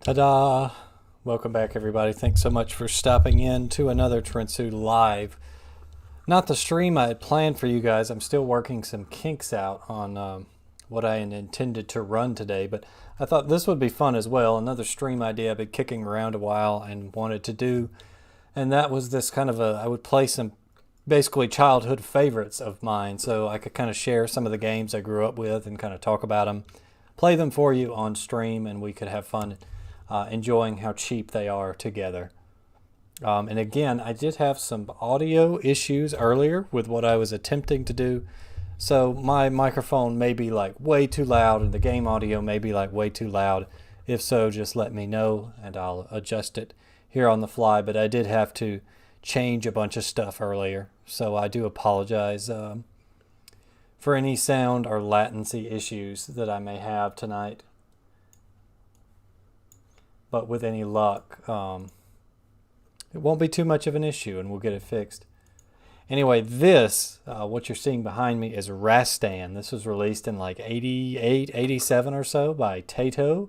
Ta-da! Welcome back, everybody. Thanks so much for stopping in to another Trinsu Live. Not the stream I had planned for you guys. I'm still working some kinks out on what I had intended to run today, but I thought this would be fun as well. Another stream idea I've been kicking around a while and wanted to do, and that was this kind of I would play some basically childhood favorites of mine, so I could kind of share some of the games I grew up with and kind of talk about them, play them for you on stream, and we could have fun enjoying how cheap they are together. And again, I did have some audio issues earlier with what I was attempting to do. So my microphone may be like way too loud and the game audio may be like way too loud. If so, just let me know and I'll adjust it here on the fly. But I did have to change a bunch of stuff earlier. So I do apologize for any sound or latency issues that I may have tonight. But with any luck, it won't be too much of an issue and we'll get it fixed. Anyway, this, what you're seeing behind me is Rastan. This was released in like 88, 87 or so by Taito.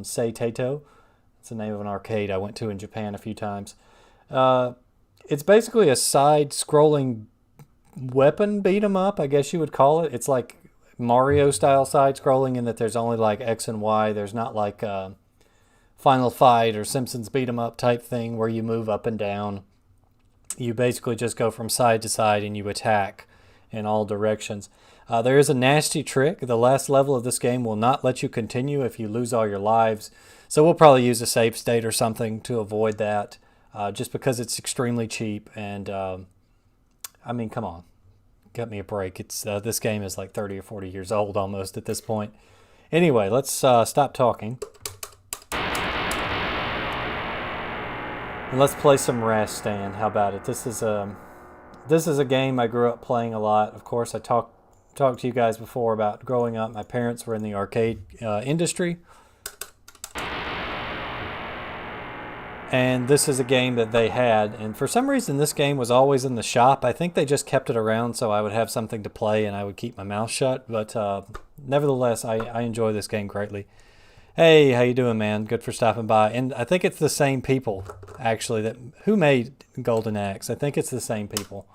Say Taito. It's the name of an arcade I went to in Japan a few times. It's basically a side-scrolling weapon beat-em-up, I guess you would call it. It's like Mario-style side-scrolling in that there's only like X and Y. There's not like Final Fight or Simpsons beat 'em up type thing where you move up and down. You basically just go from side to side and you attack in all directions. There is a nasty trick. The last level of this game will not let you continue if you lose all your lives. So we'll probably use a save state or something to avoid that, just because it's extremely cheap. And I mean, come on, get me a break. It's this game is like 30 or 40 years old almost at this point. Anyway, let's stop talking. And let's play some Rastan. How about it? This is a game I grew up playing a lot. Of course, I talked to you guys before about growing up. My parents were in the arcade industry. And this is a game that they had. And for some reason, this game was always in the shop. I think they just kept it around so I would have something to play and I would keep my mouth shut. But nevertheless, I enjoy this game greatly. Hey, how you doing, man? Good for stopping by. And I think it's the same people, actually, who made Golden Axe. I think it's the same people.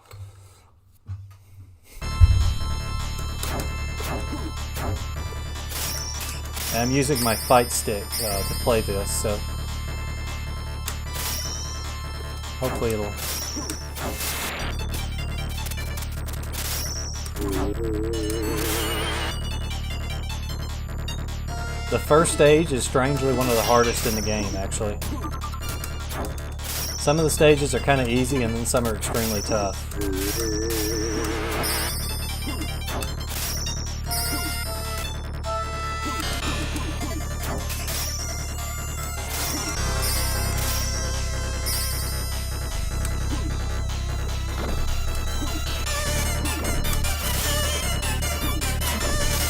And I'm using my fight stick to play this, so hopefully it'll... The first stage is strangely one of the hardest in the game, actually. Some of the stages are kind of easy and then some are extremely tough.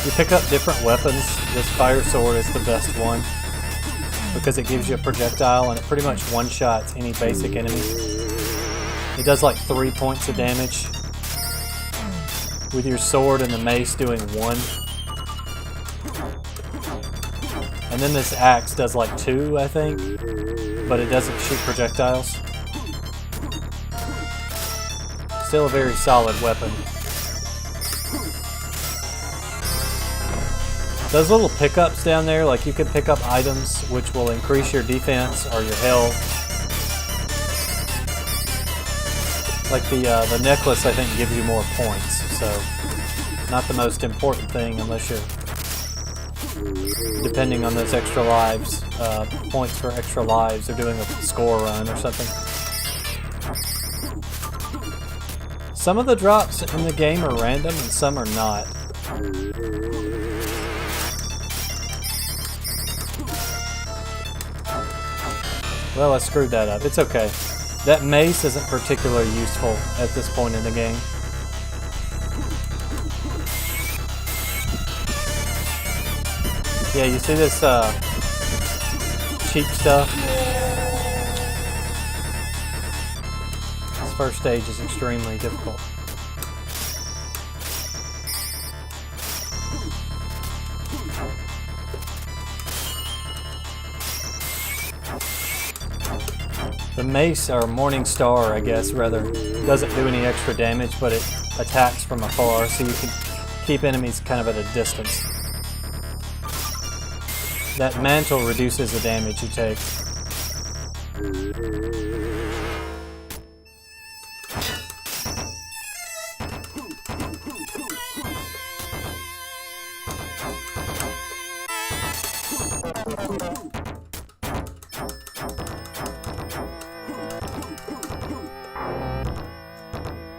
You pick up different weapons. This fire sword is the best one because it gives you a projectile and it pretty much one-shots any basic enemy. It does like 3 points of damage with your sword and the mace doing 1. And then this axe does like 2, I think, but it doesn't shoot projectiles. Still a very solid weapon. Those little pickups down there, like you can pick up items which will increase your defense or your health. Like the necklace, I think, gives you more points, so not the most important thing unless you're depending on those extra lives, points for extra lives, or doing a score run or something. Some of the drops in the game are random and some are not. Well, I screwed that up. It's okay. That mace isn't particularly useful at this point in the game. Yeah, you see this cheap stuff? This first stage is extremely difficult. The mace, or Morning Star, I guess, rather, doesn't do any extra damage, but it attacks from afar, so you can keep enemies kind of at a distance. That mantle reduces the damage you take.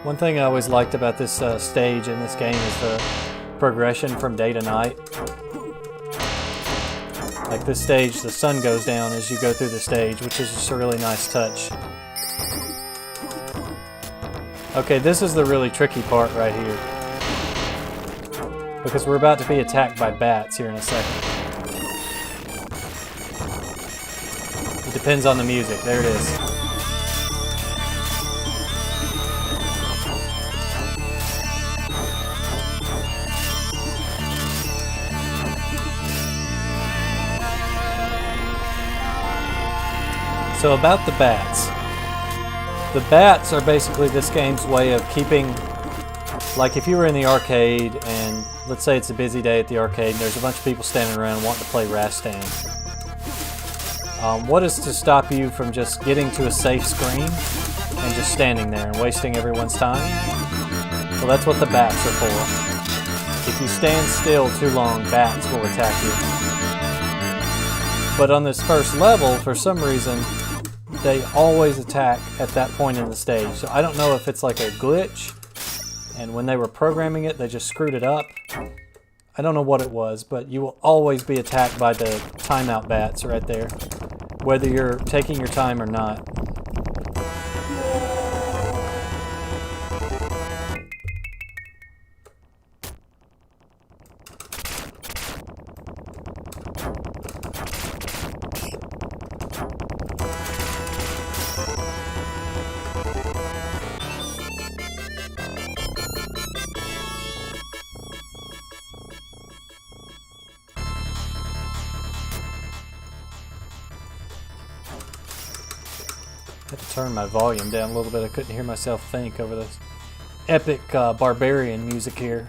One thing I always liked about this stage in this game is the progression from day to night. Like this stage, the sun goes down as you go through the stage, which is just a really nice touch. Okay, this is the really tricky part right here, because we're about to be attacked by bats here in a second. It depends on the music. There it is. So about the bats. The bats are basically this game's way of keeping, like if you were in the arcade and let's say it's a busy day at the arcade and there's a bunch of people standing around wanting to play Rastan. What is to stop you from just getting to a safe screen and just standing there and wasting everyone's time? Well, that's what the bats are for. If you stand still too long, bats will attack you. But on this first level, for some reason, they always attack at that point in the stage. So I don't know if it's like a glitch, and when they were programming it, they just screwed it up. I don't know what it was, but you will always be attacked by the timeout bats right there, whether you're taking your time or not. I had to turn my volume down a little bit. I couldn't hear myself think over this epic barbarian music here.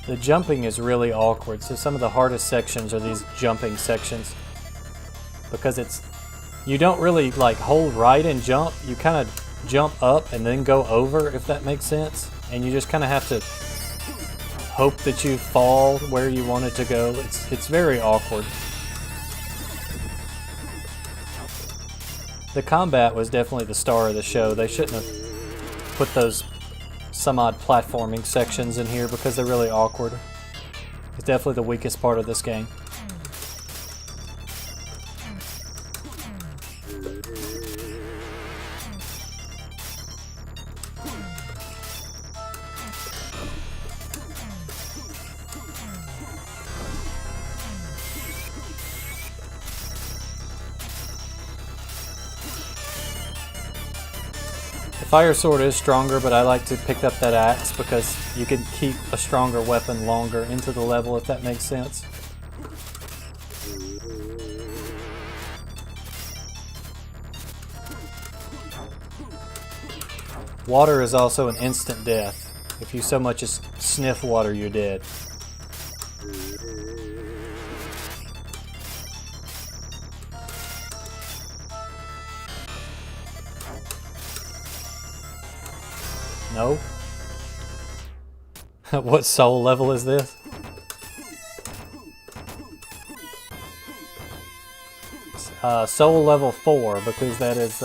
The jumping is really awkward, so some of the hardest sections are these jumping sections. Because you don't really like hold right and jump, you kind of jump up and then go over, if that makes sense. And you just kind of have to hope that you fall where you want it to go. It's very awkward. The combat was definitely the star of the show. They shouldn't have put those some odd platforming sections in here because they're really awkward. It's definitely the weakest part of this game. Fire sword is stronger, but I like to pick up that axe because you can keep a stronger weapon longer into the level, if that makes sense. Water is also an instant death. If you so much as sniff water, you're dead. No? What soul level is this? Soul level 4, because that is,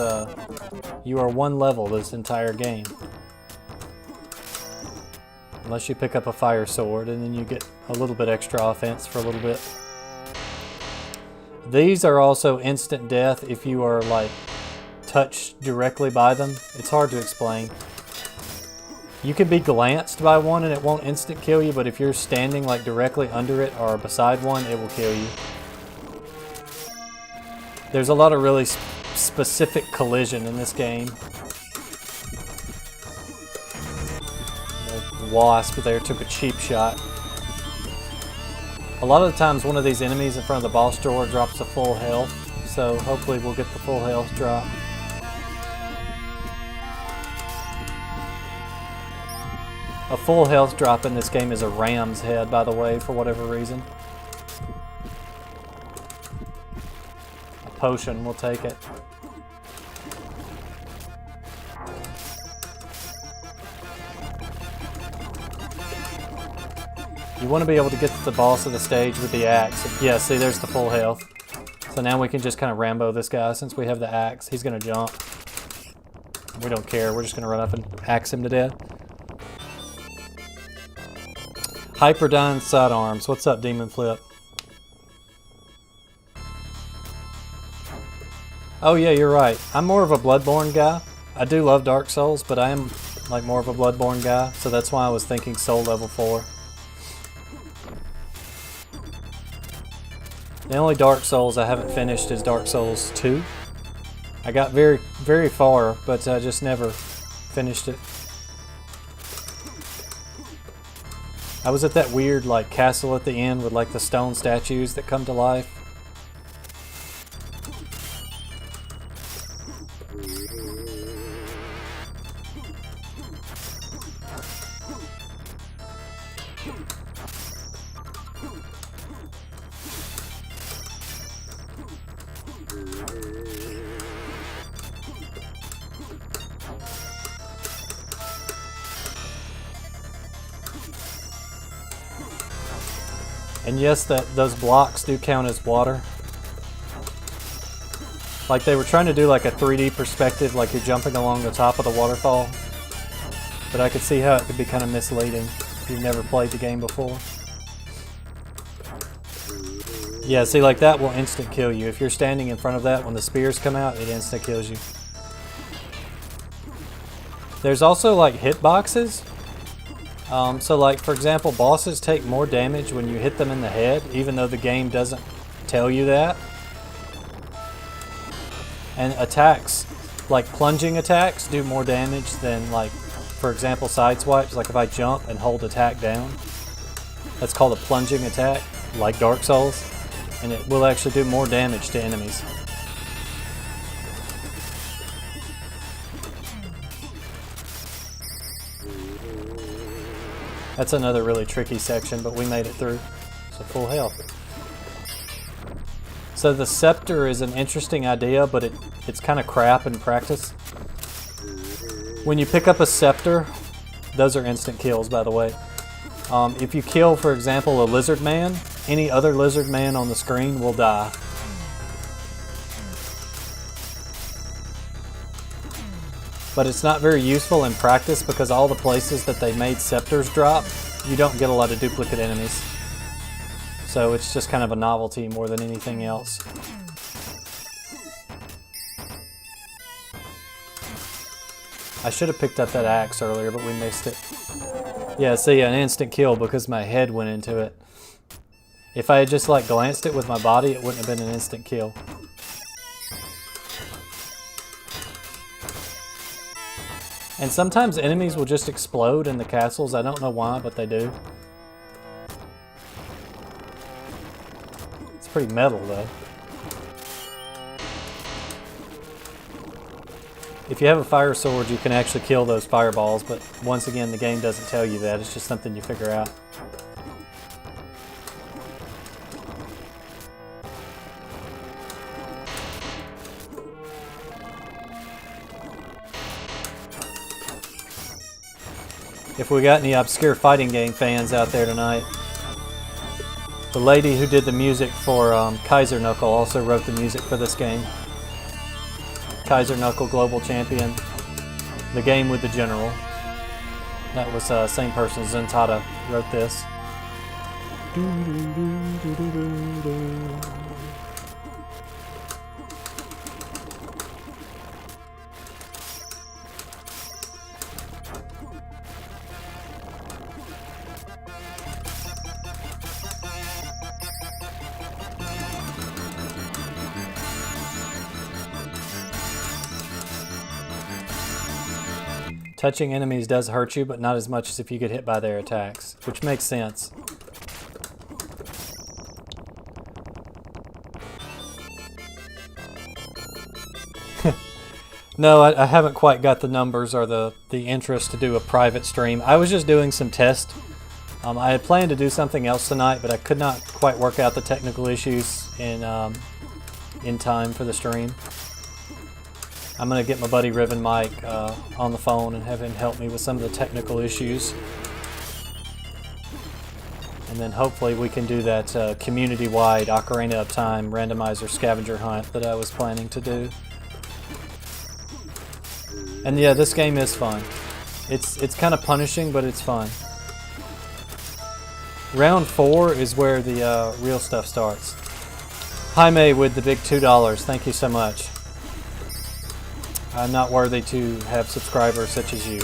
you are one level this entire game. Unless you pick up a fire sword, and then you get a little bit extra offense for a little bit. These are also instant death if you are, like, touched directly by them. It's hard to explain. You can be glanced by one and it won't instant kill you, but if you're standing like directly under it or beside one, it will kill you. There's a lot of really specific collision in this game. The wasp there took a cheap shot. A lot of the times one of these enemies in front of the boss door drops a full health, so hopefully we'll get the full health drop. A full health drop in this game is a ram's head, by the way, for whatever reason. A potion, we'll take it. You want to be able to get to the boss of the stage with the axe. Yeah, see, there's the full health. So now we can just kind of Rambo this guy since we have the axe. He's going to jump. We don't care. We're just going to run up and axe him to death. Hyperdyne sidearms. What's up, Demon Flip? Oh yeah, you're right. I'm more of a Bloodborne guy. I do love Dark Souls, but I am like more of a Bloodborne guy, so that's why I was thinking Soul Level 4. The only Dark Souls I haven't finished is Dark Souls 2. I got very, very far, but I just never finished it. I was at that weird like castle at the end with like the stone statues that come to life. And yes, those blocks do count as water. Like they were trying to do like a 3D perspective, like you're jumping along the top of the waterfall. But I could see how it could be kind of misleading if you've never played the game before. Yeah, see, like that will instant kill you. If you're standing in front of that when the spears come out, it instant kills you. There's also like hitboxes. So like, for example, bosses take more damage when you hit them in the head, even though the game doesn't tell you that. And attacks, like plunging attacks, do more damage than like, for example, side swipes. Like if I jump and hold attack down, that's called a plunging attack, like Dark Souls. And it will actually do more damage to enemies. That's another really tricky section, but we made it through. So full health. So the scepter is an interesting idea, but it's kind of crap in practice. When you pick up a scepter, those are instant kills, by the way. If you kill, for example, a lizard man, any other lizard man on the screen will die. But it's not very useful in practice because all the places that they made scepters drop, you don't get a lot of duplicate enemies. So it's just kind of a novelty more than anything else. I should have picked up that axe earlier, but we missed it. Yeah, see, an instant kill because my head went into it. If I had just like glanced it with my body, it wouldn't have been an instant kill. And sometimes enemies will just explode in the castles. I don't know why, but they do. It's pretty metal, though. If you have a fire sword, you can actually kill those fireballs, but once again, the game doesn't tell you that. It's just something you figure out. If we got any obscure fighting game fans out there tonight. The lady who did the music for Kaiser Knuckle also wrote the music for this game. Kaiser Knuckle Global Champion. The game with the general. That was same person, Zentada, wrote this. Touching enemies does hurt you, but not as much as if you get hit by their attacks, which makes sense. No, I haven't quite got the numbers or the interest to do a private stream. I was just doing some tests. I had planned to do something else tonight, but I could not quite work out the technical issues in time for the stream. I'm going to get my buddy Riven Mike on the phone and have him help me with some of the technical issues. And then hopefully we can do that community-wide Ocarina of Time randomizer scavenger hunt that I was planning to do. And yeah, this game is fun. It's kind of punishing, but it's fun. Round 4 is where the real stuff starts. Jaime with the big $2, thank you so much. I'm not worthy to have subscribers such as you.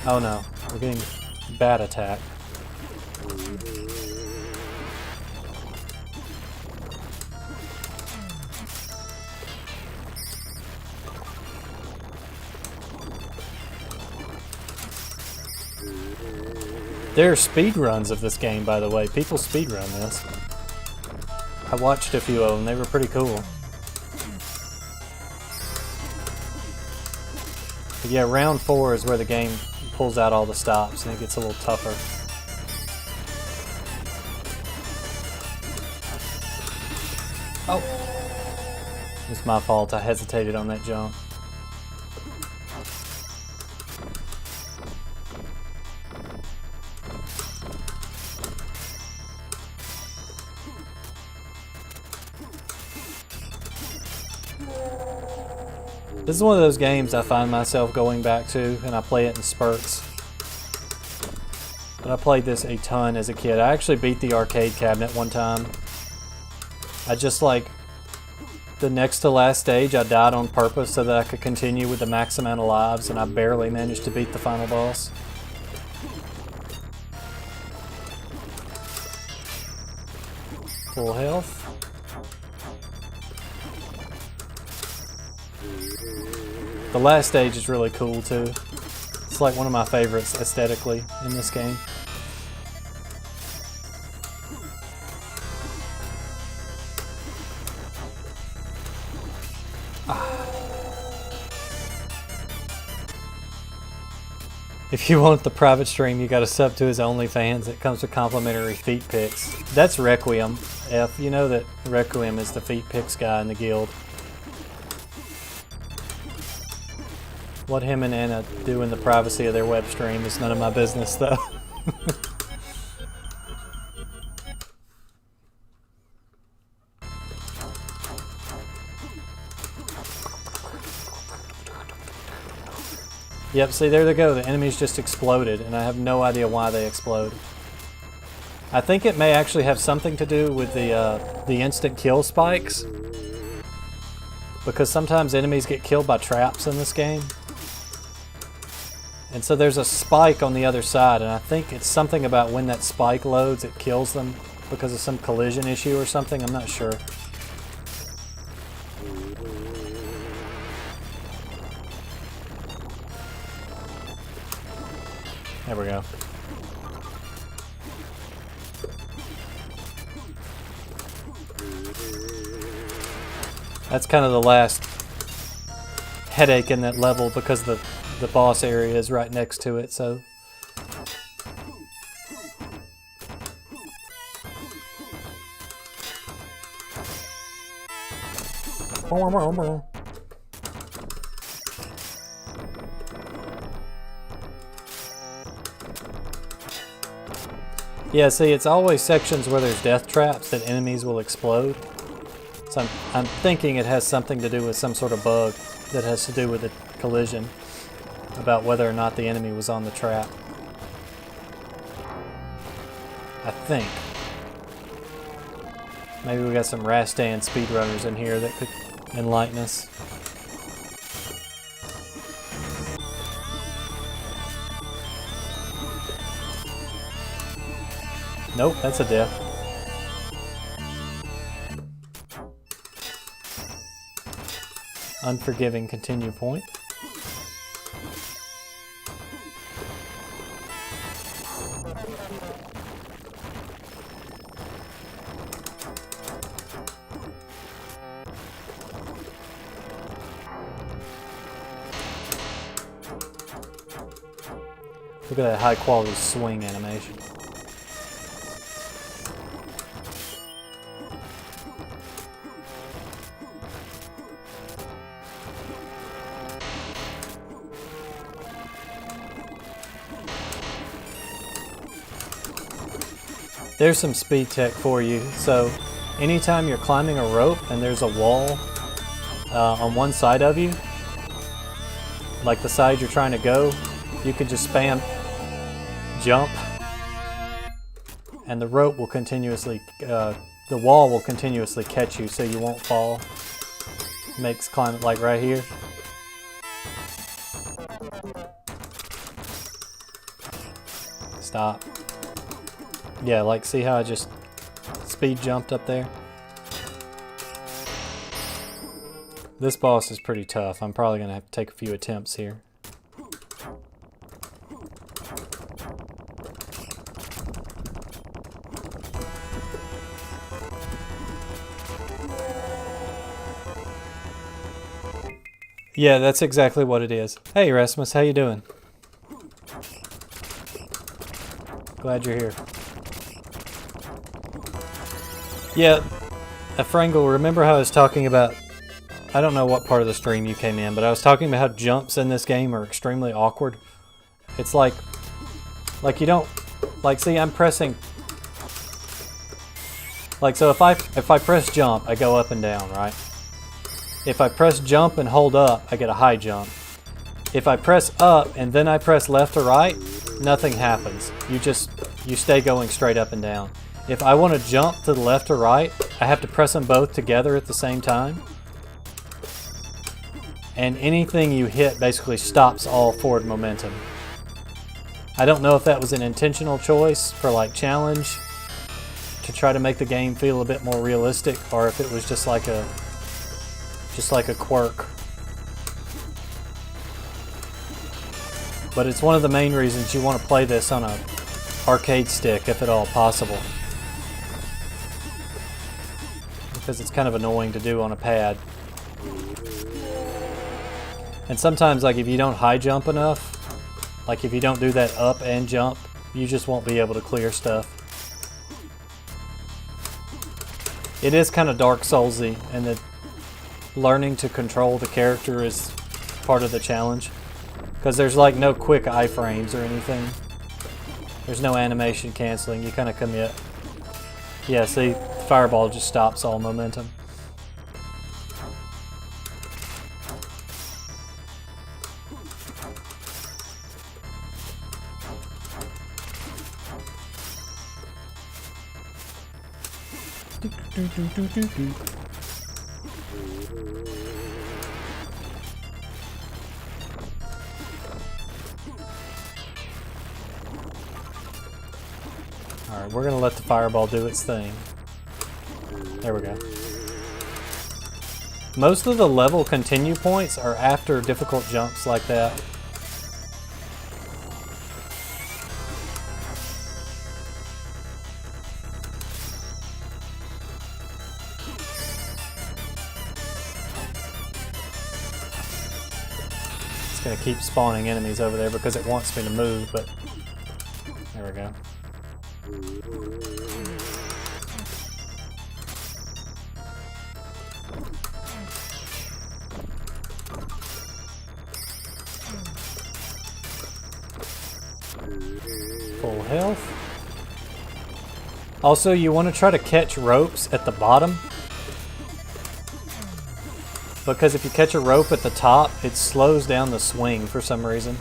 Oh no, we're getting bat attack. There are speed runs of this game, by the way. People speed run this. I watched a few of them. They were pretty cool. But yeah, round 4 is where the game pulls out all the stops and it gets a little tougher. Oh! It's my fault. I hesitated on that jump. This is one of those games I find myself going back to, and I play it in spurts. But I played this a ton as a kid. I actually beat the arcade cabinet one time. I just like the next to last stage, I died on purpose so that I could continue with the max amount of lives, and I barely managed to beat the final boss. Full health. The last stage is really cool too. It's like one of my favorites aesthetically in this game. If you want the private stream, you gotta sub to his OnlyFans. It comes with complimentary feet pics. That's Requiem. F, you know that Requiem is the feet pics guy in the guild. What him and Anna do in the privacy of their web stream is none of my business, though. Yep, see, there they go. The enemies just exploded, and I have no idea why they explode. I think it may actually have something to do with the instant kill spikes, because sometimes enemies get killed by traps in this game. And so there's a spike on the other side, and I think it's something about when that spike loads, it kills them because of some collision issue or something. I'm not sure. There we go. That's kind of the last headache in that level because the boss area is right next to it, so. Yeah, see, it's always sections where there's death traps that enemies will explode. So I'm thinking it has something to do with some sort of bug that has to do with the collision, about whether or not the enemy was on the trap. I think. Maybe we got some Rastan speedrunners in here that could enlighten us. Nope, that's a death. unforgiving continue point. Look at that high quality swing animation. There's some speed tech for you. So anytime you're climbing a rope and there's a wall on one side of you, like the side you're trying to go, you can just spam jump and the rope will continuously, the wall will continuously catch you so you won't fall. Makes climbing like right here. Stop. Yeah, like see how I just speed jumped up there? This boss is pretty tough. I'm probably gonna have to take a few attempts here. Yeah, that's exactly what it is. Hey Erasmus, how you doing? Glad you're here. Yeah, Frangle, remember how I was talking about, I don't know what part of the stream you came in, but I was talking about how jumps in this game are extremely awkward. It's like you don't, like see I'm pressing, like so if I press jump, I go up and down, right? If I press jump and hold up, I get a high jump. If I press up and then I press left or right, nothing happens. You stay going straight up and down. If I want to jump to the left or right, I have to press them both together at the same time. And anything you hit basically stops all forward momentum. I don't know if that was an intentional choice for like challenge to try to make the game feel a bit more realistic, or if it was just like a quirk. But it's one of the main reasons you want to play this on a arcade stick, if at all possible. Because it's kind of annoying to do on a pad. And sometimes, like if you don't high jump enough, like if you don't do that up and jump, you just won't be able to clear stuff. It is kind of Dark Soulsy, and that learning to control the character is part of the challenge. Because there's like no quick iframes or anything. There's no animation canceling, you kind of commit. Yeah, see, Fireball just stops all momentum. Alright, we're going to let the Fireball do its thing. There we go. Most of the level continue points are after difficult jumps like that. It's going to keep spawning enemies over there because it wants me to move, but there we go. Full health. Also, you want to try to catch ropes at the bottom, because if you catch a rope at the top, it slows down the swing for some reason.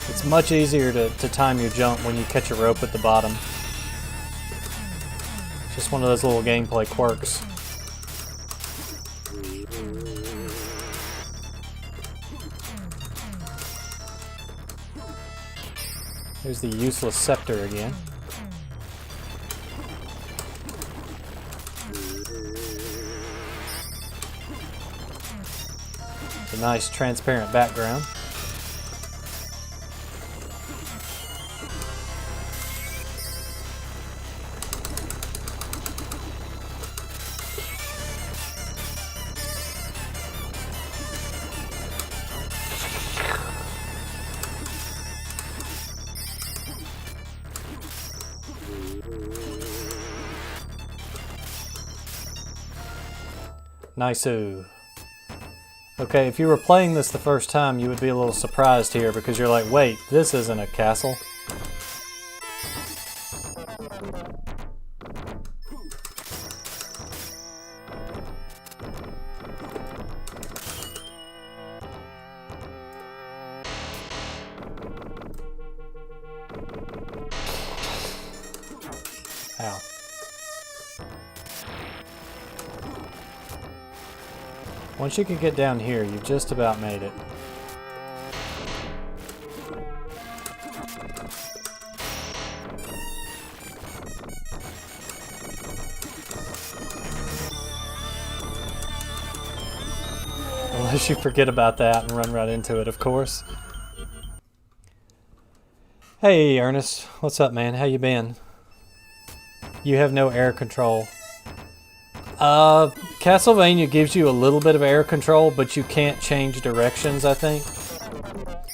It's much easier to time your jump when you catch a rope at the bottom. It's just one of those little gameplay quirks. There's the useless scepter again. nice transparent background. Nice-oo. Okay, if you were playing this the first time, you would be a little surprised here because you're like, wait, this isn't a castle. Ow. Once you can get down here, you've just about made it. Unless you forget about that and run right into it, of course. Hey, Ernest. What's up, man? How you been? You have no air control. Castlevania gives you a little bit of air control, but you can't change directions, I think.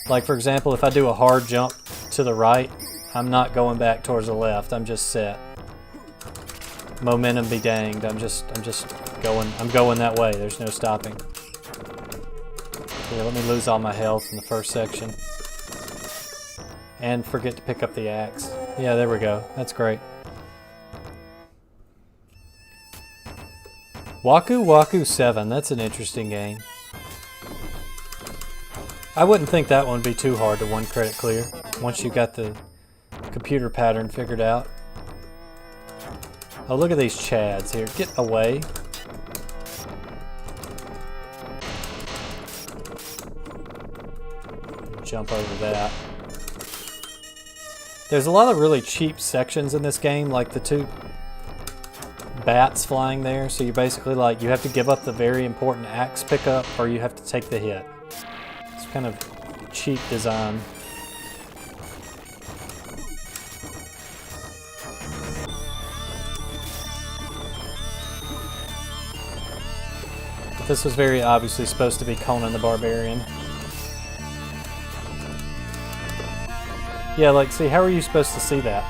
Like, for example, if I do a hard jump to the right, I'm not going back towards the left. I'm just set. Momentum be danged. I'm going that way. There's no stopping. Here, let me lose all my health in the first section. And forget to pick up the axe. Yeah, there we go. That's great. Waku Waku 7, that's an interesting game. I wouldn't think that one would be too hard to one credit clear, once you got the computer pattern figured out. Oh, look at these chads here. Get away. Jump over that. There's a lot of really cheap sections in this game, like the two bats flying there, so you basically like you have to give up the very important axe pickup or you have to take the hit. It's kind of cheap design. But this was very obviously supposed to be Conan the Barbarian. Yeah, like, see, how are you supposed to see that?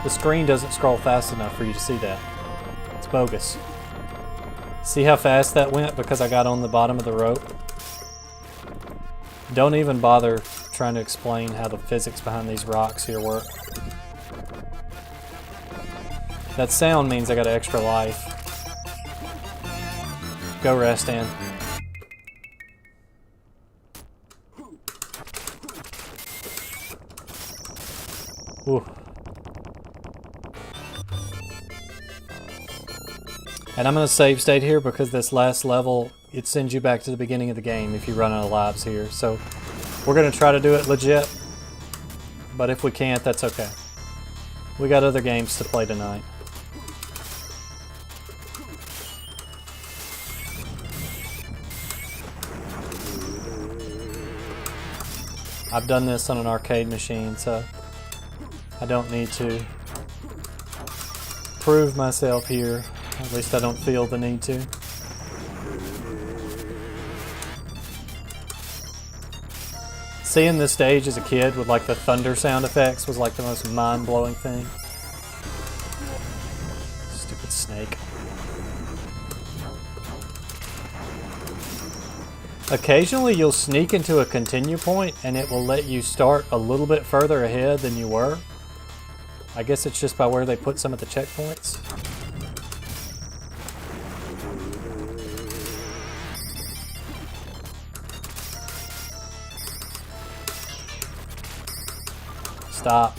The screen doesn't scroll fast enough for you to see that. Bogus. See how fast that went because I got on the bottom of the rope? Don't even bother trying to explain how the physics behind these rocks here work. That sound means I got an extra life. Go rest, Ann. Ooh. And I'm going to save state here because this last level, it sends you back to the beginning of the game if you run out of lives here. So we're going to try to do it legit, but if we can't, that's okay. We got other games to play tonight. I've done this on an arcade machine, so I don't need to prove myself here. At least I don't feel the need to. Seeing this stage as a kid with like the thunder sound effects was like the most mind-blowing thing. Stupid snake. Occasionally you'll sneak into a continue point and it will let you start a little bit further ahead than you were. I guess it's just by where they put some of the checkpoints. Stop.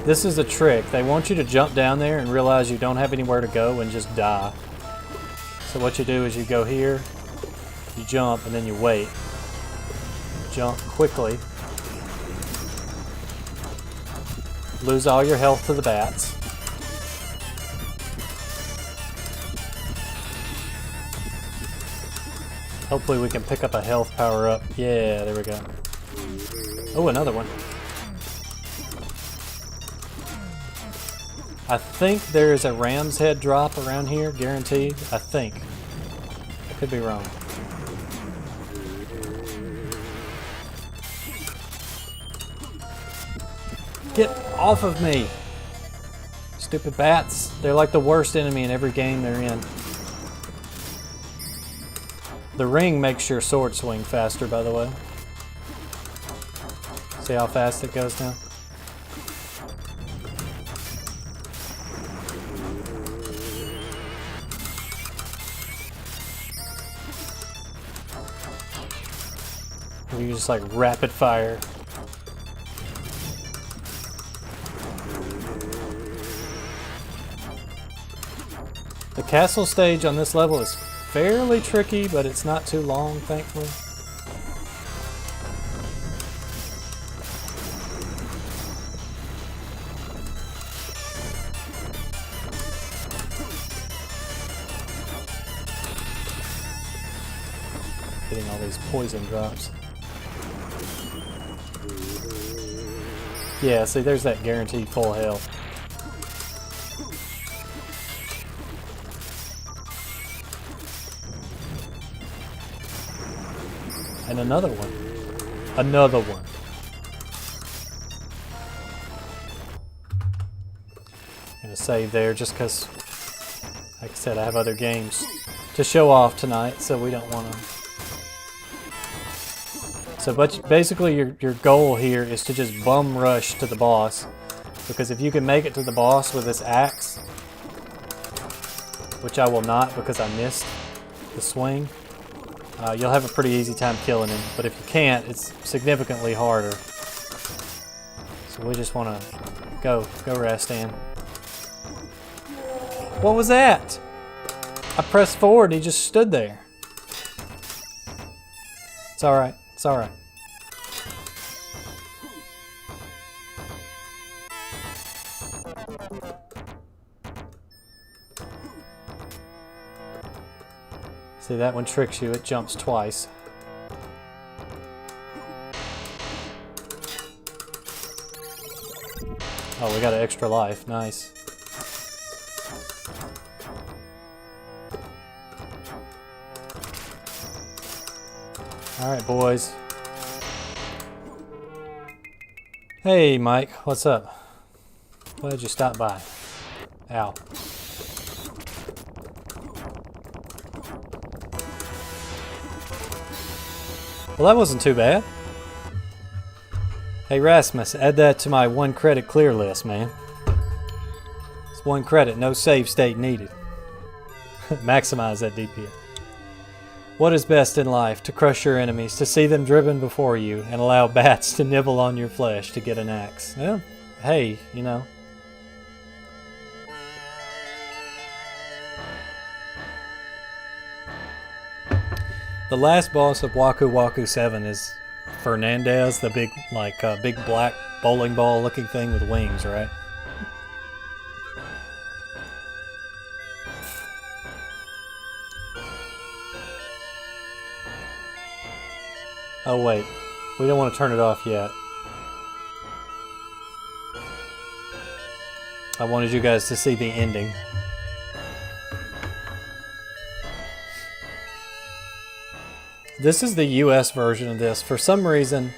This is a trick. They want you to jump down there and realize you don't have anywhere to go and just die. So what you do is you go here, you jump, and then you wait. Jump quickly. Lose all your health to the bats. Hopefully we can pick up a health power up. Yeah, there we go. Oh, another one. I think there's a ram's head drop around here, guaranteed. I think. I could be wrong. Get off of me! Stupid bats. They're like the worst enemy in every game they're in. The ring makes your sword swing faster, by the way. See how fast it goes now? You just like rapid fire. The castle stage on this level is fairly tricky, but it's not too long, thankfully. Getting all these poison drops. Yeah, see, there's that guaranteed full health. And another one. Another one. I'm gonna save there just because, like I said, I have other games to show off tonight, so we don't want to. So but basically your goal here is to just bum rush to the boss, because if you can make it to the boss with this axe, which I will not because I missed the swing, you'll have a pretty easy time killing him. But if you can't, it's significantly harder. So we just want to go Rastan. What was that? I pressed forward, he just stood there. It's alright. It's alright. See, that one tricks you. It jumps twice. Oh, we got an extra life. Nice. Alright, boys. Hey, Mike. What's up? Glad you stopped by. Ow. Well, that wasn't too bad. Hey, Rasmus, add that to my 1 credit clear list, man. It's 1 credit, no save state needed. Maximize that DPS. What is best in life? To crush your enemies, to see them driven before you, and allow bats to nibble on your flesh to get an axe. Well, hey, you know. The last boss of Waku Waku 7 is Fernandez, the big, big black bowling ball looking thing with wings, right? Oh wait, we don't want to turn it off yet. I wanted you guys to see the ending. This is the US version of this. For some reason,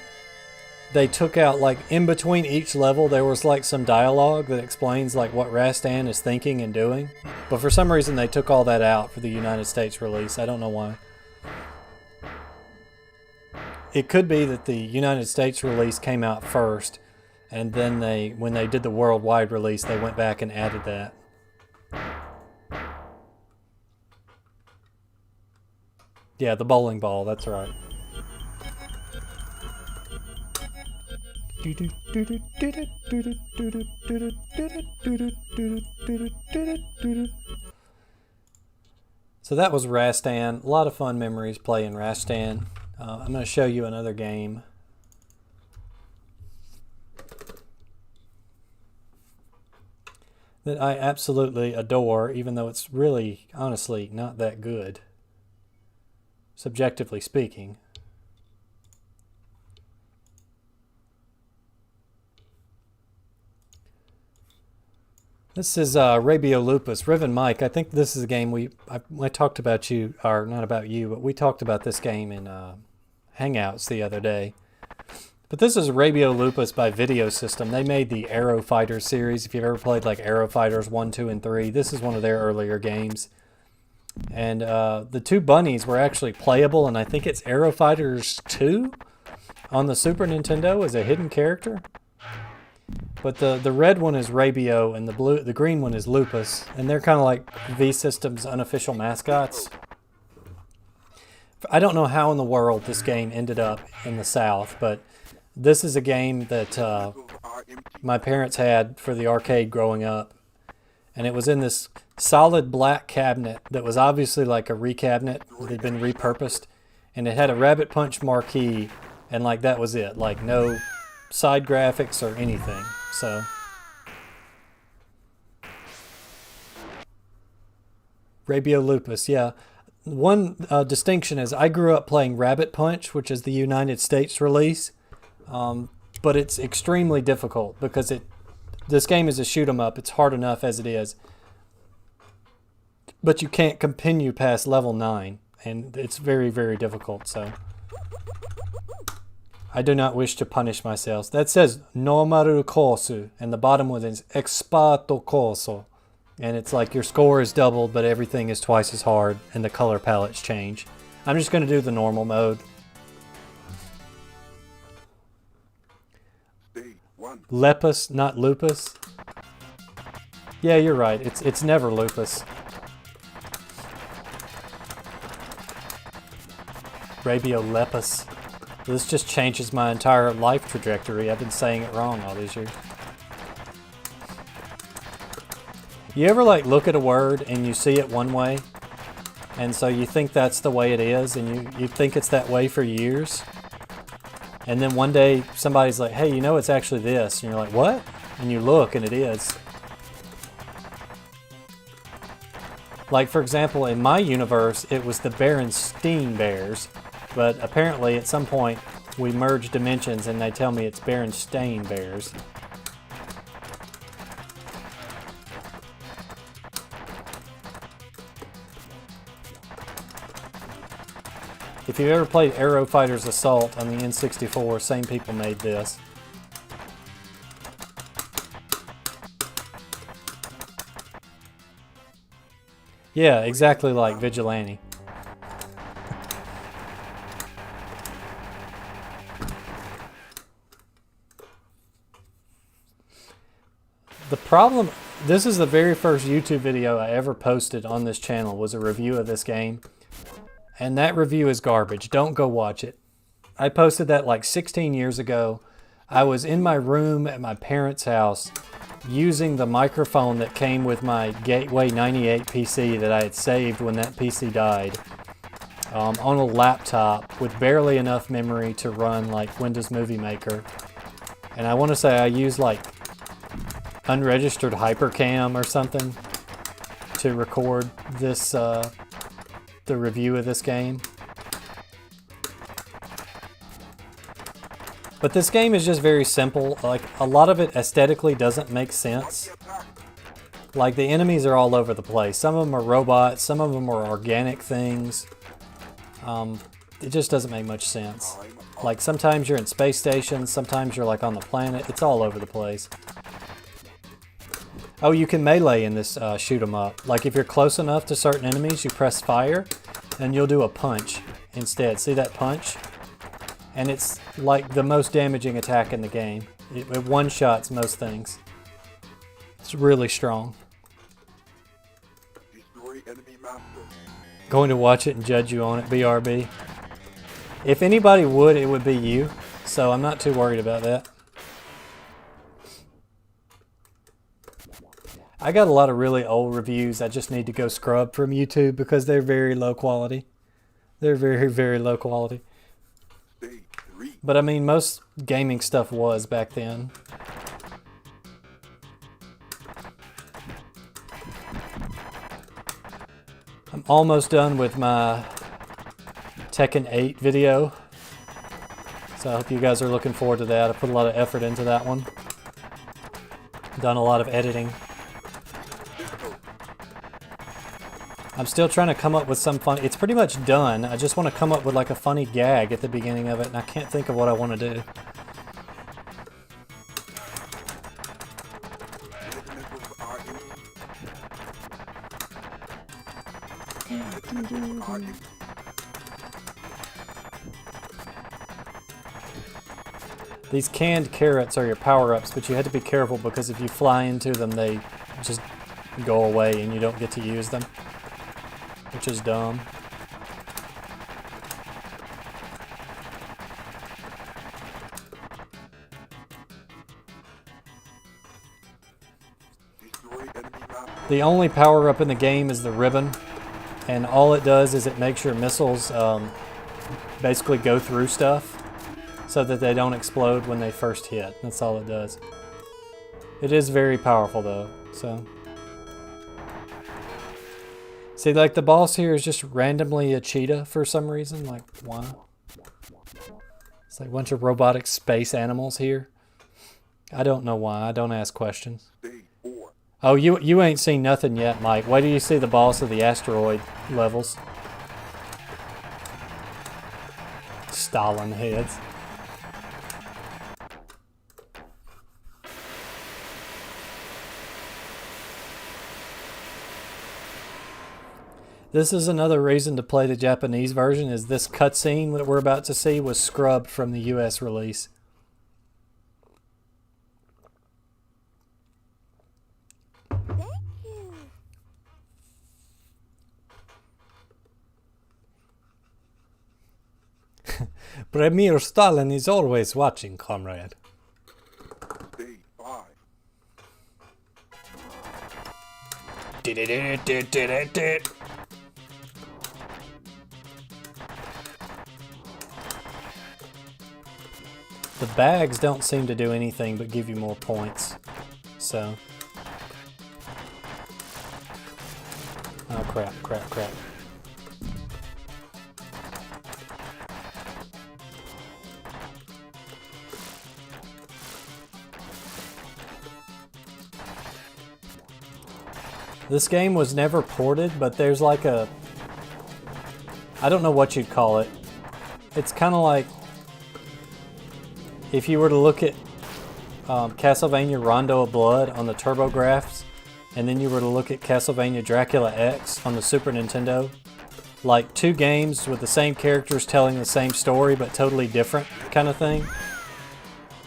they took out, like, in between each level, there was, like, some dialogue that explains, like, what Rastan is thinking and doing. But for some reason, they took all that out for the United States release. I don't know why. It could be that the United States release came out first, and then when they did the worldwide release, they went back and added that. Yeah, the bowling ball, that's right. So that was Rastan. A lot of fun memories playing Rastan. I'm going to show you another game. That I absolutely adore, even though it's really, honestly, not that good. subjectively speaking. This is Rabiolupus. Riven Mike, I think this is a game I talked about you, or not about you, but we talked about this game in Hangouts the other day. But this is Rabiolupus by Video System. They made the Aero Fighters series. If you've ever played like Aero Fighters 1, 2, and 3, this is one of their earlier games. And the two bunnies were actually playable, and I think it's Aero Fighters 2 on the Super Nintendo as a hidden character. But the red one is Rabio and the green one is Lupus, and they're kind of like V-System's unofficial mascots. I don't know how in the world this game ended up in the South, but this is a game that my parents had for the arcade growing up, and it was in this solid black cabinet that was obviously like a recabinet that had been repurposed, and it had a Rabbit Punch marquee, and like that was it, like no side graphics or anything. So Rabiolupus, yeah. One distinction is I grew up playing Rabbit Punch, which is the United States release, but it's extremely difficult because this game is a shoot 'em up. It's hard enough as it is, but you can't continue past level 9, and it's very, very difficult. So I do not wish to punish myself. That says Nomaru Kosu, and the bottom one is Experto Koso. And it's like your score is doubled, but everything is twice as hard, and the color palettes change. I'm just going to do the normal mode. Lepus, not lupus. Yeah, you're right. It's never lupus. Rabiolepus. This just changes my entire life trajectory. I've been saying it wrong all these years. You ever like look at a word and you see it one way, and so you think that's the way it is, and you think it's that way for years, and then one day somebody's like, hey, you know it's actually this, and you're like, what? And you look and it is. Like for example, in my universe it was the Berenstein Bears, but apparently at some point we merged dimensions and they tell me it's Berenstain Bears. If you've ever played Aero Fighters Assault on the N64, same people made this. Yeah, exactly like Vigilante. The problem, this is the very first YouTube video I ever posted on this channel, was a review of this game. And that review is garbage. Don't go watch it. I posted that like 16 years ago. I was in my room at my parents' house using the microphone that came with my Gateway 98 PC that I had saved when that PC died, on a laptop with barely enough memory to run like Windows Movie Maker. And I want to say I used like unregistered Hypercam or something to record this the review of this game. But this game is just very simple. Like a lot of it aesthetically doesn't make sense. Like the enemies are all over the place. Some of them are robots, some of them are organic things. It just doesn't make much sense. Like sometimes you're in space stations, sometimes you're like on the planet. It's all over the place. Oh, you can melee in this shoot 'em up. Like if you're close enough to certain enemies, you press fire, and you'll do a punch instead. See that punch? And it's like the most damaging attack in the game. It one-shots most things. It's really strong. Going to watch it and judge you on it, BRB. If anybody would, it would be you. So I'm not too worried about that. I got a lot of really old reviews I just need to go scrub from YouTube because they're very low quality. They're very, very low quality. But I mean, most gaming stuff was back then. I'm almost done with my Tekken 8 video. So I hope you guys are looking forward to that. I put a lot of effort into that one. Done a lot of editing. I'm still trying to come up with some fun. It's pretty much done. I just want to come up with like a funny gag at the beginning of it, and I can't think of what I want to do. These canned carrots are your power-ups, but you have to be careful because if you fly into them, they just go away and you don't get to use them, which is dumb. The only power-up in the game is the ribbon, and all it does is it makes your missiles basically go through stuff so that they don't explode when they first hit. That's all it does. It is very powerful though, so. See, like the boss here is just randomly a cheetah for some reason, like why? It's like a bunch of robotic space animals here. I don't know why, I don't ask questions. Oh, you ain't seen nothing yet, Mike. Wait till you see the boss of the asteroid levels. Stalin heads. This is another reason to play the Japanese version, is this cutscene that we're about to see was scrubbed from the US release. Premier Stalin is always watching, comrade. The bags don't seem to do anything but give you more points, so. Oh crap, crap, crap. This game was never ported, but there's like a, I don't know what you'd call it. It's kind of like if you were to look at Castlevania Rondo of Blood on the TurboGrafx, and then you were to look at Castlevania Dracula X on the Super Nintendo, like two games with the same characters telling the same story but totally different kind of thing.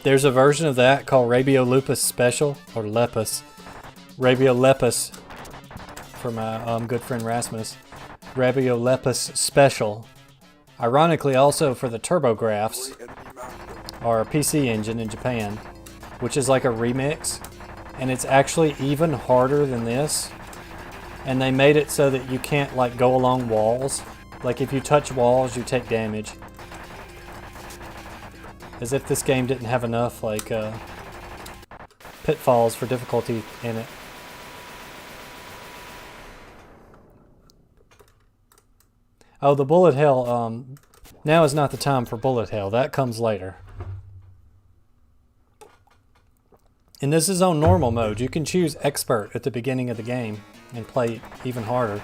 There's a version of that called Rabio Lupus Special, or Lepus. Rabio Lepus, for my good friend Rasmus. Rabio Lepus Special. Ironically also for the TurboGrafx, or PC Engine in Japan, which is like a remix, and it's actually even harder than this, and they made it so that you can't like go along walls. Like if you touch walls you take damage, as if this game didn't have enough like pitfalls for difficulty in it. Oh, the bullet hell, now is not the time for bullet hell, that comes later. And this is on normal mode. You can choose expert at the beginning of the game and play even harder.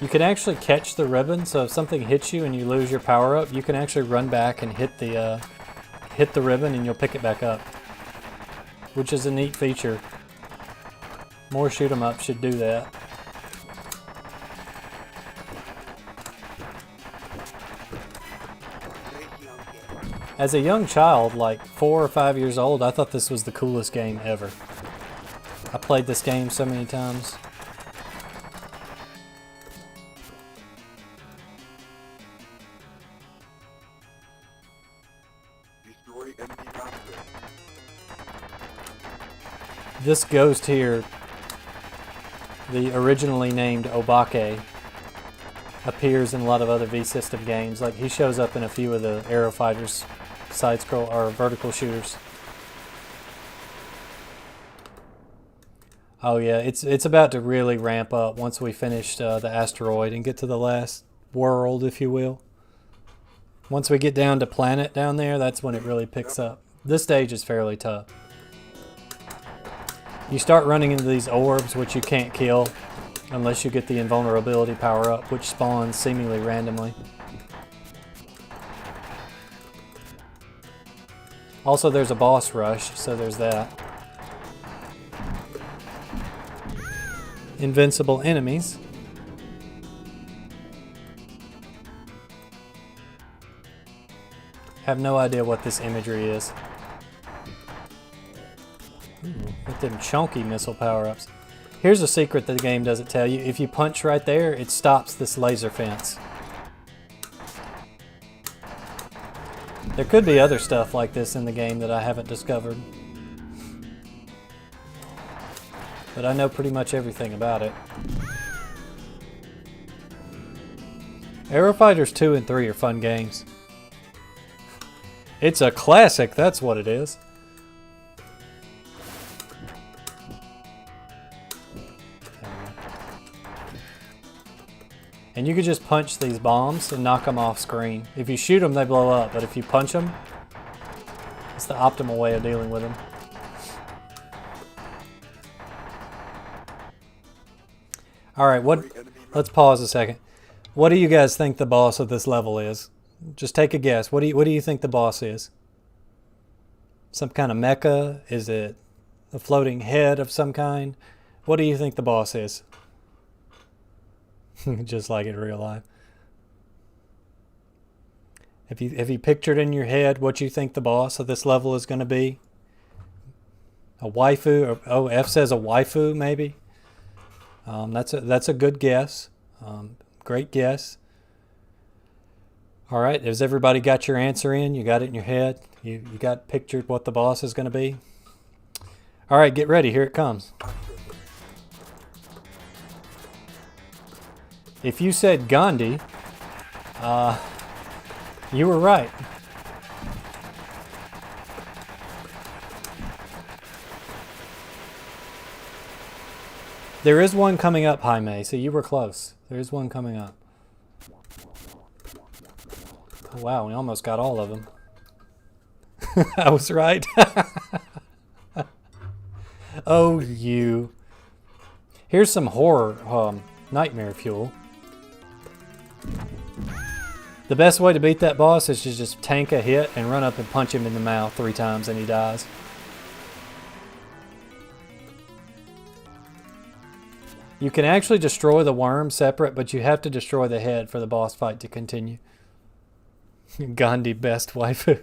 You can actually catch the ribbon, so if something hits you and you lose your power up, you can actually run back and hit the ribbon and you'll pick it back up, which is a neat feature. More shoot 'em up should do that. As a young child, like 4 or 5 years old, I thought this was the coolest game ever. I played this game so many times. This ghost here, the originally named Obake, appears in a lot of other V-System games. Like, he shows up in a few of the Aero Fighters side-scroll or vertical shooters. Oh yeah, it's about to really ramp up once we finish the asteroid and get to the last world, if you will. Once we get down to planet down there, that's when it really picks up. This stage is fairly tough. You start running into these orbs, which you can't kill unless you get the invulnerability power-up, which spawns seemingly randomly. Also, there's a boss rush, so there's that. Invincible enemies. Have no idea what this imagery is. Ooh, with them chunky missile power-ups. Here's a secret that the game doesn't tell you. If you punch right there, it stops this laser fence. There could be other stuff like this in the game that I haven't discovered. But I know pretty much everything about it. Aero Fighters 2 and 3 are fun games. It's a classic, that's what it is. And you could just punch these bombs and knock them off screen. If you shoot them, they blow up, but if you punch them, it's the optimal way of dealing with them. Alright, let's pause a second. What do you guys think the boss of this level is? Just take a guess. What do you think the boss is? Some kind of mecha? Is it a floating head of some kind? What do you think the boss is? Just like in real life. Have you pictured in your head what you think the boss of this level is going to be? A waifu? Or, oh, F says a waifu, maybe? That's a good guess. Great guess. All right, has everybody got your answer in? You got it in your head? You got pictured what the boss is going to be? All right, get ready. Here it comes. If you said Gandhi, you were right. There is one coming up, Jaime, so you were close. There is one coming up. Oh, wow, we almost got all of them. I was right. Oh, you. Here's some horror nightmare fuel. The best way to beat that boss is to just tank a hit and run up and punch him in the mouth 3 times and he dies. You can actually destroy the worm separate, but you have to destroy the head for the boss fight to continue. Gandhi best waifu.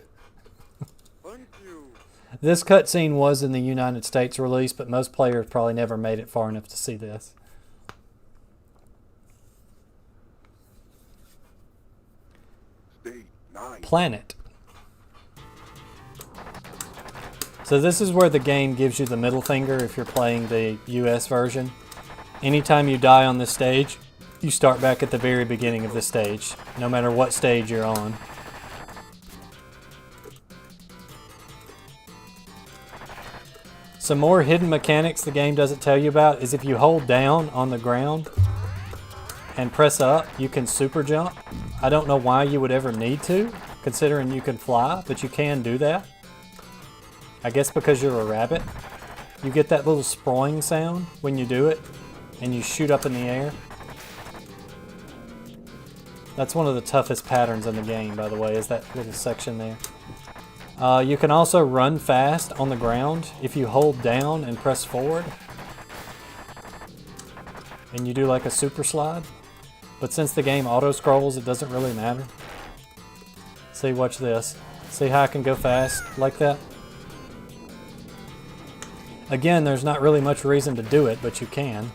Thank you. This cutscene was in the United States release, but most players probably never made it far enough to see this. State 9. Planet. So this is where the game gives you the middle finger if you're playing the US version. Anytime you die on this stage, you start back at the very beginning of the stage, no matter what stage you're on. Some more hidden mechanics the game doesn't tell you about is if you hold down on the ground and press up, you can super jump. I don't know why you would ever need to, considering you can fly, but you can do that. I guess because you're a rabbit. You get that little sproing sound when you do it, and you shoot up in the air. That's one of the toughest patterns in the game, by the way, is that little section there. You can also run fast on the ground if you hold down and press forward. And you do like a super slide. But since the game auto-scrolls, it doesn't really matter. See, watch this. See how I can go fast like that? Again, there's not really much reason to do it, but you can.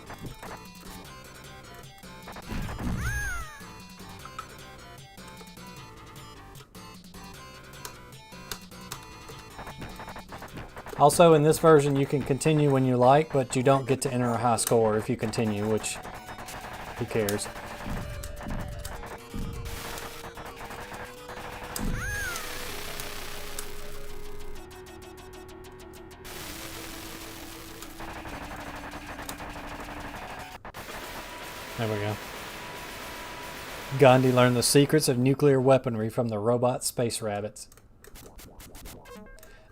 Also, in this version, you can continue when you like, but you don't get to enter a high score if you continue, which, who cares? There we go. Gandhi learned the secrets of nuclear weaponry from the robot space rabbits.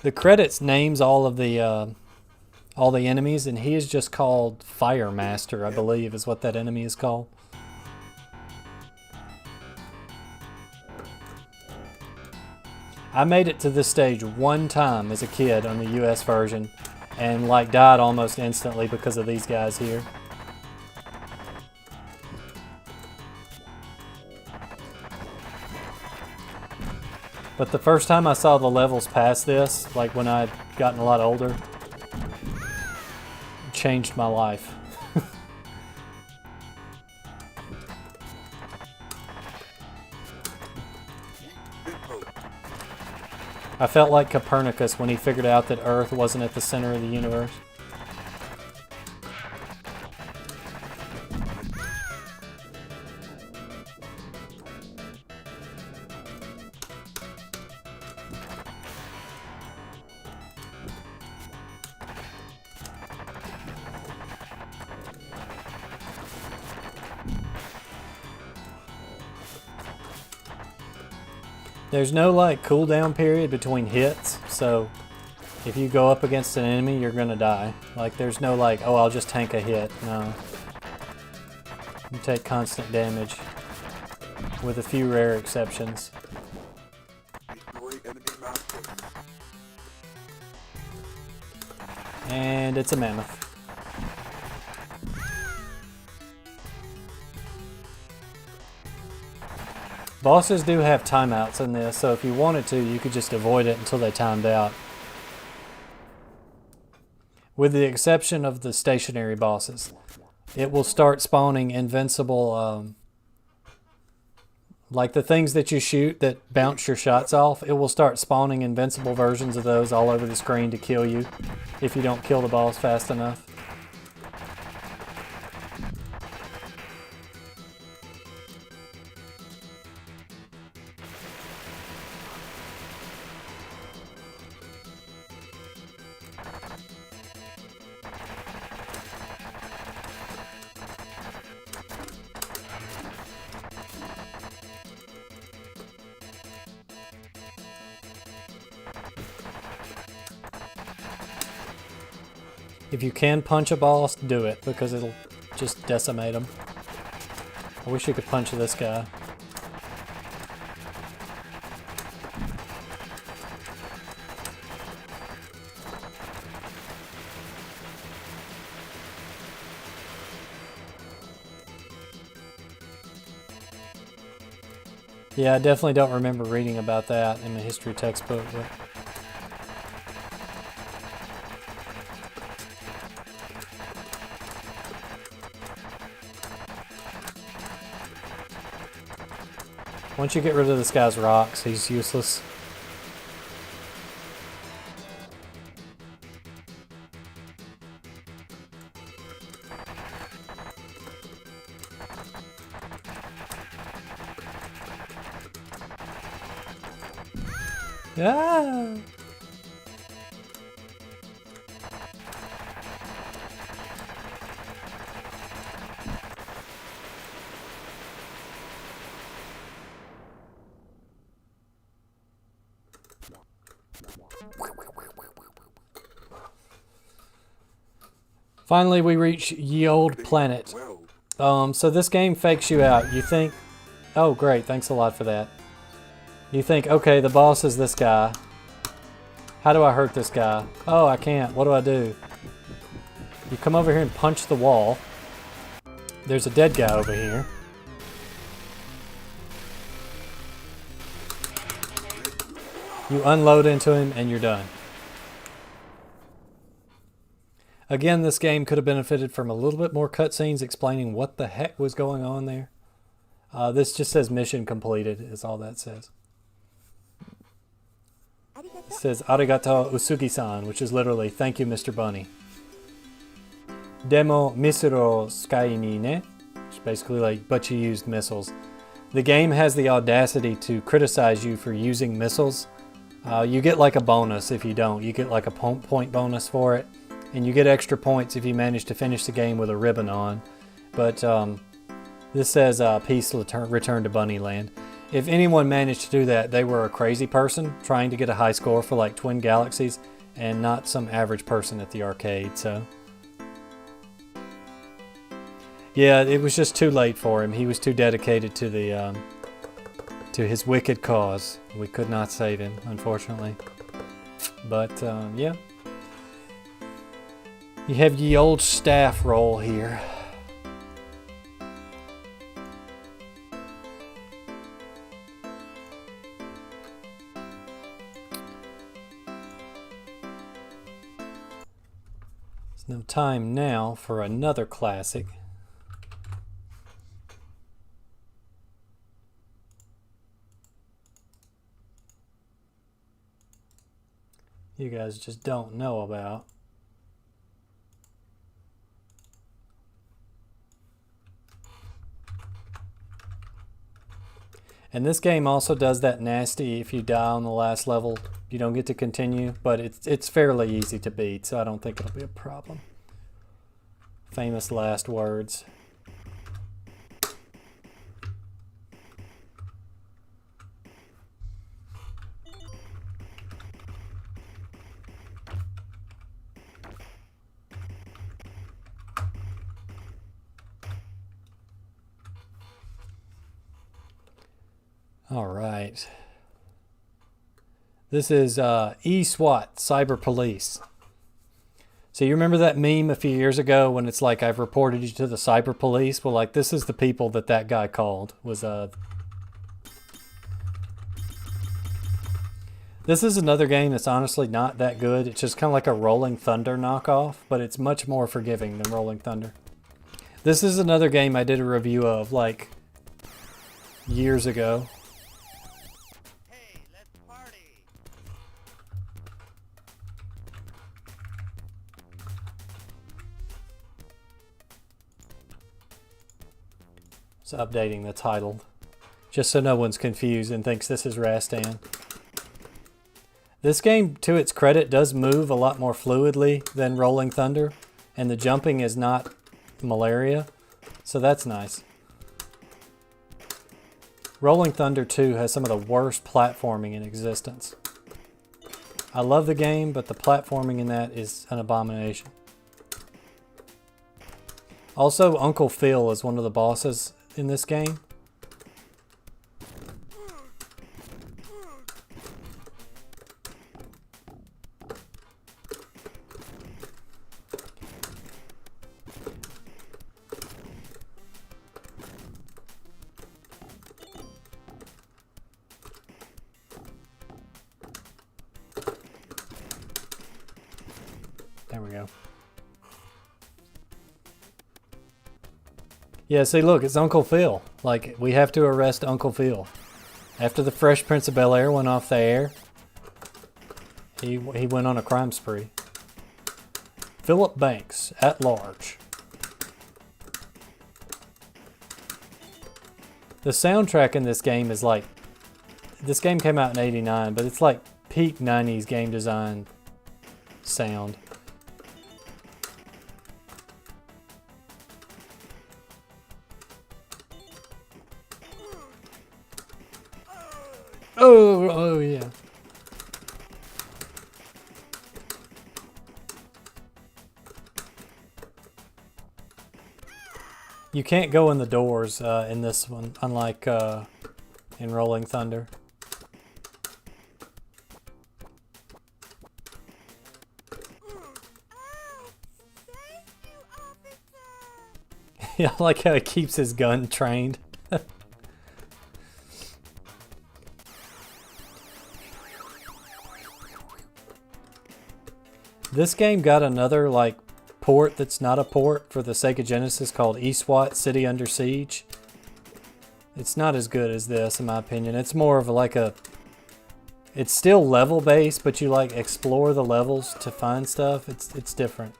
The credits names all the enemies, and he is just called Fire Master, I believe, is what that enemy is called. I made it to this stage one time as a kid on the US version, and like died almost instantly because of these guys here. But the first time I saw the levels past this, like when I'd gotten a lot older, it changed my life. I felt like Copernicus when he figured out that Earth wasn't at the center of the universe. There's no like cooldown period between hits, so if you go up against an enemy, you're gonna die. Like there's no like, oh, I'll just tank a hit. No. You take constant damage, with a few rare exceptions. And it's a mammoth. Bosses do have timeouts in this, so if you wanted to, you could just avoid it until they timed out. With the exception of the stationary bosses. It will start spawning invincible, like the things that you shoot that bounce your shots off, it will start spawning invincible versions of those all over the screen to kill you if you don't kill the boss fast enough. If you can punch a boss, do it, because it'll just decimate them. I wish you could punch this guy. Yeah, I definitely don't remember reading about that in the history textbook, but once you get rid of this guy's rocks, he's useless. Ah! Finally, we reach Ye Old Planet. So this game fakes you out. You think, oh great, thanks a lot for that. You think, okay, the boss is this guy. How do I hurt this guy? Oh, I can't. What do I do? You come over here and punch the wall. There's a dead guy over here. You unload into him and you're done. Again, this game could have benefited from a little bit more cutscenes explaining what the heck was going on there. This just says mission completed, is all that says. It says Arigato Usugi-san, which is literally thank you, Mr. Bunny. Demo misuro sky ni ne, which is basically like but you used missiles. The game has the audacity to criticize you for using missiles. You get like a bonus if you don't. You get like a point bonus for it, and you get extra points if you manage to finish the game with a ribbon on. But this says peace return to Bunnyland. If anyone managed to do that, they were a crazy person trying to get a high score for like Twin Galaxies, and not some average person at the arcade. So yeah, it was just too late for him. He was too dedicated to the to his wicked cause. We could not save him, unfortunately. But yeah, you have ye old staff roll here. There's no time now for another classic. You guys just don't know about. And this game also does that nasty, if you die on the last level, you don't get to continue, but it's fairly easy to beat, so I don't think it'll be a problem. Famous last words. All right. This is eSWAT, Cyber Police. So you remember that meme a few years ago when it's like, I've reported you to the Cyber Police? Well, like, this is the people that guy called. This is another game that's honestly not that good. It's just kind of like a Rolling Thunder knockoff, but it's much more forgiving than Rolling Thunder. This is another game I did a review of like years ago. Updating the title just so no one's confused and thinks this is Rastan. This game, to its credit, does move a lot more fluidly than Rolling Thunder, and the jumping is not malaria, so that's nice. Rolling Thunder 2 has some of the worst platforming in existence. I love the game, but the platforming in that is an abomination. Also, Uncle Phil is one of the bosses in this game. There we go. Yeah, see, look, it's Uncle Phil. Like, we have to arrest Uncle Phil. After the Fresh Prince of Bel-Air went off the air, he went on a crime spree. Philip Banks, at large. The soundtrack in this game is like... This game came out in '89, but it's like peak 90s game design sound. Oh yeah. You can't go in the doors in this one, unlike in Rolling Thunder. Yeah, I like how he keeps his gun trained. This game got another like port that's not a port for the Sega Genesis called eSWAT City Under Siege. It's not as good as this in my opinion. It's more of like a It's still level based, but you like explore the levels to find stuff. It's different.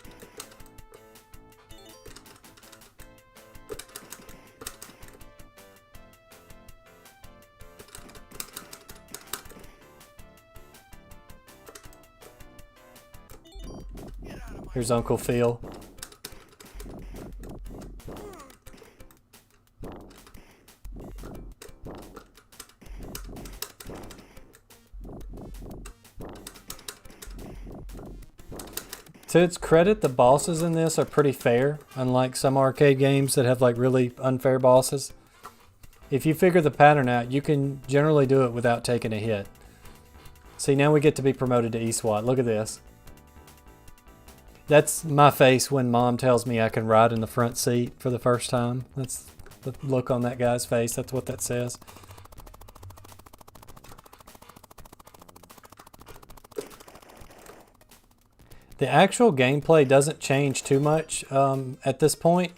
Here's Uncle Phil. To its credit, the bosses in this are pretty fair, unlike some arcade games that have like really unfair bosses. If you figure the pattern out, you can generally do it without taking a hit. See, now we get to be promoted to E-SWAT. Look at this. That's my face when Mom tells me I can ride in the front seat for the first time. That's the look on that guy's face. That's what that says. The actual gameplay doesn't change too much at this point.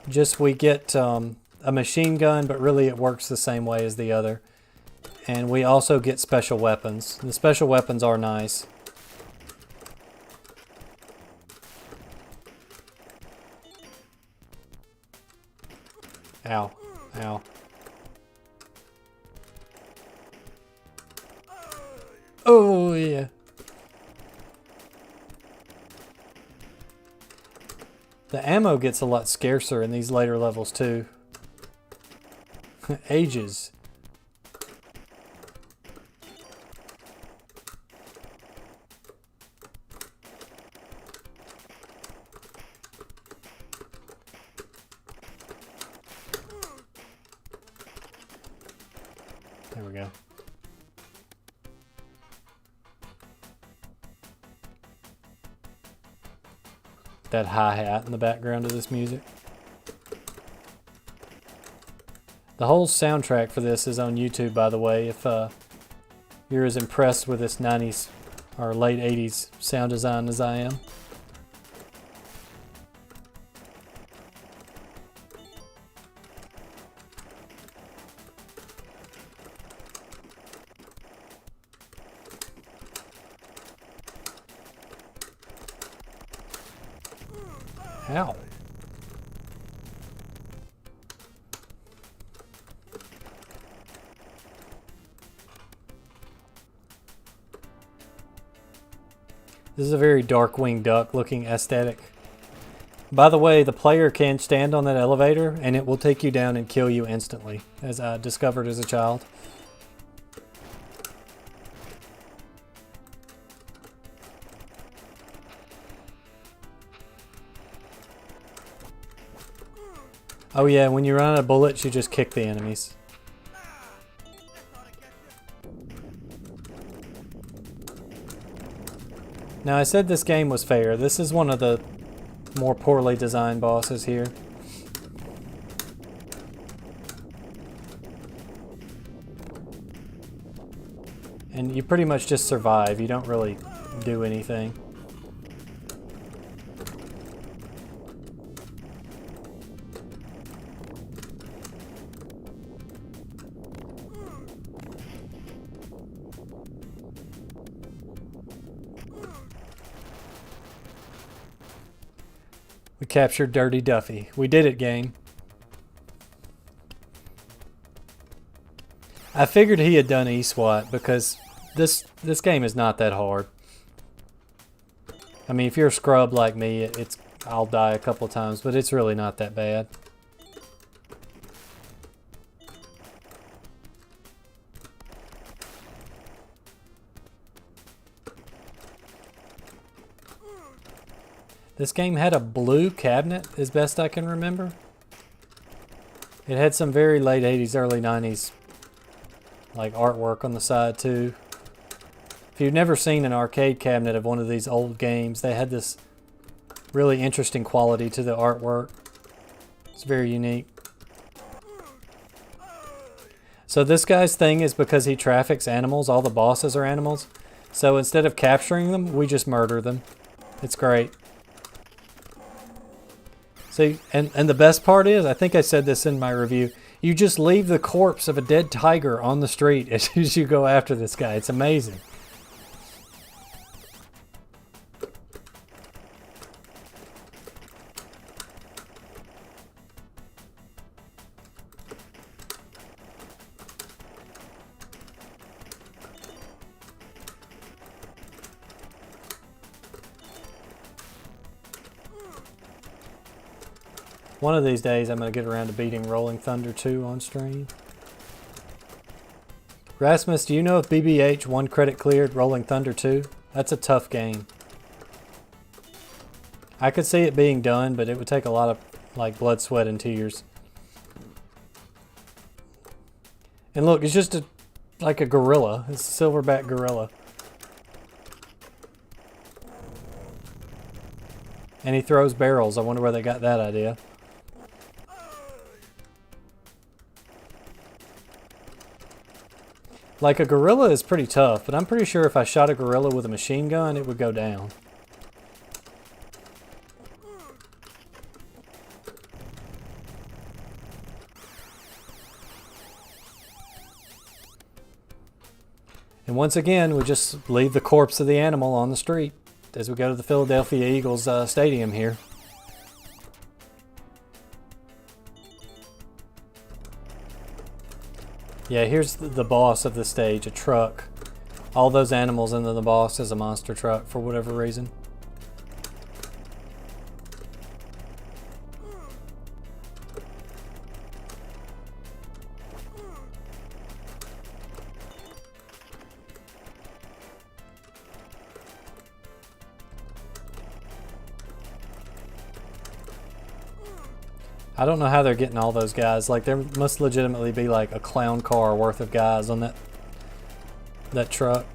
Just we get a machine gun, but really it works the same way as the other. And we also get special weapons. The special weapons are nice. Ow. Ow. Oh, yeah. The ammo gets a lot scarcer in these later levels, too. Ages. There we go. That hi-hat in the background of this music. The whole soundtrack for this is on YouTube, by the way, if you're as impressed with this 90s or late 80s sound design as I am. Ow. This is a very Darkwing Duck looking aesthetic. By the way, the player can stand on that elevator and it will take you down and kill you instantly, as I discovered as a child. Oh yeah, when you run out of bullets, you just kick the enemies. Now I said this game was fair. This is one of the more poorly designed bosses here. And you pretty much just survive. You don't really do anything. We captured Dirty Duffy. We did it, game. I figured he had done E-SWAT because this game is not that hard. I mean, if you're a scrub like me, I'll die a couple of times, but it's really not that bad. This game had a blue cabinet, as best I can remember. It had some very late 80s, early 90s like artwork on the side too. If you've never seen an arcade cabinet of one of these old games, they had this really interesting quality to the artwork. It's very unique. So this guy's thing is because he traffics animals, all the bosses are animals. So instead of capturing them, we just murder them. It's great. See, and the best part is, I think I said this in my review, You just leave the corpse of a dead tiger on the street as soon as you go after this guy. It's amazing. One of these days, I'm going to get around to beating Rolling Thunder 2 on stream. Rasmus, do you know if BBH 1 credit cleared Rolling Thunder 2? That's a tough game. I could see it being done, but it would take a lot of like blood, sweat, and tears. And look, it's just like a gorilla. It's a silverback gorilla. And he throws barrels. I wonder where they got that idea. Like, a gorilla is pretty tough, but I'm pretty sure if I shot a gorilla with a machine gun, it would go down. And once again, we just leave the corpse of the animal on the street as we go to the Philadelphia Eagles stadium here. Yeah, here's the boss of the stage, a truck. All those animals, and then the boss is a monster truck for whatever reason. I don't know how they're getting all those guys. Like, there must legitimately be like a clown car worth of guys on that truck.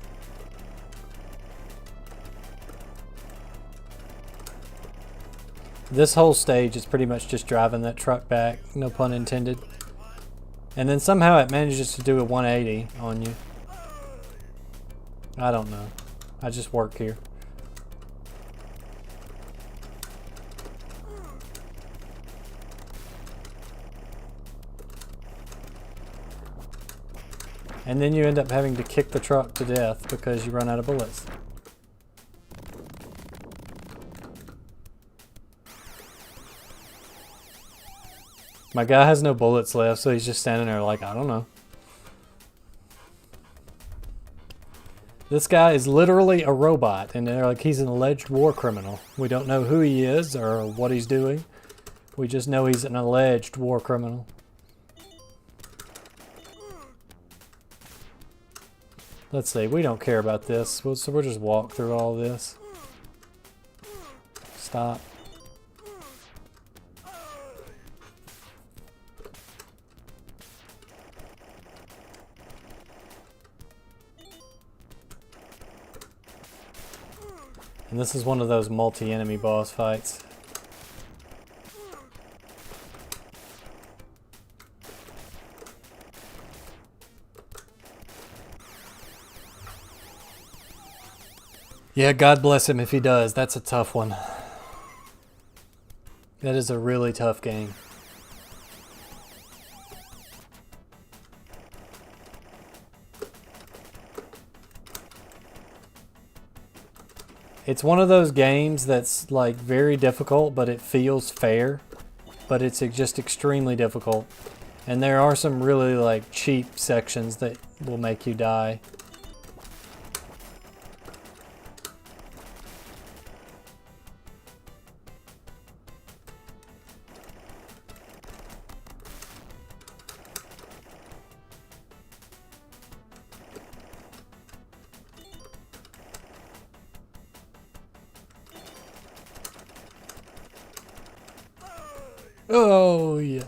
This whole stage is pretty much just driving that truck back, no pun intended. And then somehow it manages to do a 180 on you. I don't know. I just work here. And then you end up having to kick the truck to death because you run out of bullets. My guy has no bullets left, so he's just standing there like, I don't know. This guy is literally a robot, and they're like, he's an alleged war criminal. We don't know who he is or what he's doing. We just know he's an alleged war criminal. Let's see, we don't care about this, so we'll just walk through all this. Stop. And this is one of those multi-enemy boss fights. Yeah, God bless him if he does. That's a tough one. That is a really tough game. It's one of those games that's like very difficult, but it feels fair. But it's just extremely difficult. And there are some really like cheap sections that will make you die. Oh, yeah.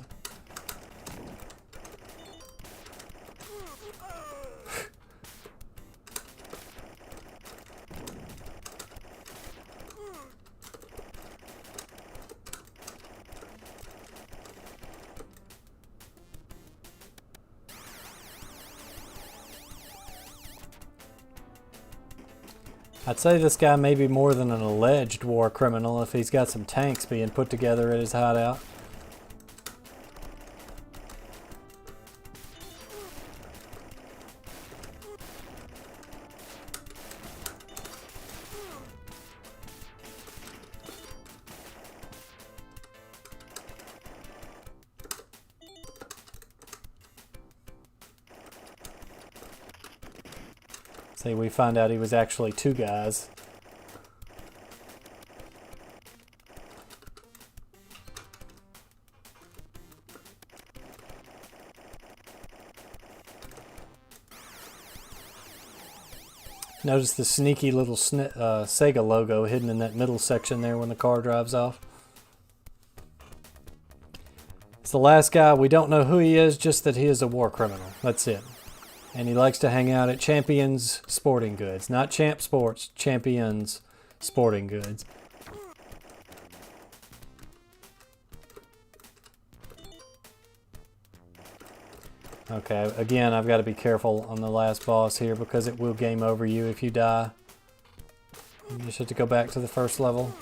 I'd say this guy may be more than an alleged war criminal if he's got some tanks being put together at his hideout. See, we find out he was actually two guys. Notice the sneaky little Sega logo hidden in that middle section there when the car drives off. It's the last guy. We don't know who he is, just that he is a war criminal. That's it. And he likes to hang out at Champions Sporting Goods. Not Champ Sports, Champions Sporting Goods. Okay, again, I've got to be careful on the last boss here because it will game over you if you die. You just have to go back to the first level.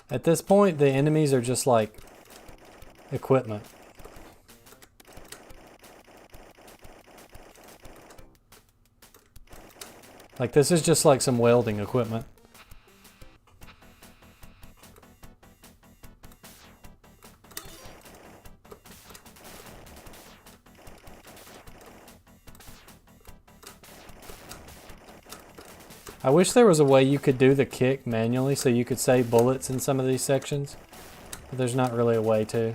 At this point, the enemies are just like equipment. Like, this is just like some welding equipment. I wish there was a way you could do the kick manually so you could save bullets in some of these sections, but there's not really a way to.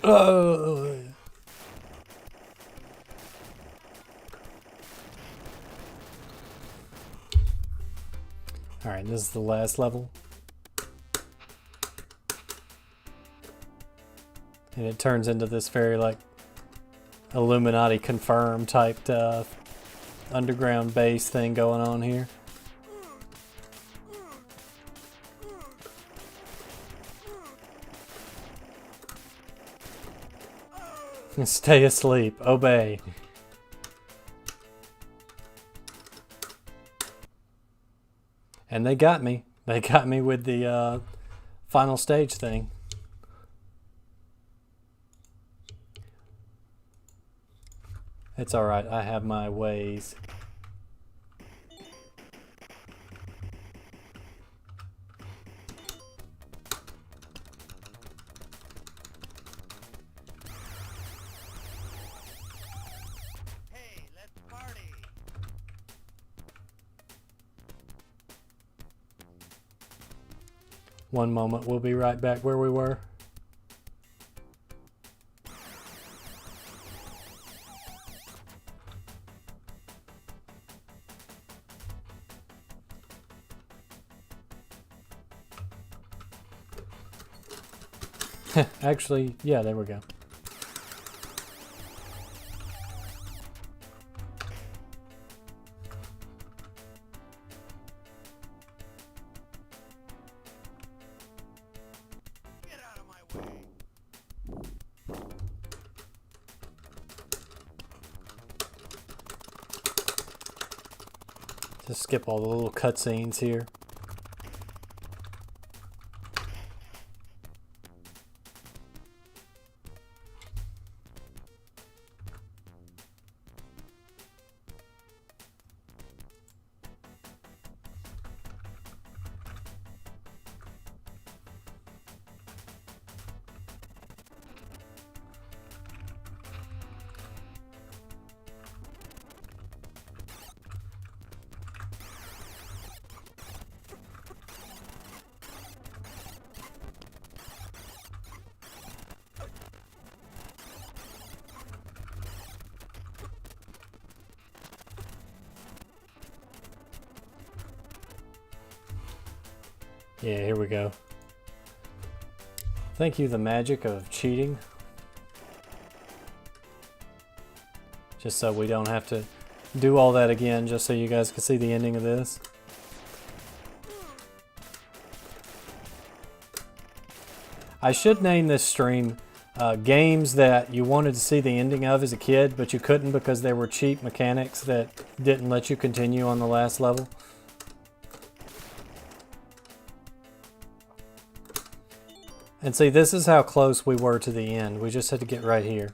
Oh. Alright, this is the last level. And it turns into this very like Illuminati confirmed type underground base thing going on here. Stay asleep. Obey. And they got me. They got me with the final stage thing. It's alright. I have my ways. One moment, we'll be right back where we were. Actually, yeah, there we go. Just skip all the little cutscenes here. Yeah, here we go. Thank you, the magic of cheating. just so we don't have to do all that again, just so you guys can see the ending of this. I should name this stream games that you wanted to see the ending of as a kid, but you couldn't because they were cheap mechanics that didn't let you continue on the last level. And see, this is how close we were to the end. We just had to get right here.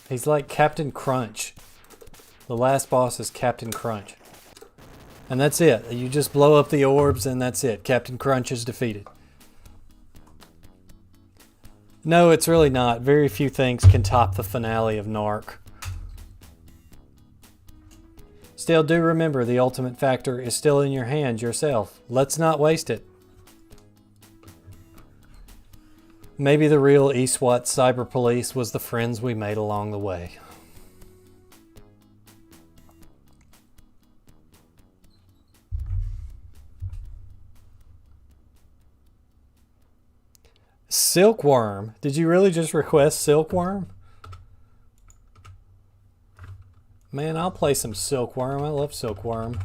He's like Captain Crunch. The last boss is Captain Crunch. And that's it. You just blow up the orbs and that's it. Captain Crunch is defeated. No, it's really not. Very few things can top the finale of Narc. Still, do remember the ultimate factor is still in your hands yourself. Let's not waste it. Maybe the real ESWAT cyber police was the friends we made along the way. Silkworm. Did you really just request Silkworm? Man, I'll play some Silkworm. I love Silkworm.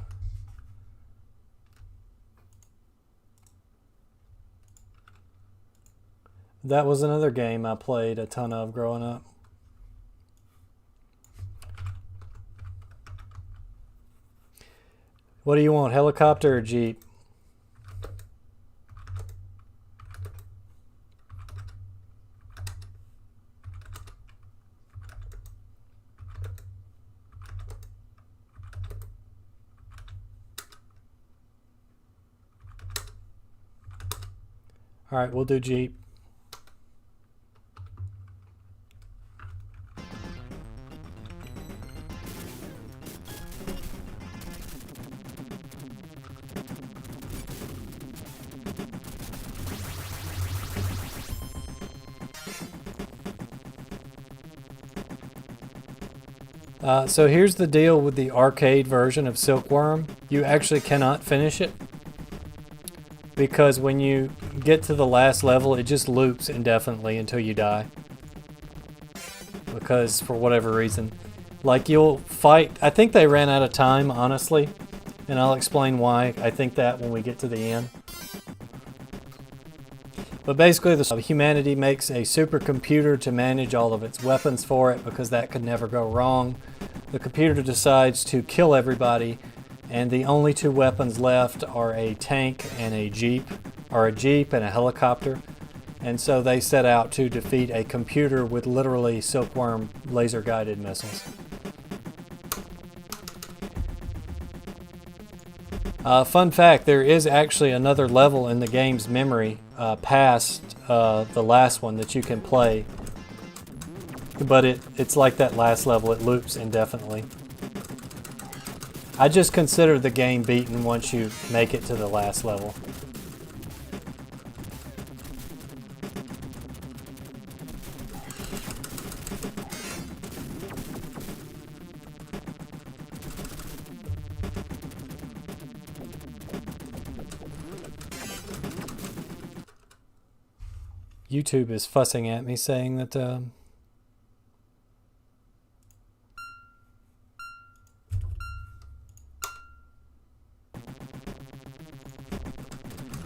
That was another game I played a ton of growing up. What do you want, helicopter or Jeep? All right, we'll do Jeep. So here's the deal with the arcade version of Silkworm. You actually cannot finish it because when you get to the last level, it just loops indefinitely until you die. Because for whatever reason, like you'll fight. I think they ran out of time, honestly, and I'll explain why I think that when we get to the end. But basically, humanity makes a supercomputer to manage all of its weapons for it because that could never go wrong. The computer decides to kill everybody, and the only two weapons left are a tank and a jeep, or a jeep and a helicopter. And so they set out to defeat a computer with literally Silkworm laser-guided missiles. Fun fact, there is actually another level in the game's memory past the last one that you can play. But it's like that last level, it loops indefinitely. I just consider the game beaten once you make it to the last level. YouTube is fussing at me saying that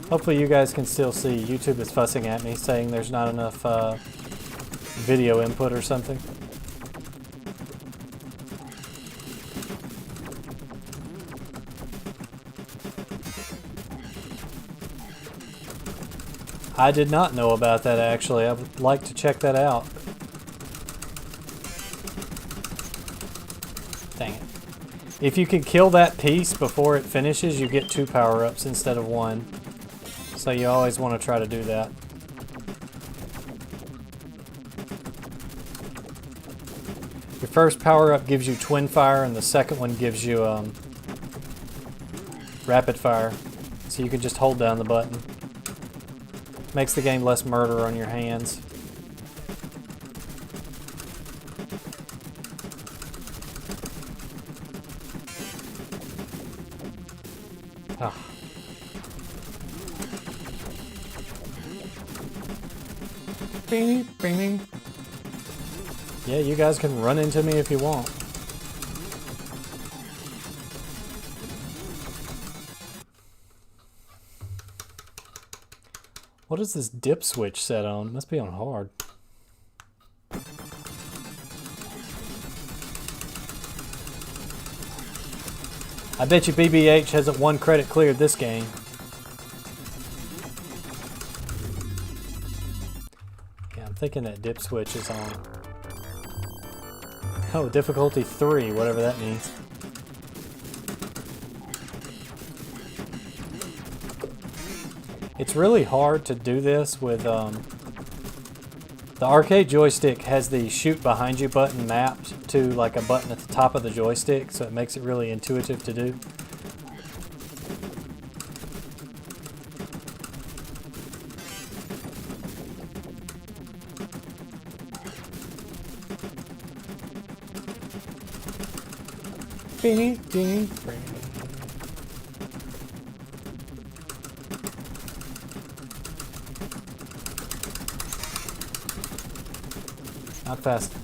hopefully you guys can still see. YouTube is fussing at me saying there's not enough video input or something. I did not know about that actually. I would like to check that out. Dang it. If you can kill that piece before it finishes, you get 2 power-ups instead of 1. So you always want to try to do that. Your first power-up gives you twin fire, and the second one gives you rapid fire. So you can just hold down the button. Makes the game less murder on your hands. Beanie, beanie. Yeah, you guys can run into me if you want. What is this dip switch set on? Must be on hard. I bet you BBH hasn't 1 credit cleared this game. Yeah, I'm thinking that dip switch is on. Oh, difficulty 3, whatever that means. It's really hard to do this with, the arcade joystick has the shoot behind you button mapped to like a button at the top of the joystick, so it makes it really intuitive to do. Beanie, beanie, beanie. Not fast.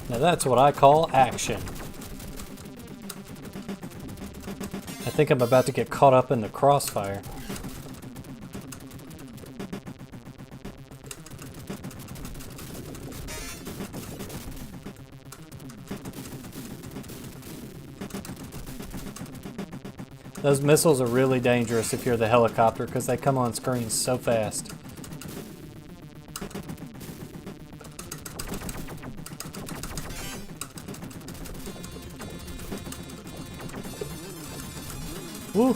Now that's what I call action. I think I'm about to get caught up in the crossfire. Those missiles are really dangerous if you're the helicopter because they come on screen so fast. Woo!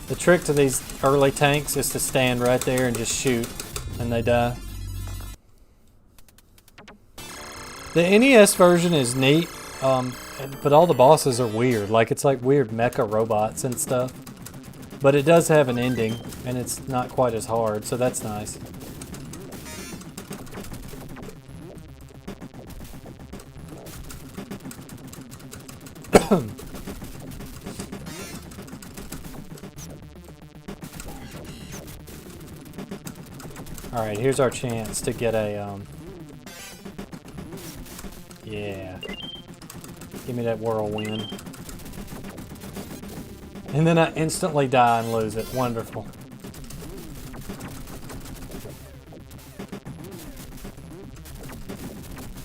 The trick to these early tanks is to stand right there and just shoot, and they die. The NES version is neat. But all the bosses are weird. Like, it's like weird mecha robots and stuff. But it does have an ending, and it's not quite as hard, so that's nice. Alright, here's our chance to get a, yeah. Give me that whirlwind. And then I instantly die and lose it. Wonderful.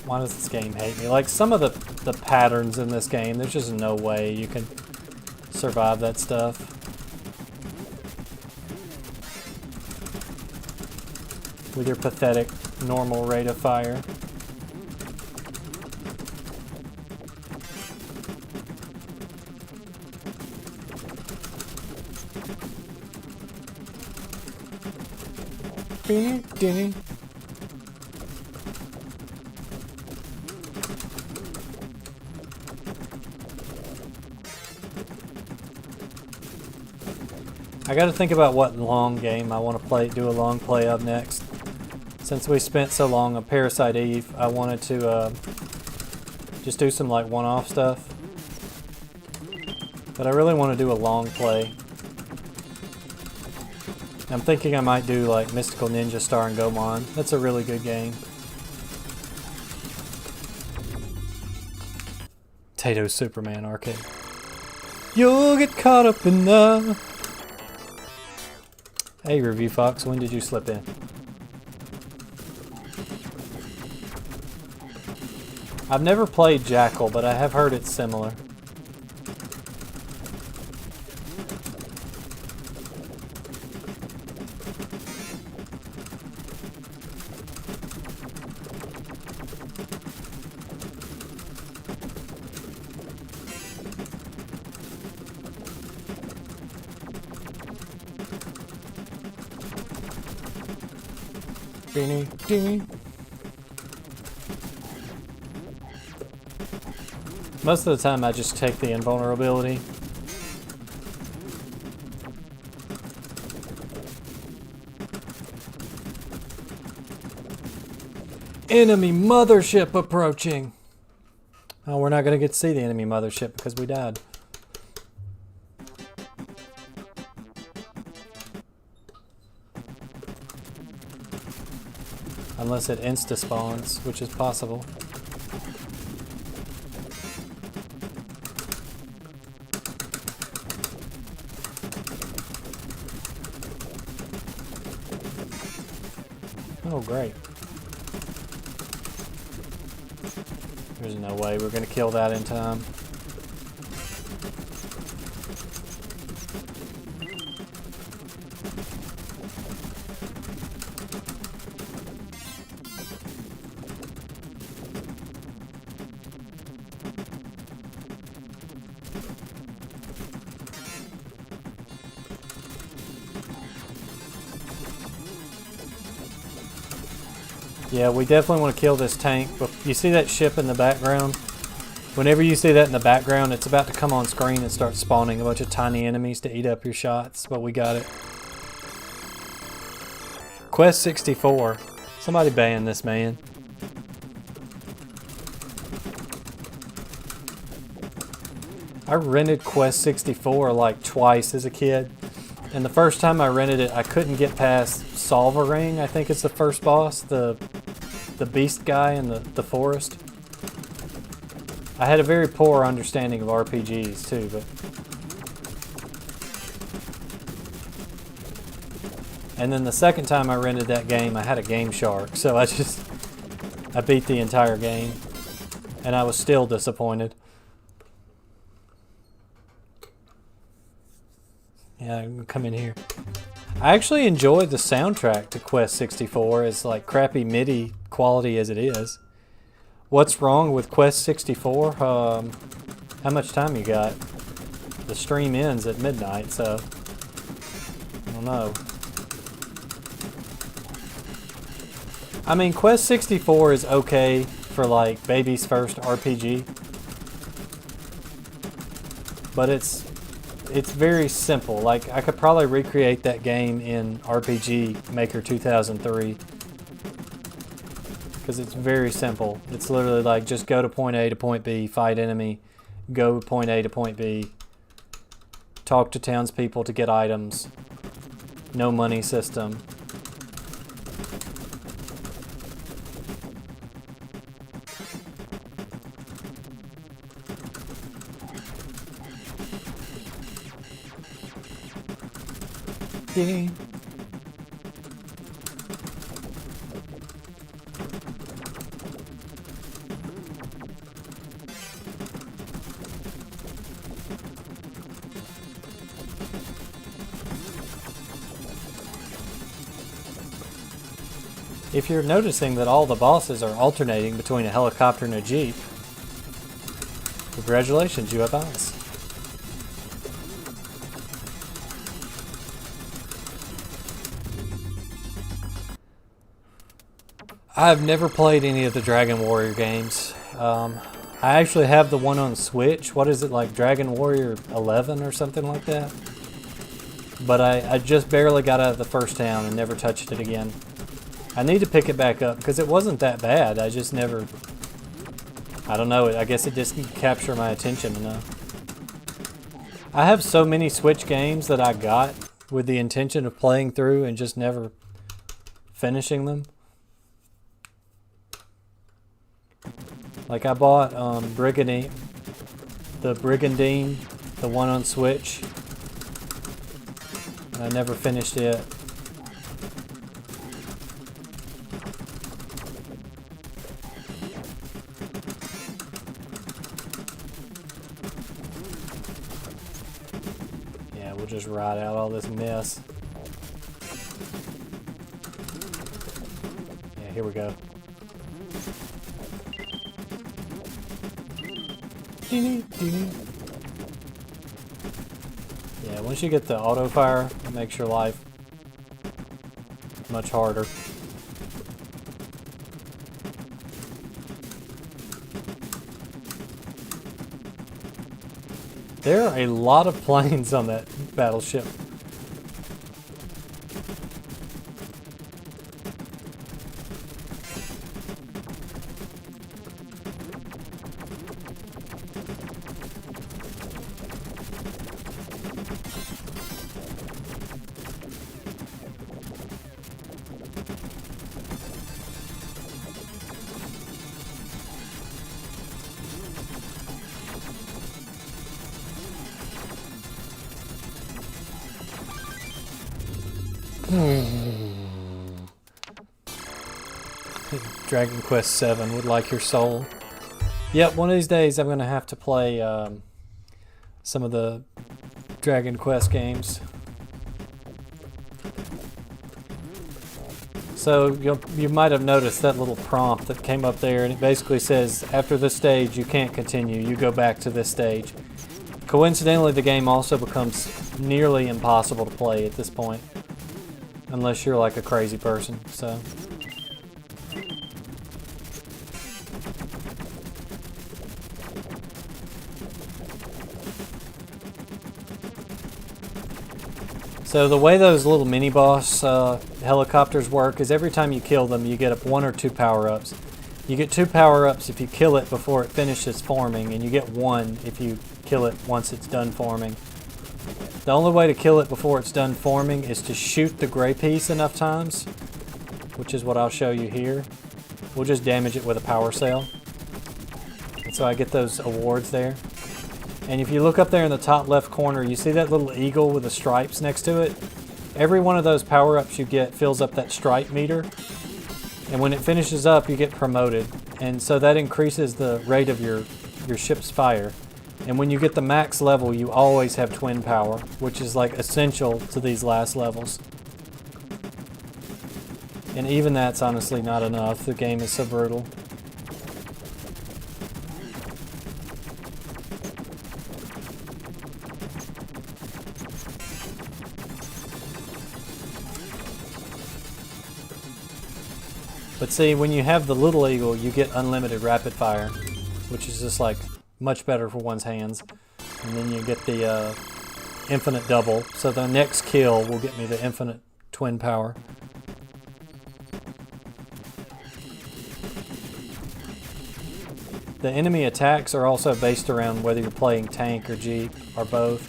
Why does this game hate me? Like, some of the patterns in this game, there's just no way you can survive that stuff. With your pathetic normal rate of fire. Beanie, I gotta think about what long game I want to do a long play of next. Since we spent so long on Parasite Eve, I wanted to just do some like one-off stuff. But I really want to do a long play. I'm thinking I might do like Mystical Ninja Star and Gomon. That's a really good game. Tato Superman arcade. You'll get caught up in the... Hey Review Fox, when did you slip in? I've never played Jackal, but I have heard it's similar. Most of the time I just take the invulnerability. Enemy mothership approaching. Oh, we're not going to get to see the enemy mothership because we died. Unless it insta-spawns, which is possible. Oh, great. There's no way we're going to kill that in time. Yeah, we definitely want to kill this tank, but you see that ship in the background? Whenever you see that in the background, it's about to come on screen and start spawning a bunch of tiny enemies to eat up your shots, but we got it. Quest 64. Somebody ban this man. I rented Quest 64 like twice as a kid, and the first time I rented it, I couldn't get past Solvaring, I think it's the first boss, the beast guy in the forest. I had a very poor understanding of RPGs too, but... And then the second time I rented that game, I had a Game Shark, so I beat the entire game, and I was still disappointed. Yeah, I'm gonna come in here. I actually enjoyed the soundtrack to Quest 64, as like crappy MIDI quality as it is. What's wrong with Quest 64? How much time you got? The stream ends at midnight, so I don't know. I mean, Quest 64 is okay for like baby's first RPG, but it's very simple. Like, I could probably recreate that game in RPG Maker 2003 because it's very simple. It's literally like just go to point A to point B, fight enemy, go point A to point B, talk to townspeople to get items, no money system. If you're noticing that all the bosses are alternating between a helicopter and a jeep, congratulations, you have eyes. I've never played any of the Dragon Warrior games. I actually have the one on Switch. What is it, like Dragon Warrior 11 or something like that? But I just barely got out of the first town and never touched it again. I need to pick it back up because it wasn't that bad. I just never... I don't know. I guess it just didn't capture my attention enough. I have so many Switch games that I got with the intention of playing through and just never finishing them. Like I bought Brigandine, the one on Switch. And I never finished it. Yeah, we'll just ride out all this mess. Yeah, here we go. Yeah, once you get the auto fire, it makes your life much harder. There are a lot of planes on that battleship. Dragon Quest VII would like your soul. Yep, one of these days I'm going to have to play some of the Dragon Quest games. So you might have noticed that little prompt that came up there, and it basically says, after this stage you can't continue, you go back to this stage. Coincidentally, the game also becomes nearly impossible to play at this point, unless you're like a crazy person, so. So the way those little mini-boss helicopters work is every time you kill them, you get up 1 or 2 power-ups. You get 2 power-ups if you kill it before it finishes forming, and you get 1 if you kill it once it's done forming. The only way to kill it before it's done forming is to shoot the gray piece enough times, which is what I'll show you here. We'll just damage it with a power cell. And so I get those awards there. And if you look up there in the top left corner, you see that little eagle with the stripes next to it? Every one of those power-ups you get fills up that stripe meter. And when it finishes up, you get promoted. And so that increases the rate of your ship's fire. And when you get the max level, you always have twin power, which is like essential to these last levels. And even that's honestly not enough. The game is so brutal. But see, when you have the little eagle, you get unlimited rapid fire, which is just like much better for one's hands. And then you get the infinite double, so the next kill will get me the infinite twin power. The enemy attacks are also based around whether you're playing tank or jeep or both.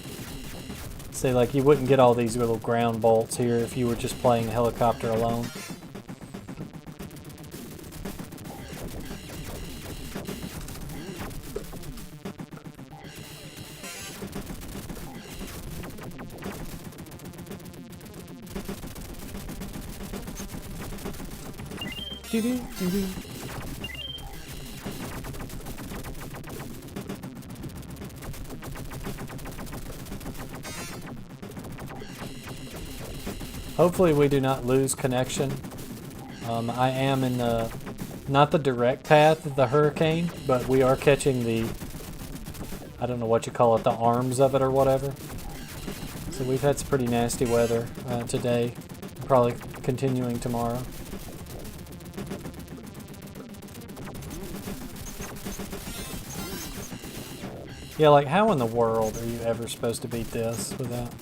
See, like you wouldn't get all these little ground bolts here if you were just playing helicopter alone. Hopefully we do not lose connection. I am in not the direct path of the hurricane, but we are catching the, I don't know what you call it, the arms of it or whatever. So we've had some pretty nasty weather today, probably continuing tomorrow. Yeah, like how in the world are you ever supposed to beat this without?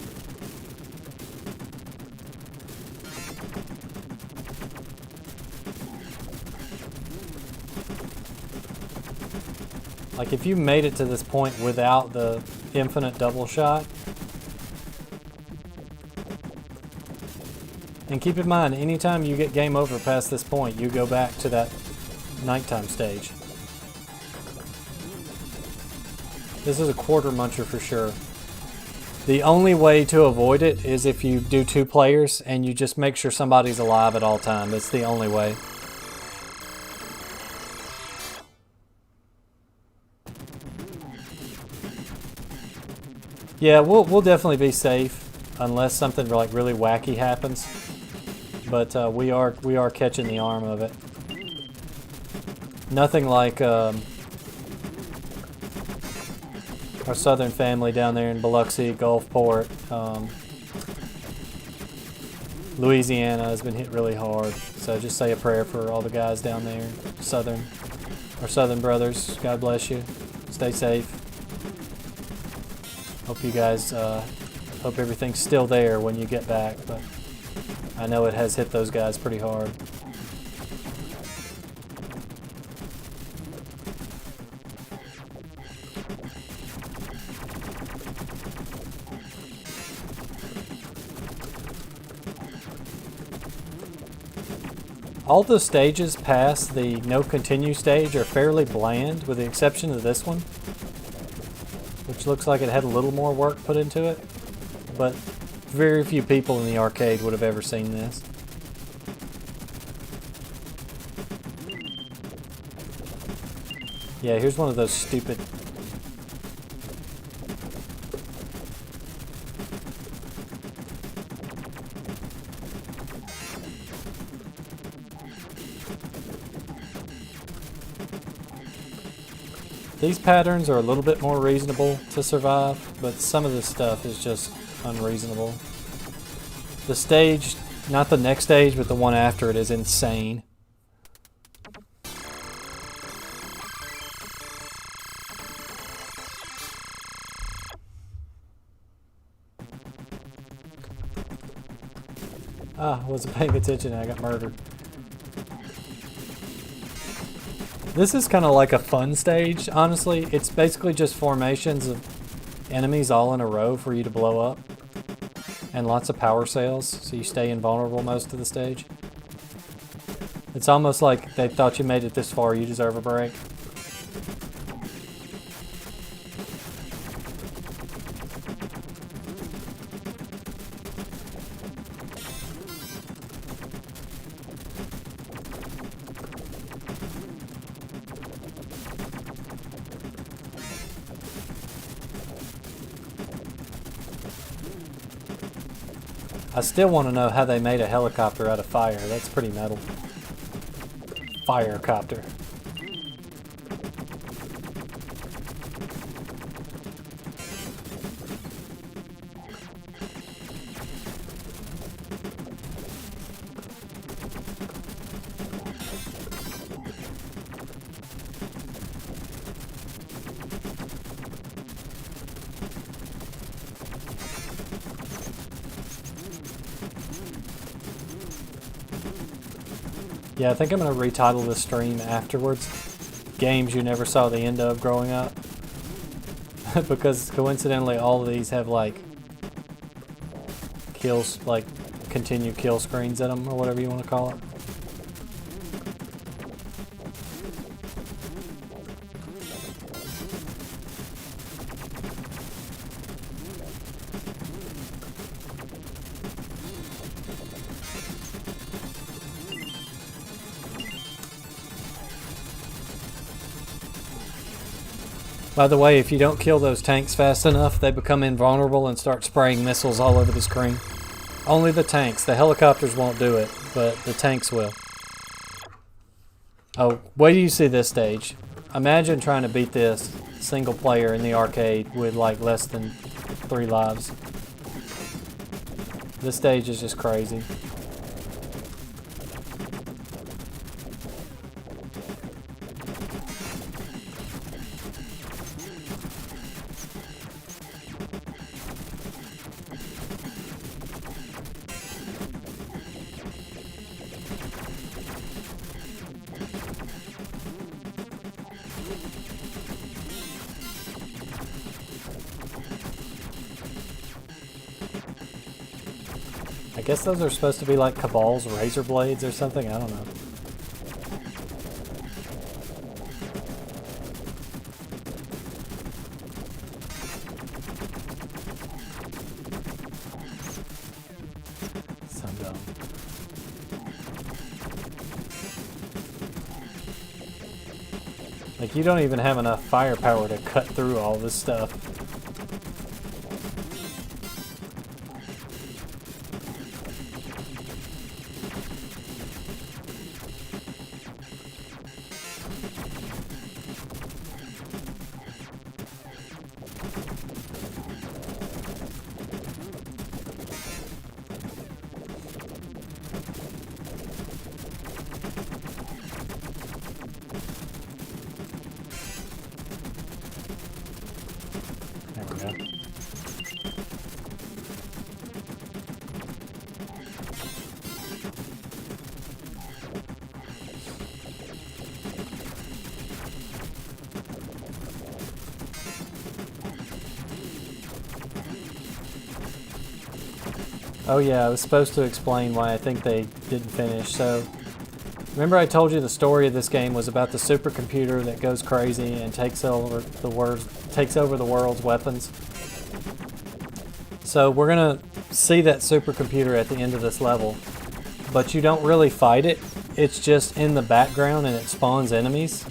Like if you made it to this point without the infinite double shot. And keep in mind, anytime you get game over past this point, you go back to that nighttime stage. This is a quarter muncher for sure. The only way to avoid it is if you do 2 players and you just make sure somebody's alive at all times. It's the only way. Yeah, we'll definitely be safe unless something like really wacky happens. But we are catching the arm of it. Nothing like our southern family down there in Biloxi, Gulfport, Louisiana has been hit really hard. So just say a prayer for all the guys down there, our southern brothers. God bless you. Stay safe. Hope you guys, hope everything's still there when you get back, but I know it has hit those guys pretty hard. All the stages past the no continue stage are fairly bland, with the exception of this one, which looks like it had a little more work put into it. But Very few people in the arcade would have ever seen this. Yeah, here's one of those stupid... These patterns are a little bit more reasonable to survive, but some of this stuff is just unreasonable. The stage, not the next stage, but the one after it is insane. Ah, I wasn't paying attention and I got murdered. This is kind of like a fun stage, honestly. It's basically just formations of enemies all in a row for you to blow up. And lots of power cells, so you stay invulnerable most of the stage. It's almost like they thought you made it this far, you deserve a break. I still want to know how they made a helicopter out of fire. That's pretty metal. Firecopter. Yeah, I think I'm going to retitle this stream afterwards. Games you never saw the end of growing up. Because coincidentally all of these have like kills, like continue kill screens in them or whatever you want to call it. By the way, if you don't kill those tanks fast enough, they become invulnerable and start spraying missiles all over the screen. Only the tanks. The helicopters won't do it, but the tanks will. Oh, wait till you see this stage. Imagine trying to beat this single player in the arcade with like less than 3 lives. This stage is just crazy. I guess those are supposed to be like Cabal's razor blades or something, I don't know. So dumb. Like, you don't even have enough firepower to cut through all this stuff. There we go. Oh yeah, I was supposed to explain why I think they didn't finish. So, remember I told you the story of this game was about the supercomputer that goes crazy and takes over the world's weapons? So we're gonna see that supercomputer at the end of this level, but you don't really fight it. It's just in the background and it spawns enemies.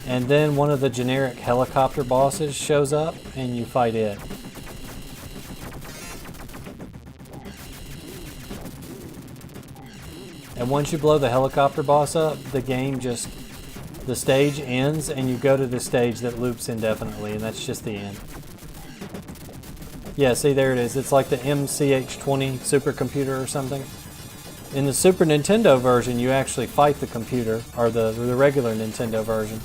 And then one of the generic helicopter bosses shows up and you fight it. And once you blow the helicopter boss up, the stage ends and you go to the stage that loops indefinitely, and that's just the end. Yeah, see, there it is. It's like the MCH20 supercomputer or something. In the Super Nintendo version, you actually fight the computer, or the regular Nintendo version.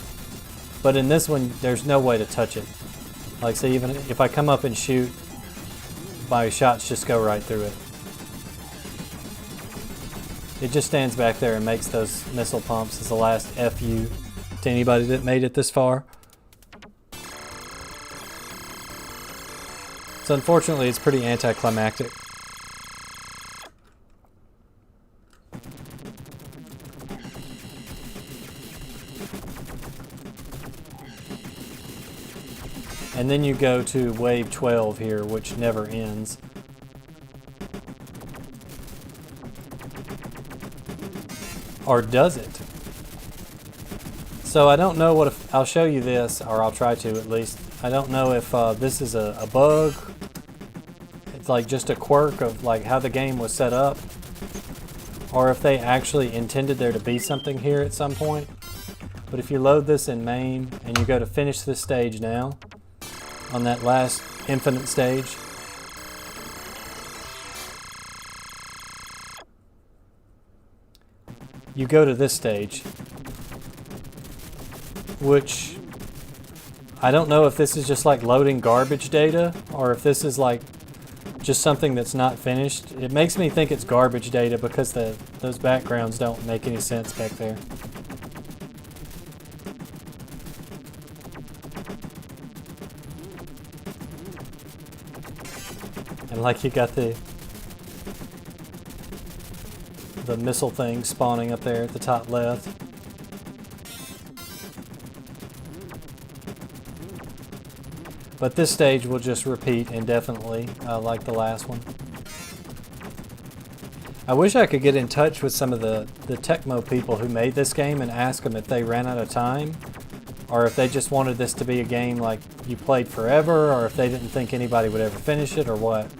But in this one, there's no way to touch it. Like, see, even if I come up and shoot, my shots just go right through it. It just stands back there and makes those missile pumps as the last FU to anybody that made it this far. So unfortunately, it's pretty anticlimactic. And then you go to wave 12 here, which never ends. Or does it? So I don't know what if, I'll show you this, or I'll try to at least. I don't know if this is a bug. It's like just a quirk of like how the game was set up, or if they actually intended there to be something here at some point. But if you load this in main and you go to finish this stage now, on that last infinite stage, you go to this stage, which I don't know if this is just like loading garbage data or if this is like just something that's not finished. It makes me think it's garbage data because those backgrounds don't make any sense back there. And like you got the missile thing spawning up there at the top left. But this stage will just repeat indefinitely, like the last one. I wish I could get in touch with some of the Tecmo people who made this game and ask them if they ran out of time, or if they just wanted this to be a game like you played forever, or if they didn't think anybody would ever finish it, or what.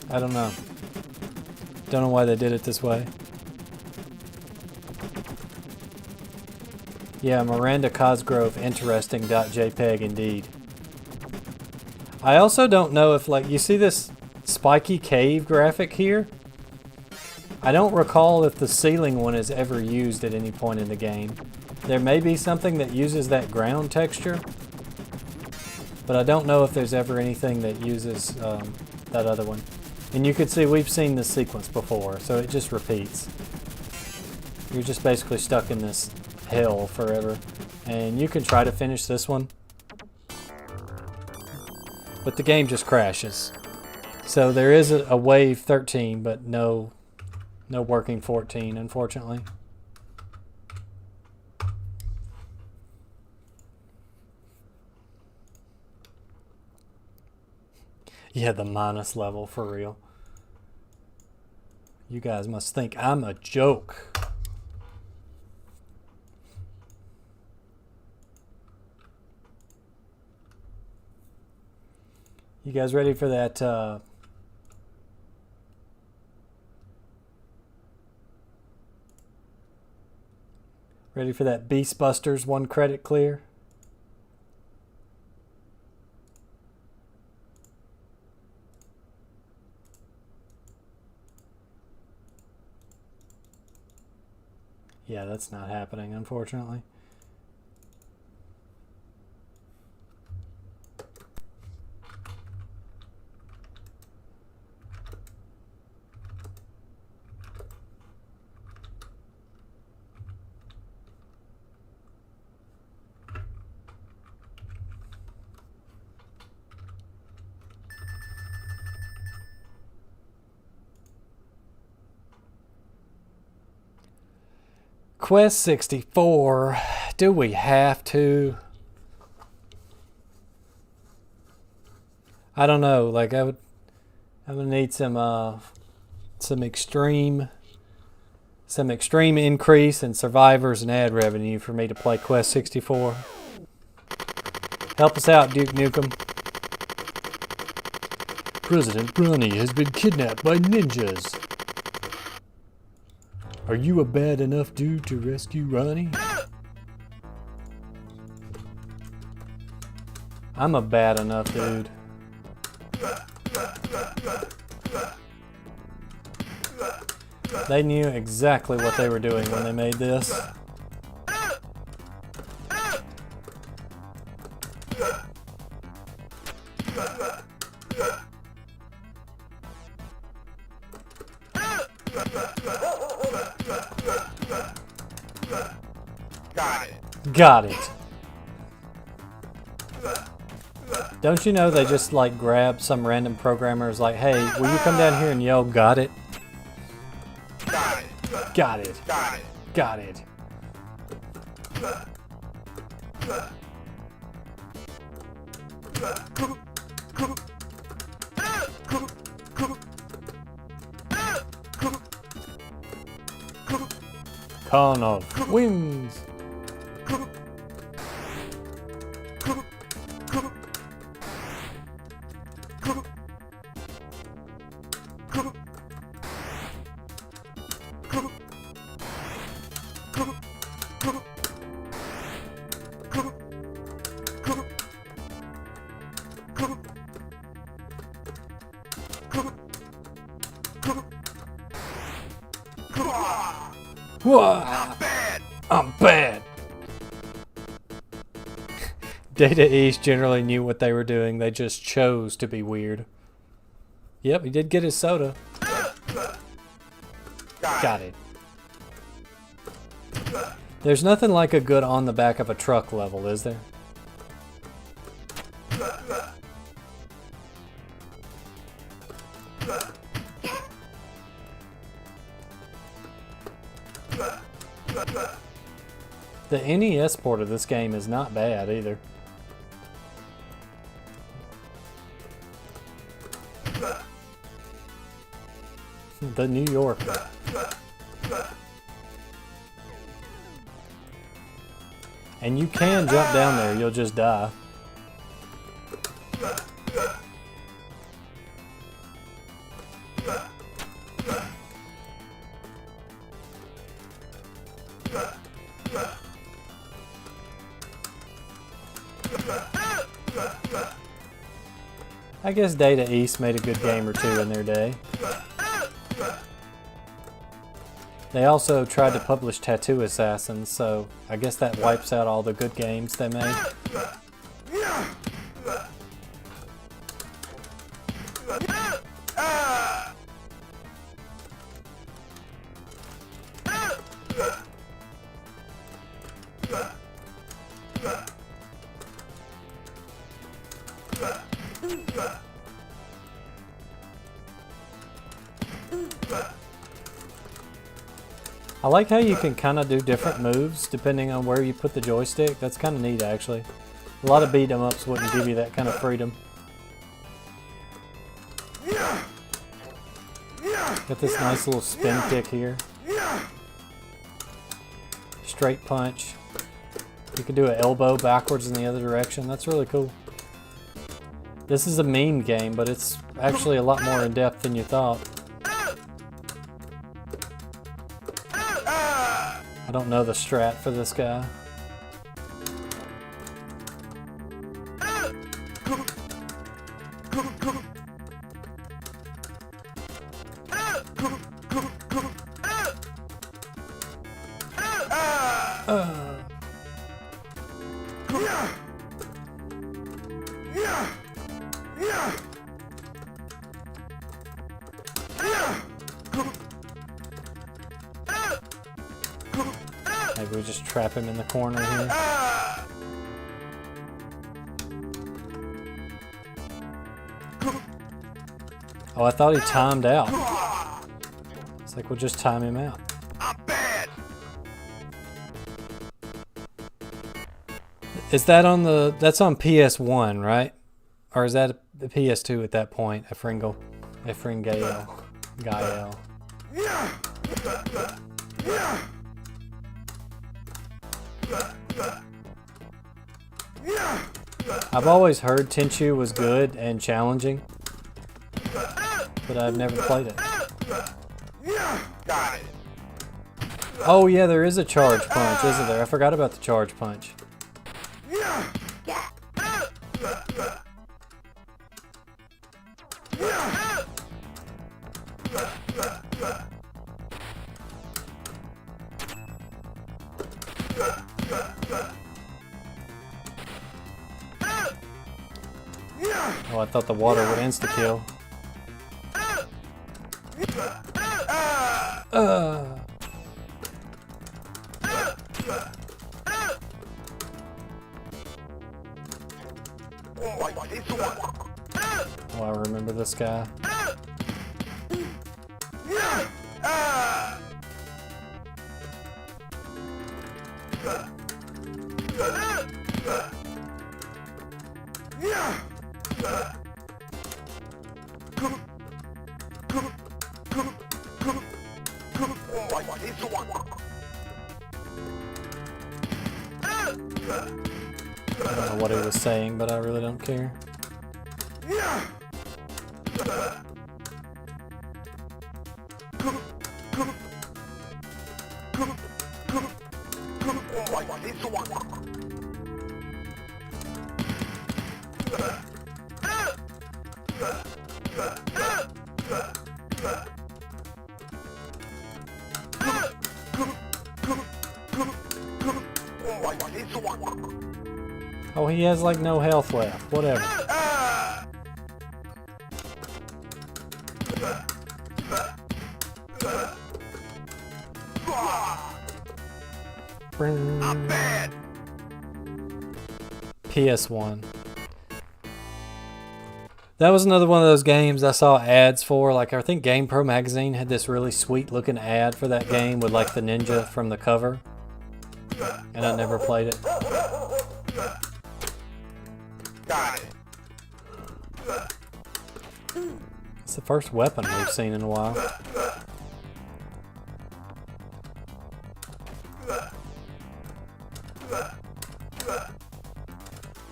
I don't know. Don't know why they did it this way. Yeah, Miranda Cosgrove, interesting.jpg indeed. I also don't know if, like, you see this spiky cave graphic here? I don't recall if the ceiling one is ever used at any point in the game. There may be something that uses that ground texture, but I don't know if there's ever anything that uses that other one. And you can see we've seen this sequence before, so it just repeats. You're just basically stuck in this hell forever. And you can try to finish this one, but the game just crashes. So there is a wave 13, but no working 14, unfortunately. Yeah, the minus level, for real. You guys must think I'm a joke. You guys ready for that? Ready for that Beast Busters 1 credit clear? Yeah, that's not happening, unfortunately. Quest 64. Do we have to? I don't know. Like I'm gonna need some extreme increase in survivors and ad revenue for me to play Quest 64. Help us out, Duke Nukem. President Brownie has been kidnapped by ninjas. Are you a bad enough dude to rescue Ronnie? I'm a bad enough dude. They knew exactly what they were doing when they made this. Got it. Don't you know they just like grab some random programmers like, hey, will you come down here and yell, got it? Got it. Got it. Got it. Got it. Con of wings. I'm bad. I'm bad. Data East generally knew what they were doing. They just chose to be weird. Yep, he did get his soda. Got it. There's nothing like a good on the back of a truck level, is there? The NES port of this game is not bad either. The New Yorker. And you can jump down there, you'll just die. I guess Data East made a good game or two in their day. They also tried to publish Tattoo Assassins, so I guess that wipes out all the good games they made. I like how you can kind of do different moves depending on where you put the joystick. That's kind of neat, actually. A lot of beat 'em ups wouldn't give you that kind of freedom. Got this nice little spin kick here. Straight punch. You can do an elbow backwards in the other direction. That's really cool. This is a meme game, but it's actually a lot more in depth than you thought. I don't know the strat for this guy. Maybe we just trap him in the corner here. Oh, I thought he timed out. It's like we'll just time him out. I'm bad. Is that on the... That's on PS1, right? Or is that the PS2 at that point. Gael. I've always heard Tenchu was good and challenging, but I've never played it. Got it. Oh yeah, there is a charge punch, isn't there? I forgot about the charge punch. Oh, I thought the water would insta-kill. Oh, I remember this guy. I don't know what he was saying, but I really don't care. Oh, he has like no health left. Whatever. I'm bad. PS1. That was another one of those games I saw ads for. Like, I think GamePro magazine had this really sweet looking ad for that game with like the ninja from the cover. And I never played it. Got it. It's the first weapon we've seen in a while.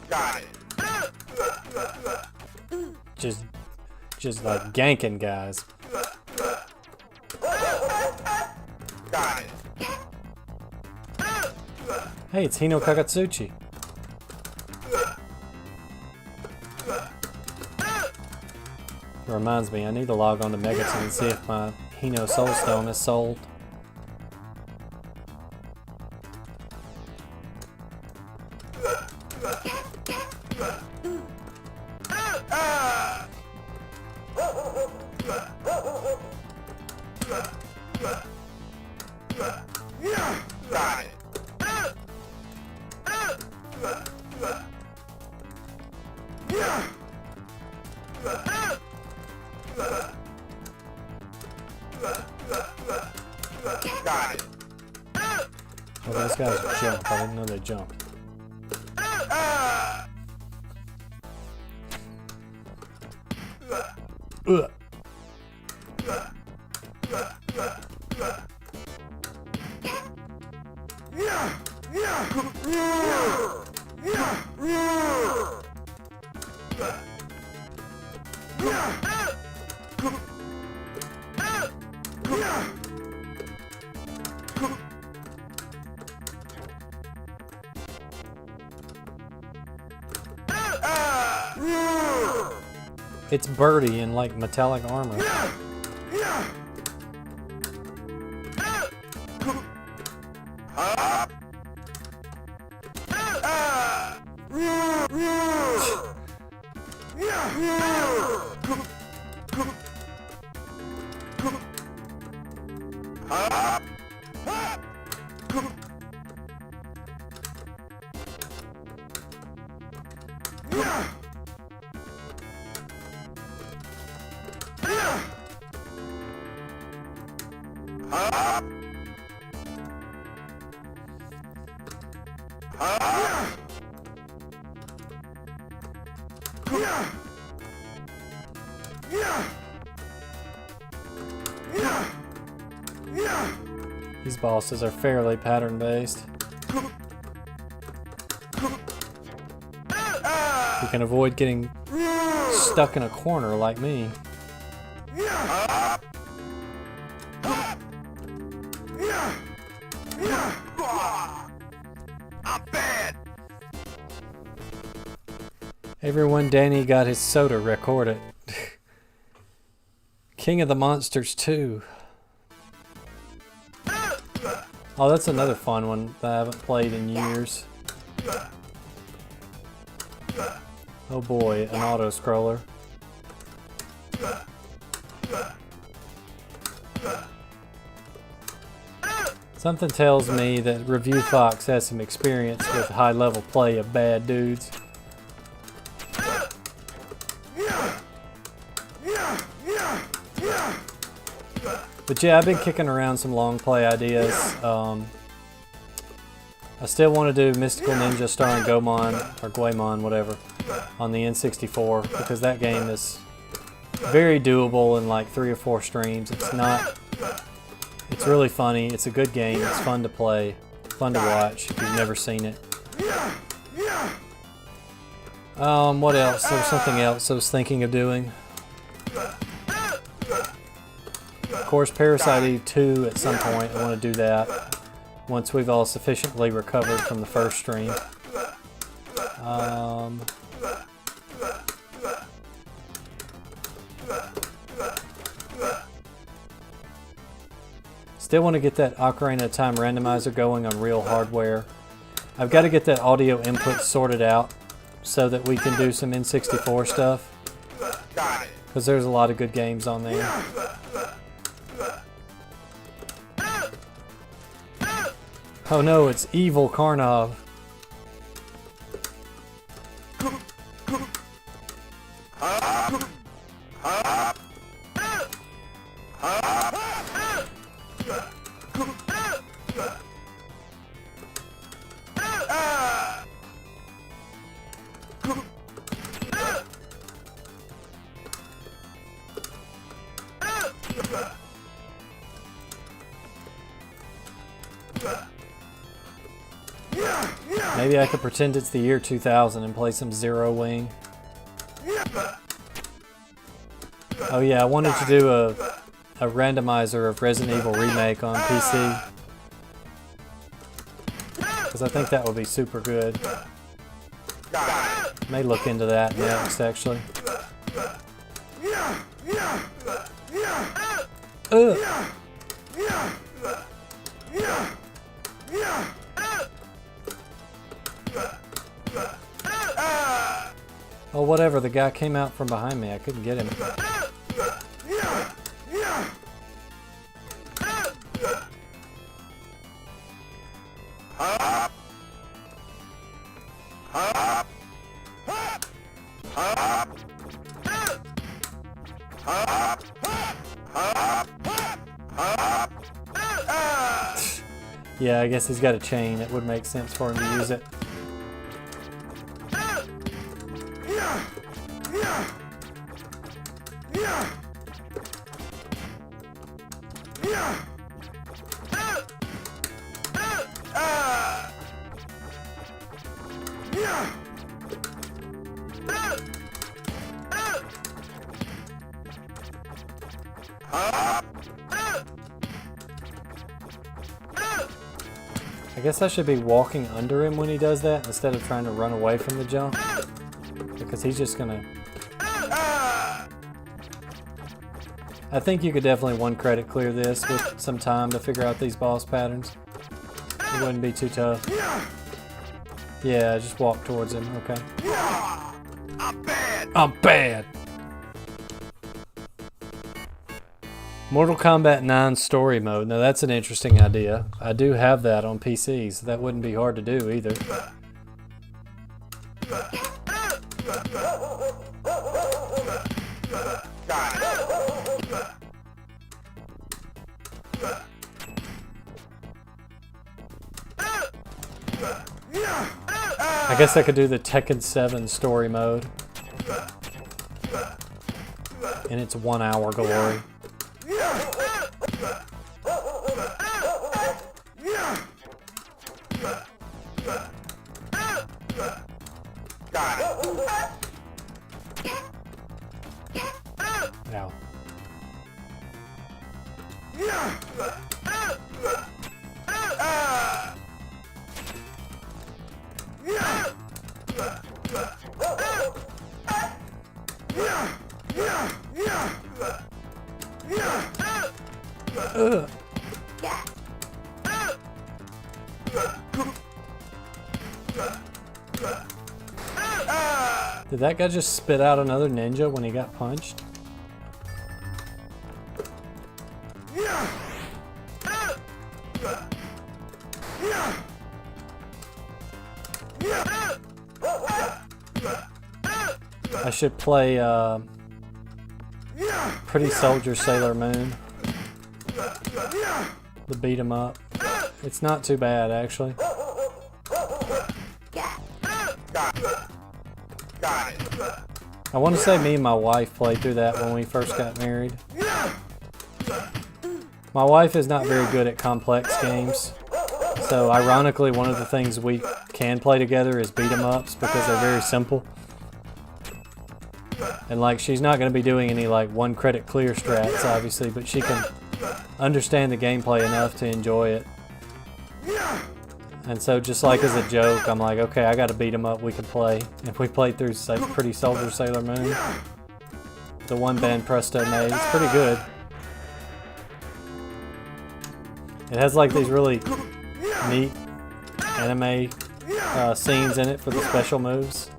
Got it. Just like ganking guys. Got it. Hey, it's Hino Kagatsuchi. It reminds me, I need to log on to Megaton and see if my Hino Soul Stone is sold. Got it. Got it. Oh, those guys jump. I didn't know they jumped. Ugh. It's Birdie in like metallic armor. These bosses are fairly pattern-based. You can avoid getting stuck in a corner like me. I'm bad. Everyone Danny got his soda, record it. King of the Monsters 2. Oh, that's another fun one that I haven't played in years. Oh boy, an auto-scroller. Something tells me that Review Fox has some experience with high-level play of bad dudes. But yeah, I've been kicking around some long play ideas. I still want to do Mystical Ninja starring Goemon, or Goemon, whatever, on the N64, because that game is very doable in like 3 or 4 streams. It's really funny. It's a good game. It's fun to play, fun to watch if you've never seen it. What else? There was something else I was thinking of doing. Of course, Parasite Eve 2 at some point. I want to do that once we've all sufficiently recovered from the first stream. Still want to get that Ocarina of Time randomizer going on real hardware. I've got to get that audio input sorted out so that we can do some N64 stuff. Because there's a lot of good games on there. Oh no, it's Evil Karnov. Maybe I could pretend it's the year 2000 and play some Zero Wing. Oh yeah, I wanted to do a randomizer of Resident Evil Remake on PC. Because I think that would be super good. May look into that next, actually. Ugh. Oh, whatever. The guy came out from behind me. I couldn't get him. Yeah, I guess he's got a chain. It would make sense for him to use it. I guess I should be walking under him when he does that instead of trying to run away from the jump. Because he's just gonna... I think you could definitely one credit clear this with some time to figure out these boss patterns. It wouldn't be too tough. Yeah, just walk towards him, okay. I'm bad. I'm bad! Mortal Kombat 9 story mode. Now that's an interesting idea. I do have that on PC, so that wouldn't be hard to do either. I guess I could do the Tekken 7 story mode. in its 1 hour glory. Ow. Ugh. Did that guy just spit out another ninja when he got punched? I should play Pretty Soldier Sailor Moon. The beat 'em up. It's not too bad, actually. I want to say me and my wife played through that when we first got married. My wife is not very good at complex games. So ironically, one of the things we can play together is beat 'em ups because they're very simple. And like, she's not going to be doing any like 1 credit clear strats, obviously, but she can understand the gameplay enough to enjoy it. And so just like as a joke, I'm like, okay, I got to beat 'em up, we can play. And we played through Pretty Soldier Sailor Moon. The one band Presto made. It's pretty good. It has like these really neat anime scenes in it for the special moves.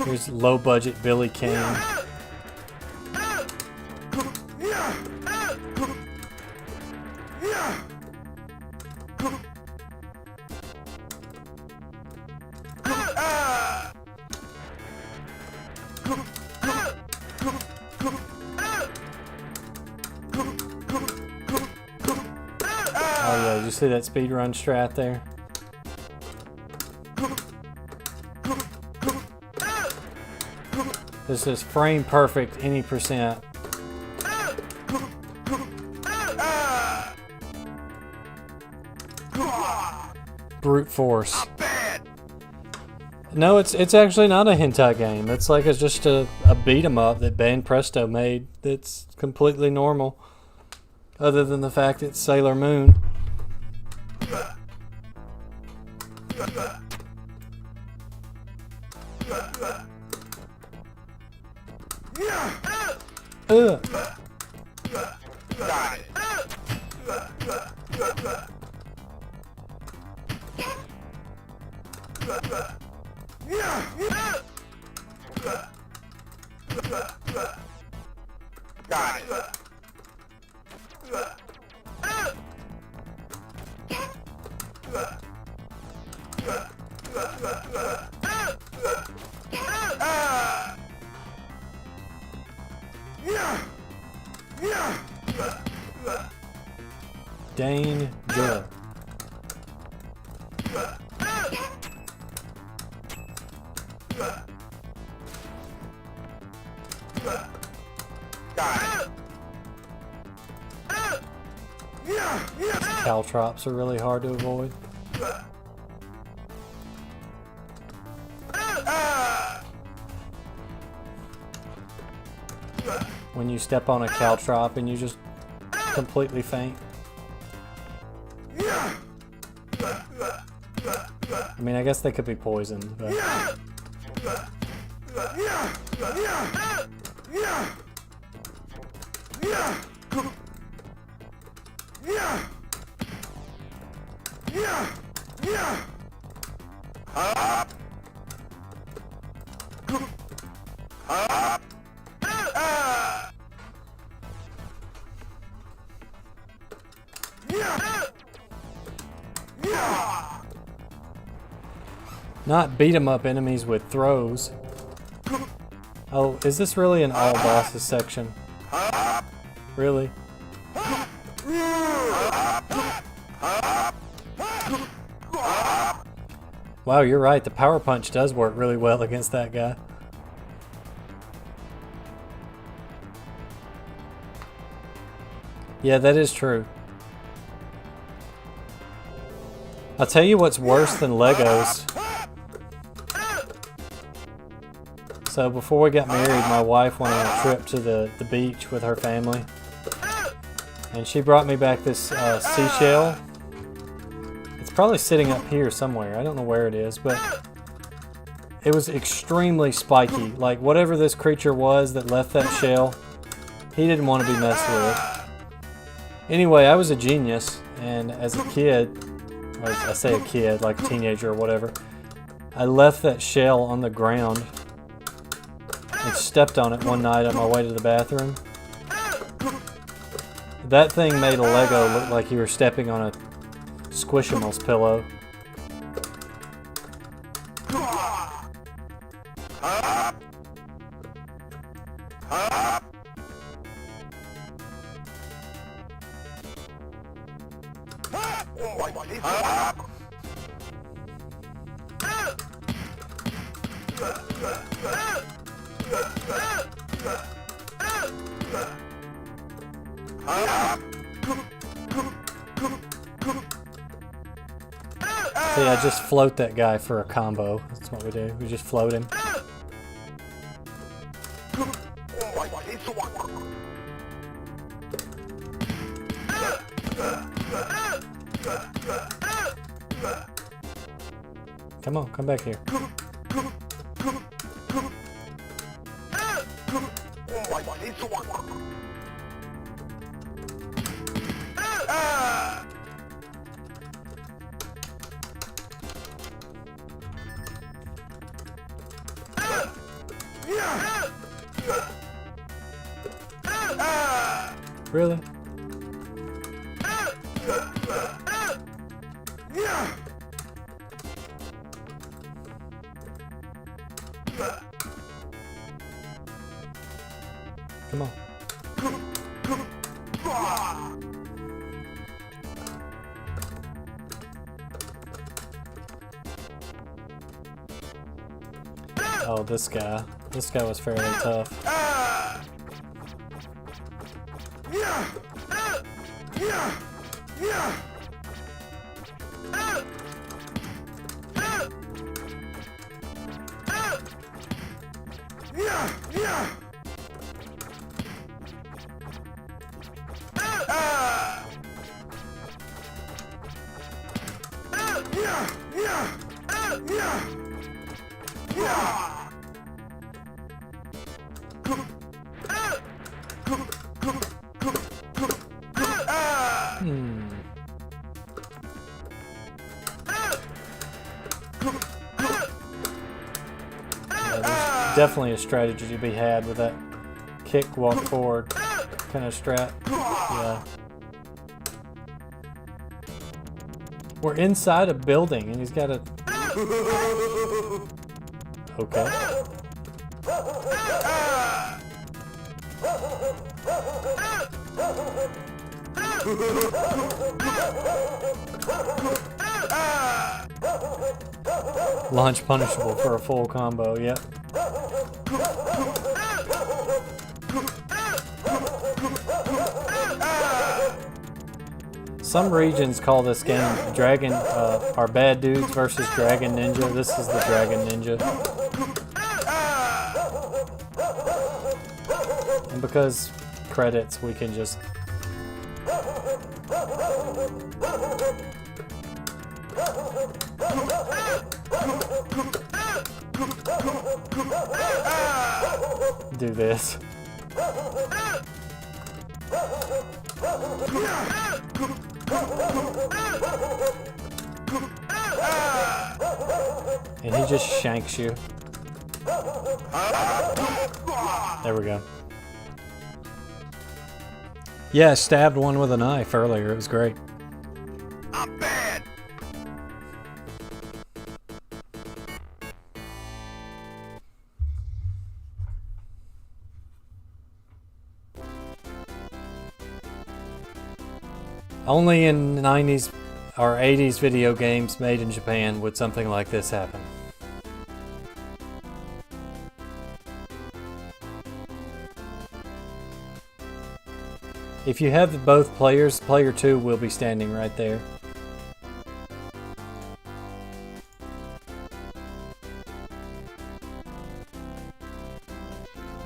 Here's low budget Billy Kane. Oh yeah, did you see that speedrun strat there? This is frame perfect any percent. Brute force. No, it's actually not a hentai game. It's like it's just a beat 'em up that Band Presto made that's completely normal. Other than the fact it's Sailor Moon. Ugh. Danger. Caltrops are really hard to avoid. When you step on a caltrop and you just completely faint. I mean, I guess they could be poisoned, but... Not beat 'em up enemies with throws. Oh, is this really an all bosses section? Really? Wow, you're right. The power punch does work really well against that guy. Yeah, that is true. I'll tell you what's worse than Legos. So before we got married, my wife went on a trip to the beach with her family. And she brought me back this seashell. It's probably sitting up here somewhere. I don't know where it is, but it was extremely spiky. Like whatever this creature was that left that shell, he didn't want to be messed with. Anyway, I was a genius, and as a kid, or I say a kid, like a teenager or whatever, I left that shell on the ground and stepped on it one night on my way to the bathroom. That thing made a Lego look like you were stepping on a Squishmallows pillow. See, I just float that guy for a combo. That's what we do. We just float him. Come on, come back here. Really? Come on. Oh, this guy. This guy was fairly tough. Definitely a strategy to be had with that kick, walk forward kind of strat. Yeah. We're inside a building and he's got a... Okay. Launch punishable for a full combo, yep. Some regions call this game Dragon, our bad dudes versus Dragon Ninja. This is the Dragon Ninja. And because credits, we can just... do this. And he just shanks you. There we go. Yeah, I stabbed one with a knife earlier. It was great. I'm bad. Only in 90s our 80s video games made in Japan would something like this happen. If you have both players, player 2 will be standing right there.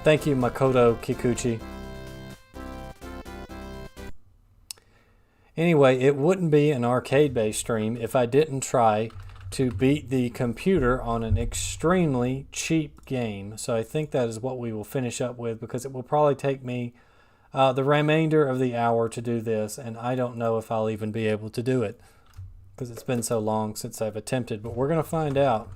Thank you, Makoto Kikuchi. Anyway, it wouldn't be an arcade-based stream if I didn't try to beat the computer on an extremely cheap game. So I think that is what we will finish up with, because it will probably take me the remainder of the hour to do this, and I don't know if I'll even be able to do it because it's been so long since I've attempted, but we're going to find out.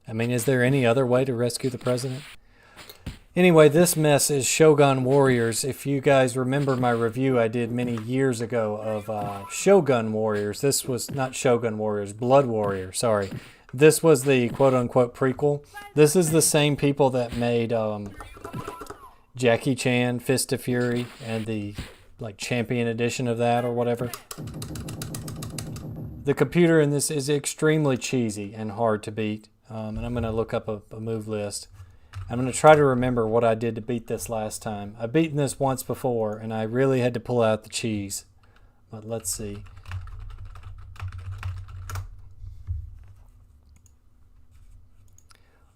I mean, is there any other way to rescue the president? Anyway, this mess is Shogun Warriors. If you guys remember my review I did many years ago of Shogun Warriors, this was not Shogun Warriors, Blood Warrior, sorry. This was the quote-unquote prequel. This is the same people that made Jackie Chan, Fist of Fury, and the like champion edition of that or whatever. The computer in this is extremely cheesy and hard to beat. And I'm going to look up a move list. I'm going to try to remember what I did to beat this last time. I've beaten this once before, and I really had to pull out the cheese. But let's see.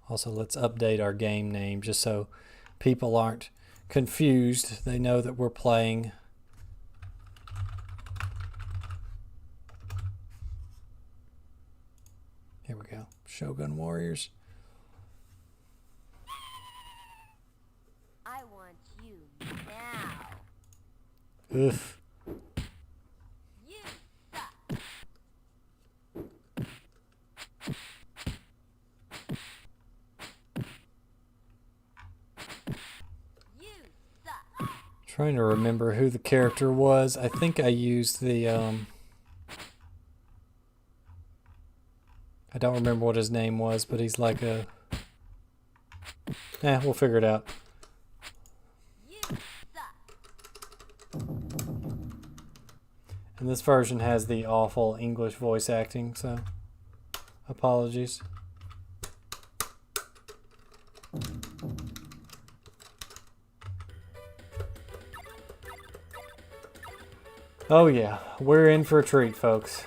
Also, let's update our game name just so people aren't confused. They know that we're playing. Here we go. Shogun Warriors. I want you now. Oof. You suck. You suck. Trying to remember who the character was. I think I used the I don't remember what his name was, but he's like a... we'll figure it out. You suck. And this version has the awful English voice acting, so apologies. Oh yeah, we're in for a treat, folks.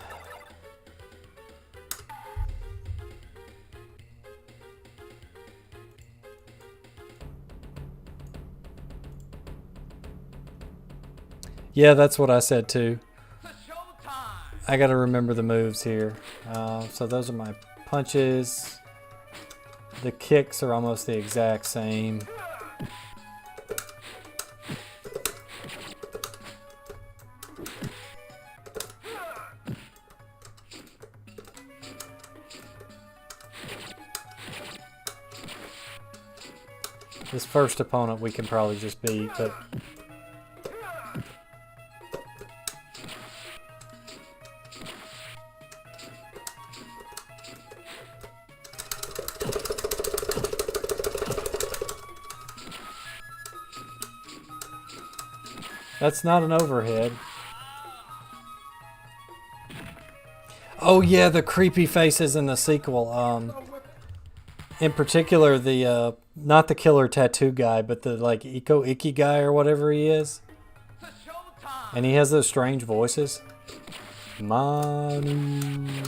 Yeah, that's what I said too. I gotta remember the moves here. So those are my punches. The kicks are almost the exact same. This first opponent we can probably just beat, but that's not an overhead. Oh yeah, the creepy faces in the sequel. In particular, the not the killer tattoo guy, but the like Iko Iki guy or whatever he is. And he has those strange voices. Manu.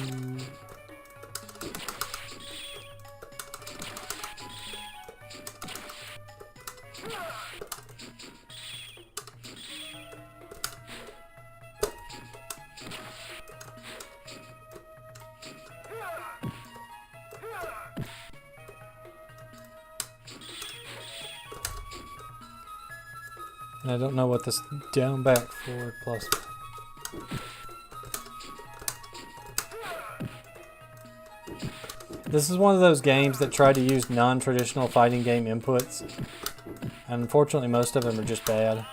And I don't know what this down, back, forward, plus. This is one of those games that try to use non-traditional fighting game inputs. And unfortunately, most of them are just bad.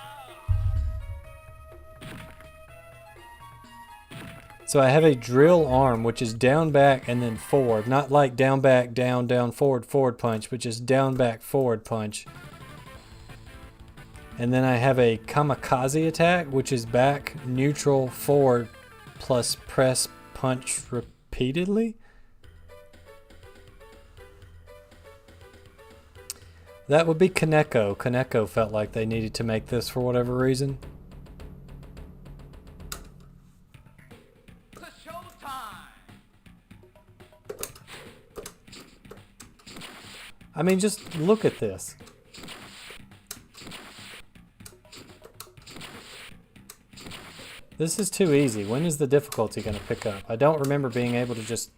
So I have a drill arm, which is down, back, and then forward. Not like down, back, down, down, forward, forward punch, but just down, back, forward punch. And then I have a kamikaze attack, which is back, neutral, forward, plus press, punch repeatedly. That would be Kaneko. Kaneko felt like they needed to make this for whatever reason. I mean, just look at this. This is too easy. When is the difficulty going to pick up? I don't remember being able to just...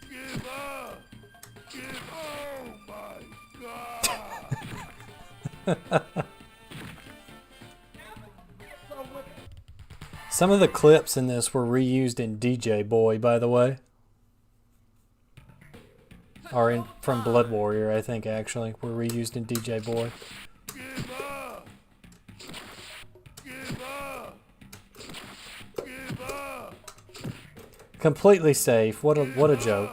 Give up! Oh my god! Some of the clips in this were reused in DJ Boy, by the way. Or from Blood Warrior, I think, actually. Were reused in DJ Boy. Give up! Give up! Give up! Completely safe. What a joke.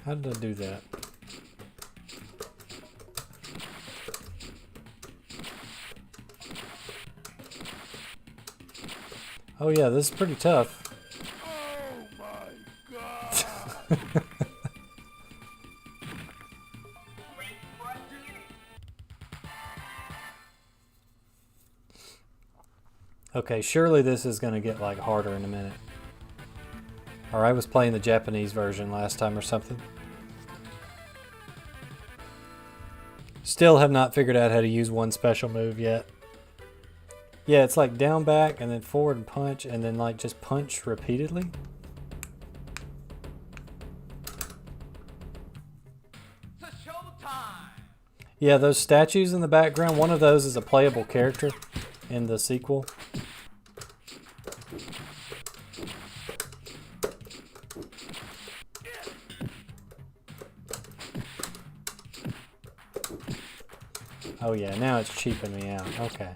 How did I do that? Oh yeah, this is pretty tough. Oh my god! Okay, surely this is gonna get like harder in a minute. Or I was playing the Japanese version last time or something. Still have not figured out how to use one special move yet. Yeah, it's like down, back, and then forward and punch, and then like just punch repeatedly. Yeah, those statues in the background, one of those is a playable character in the sequel. Oh yeah, now it's cheaping me out. Okay.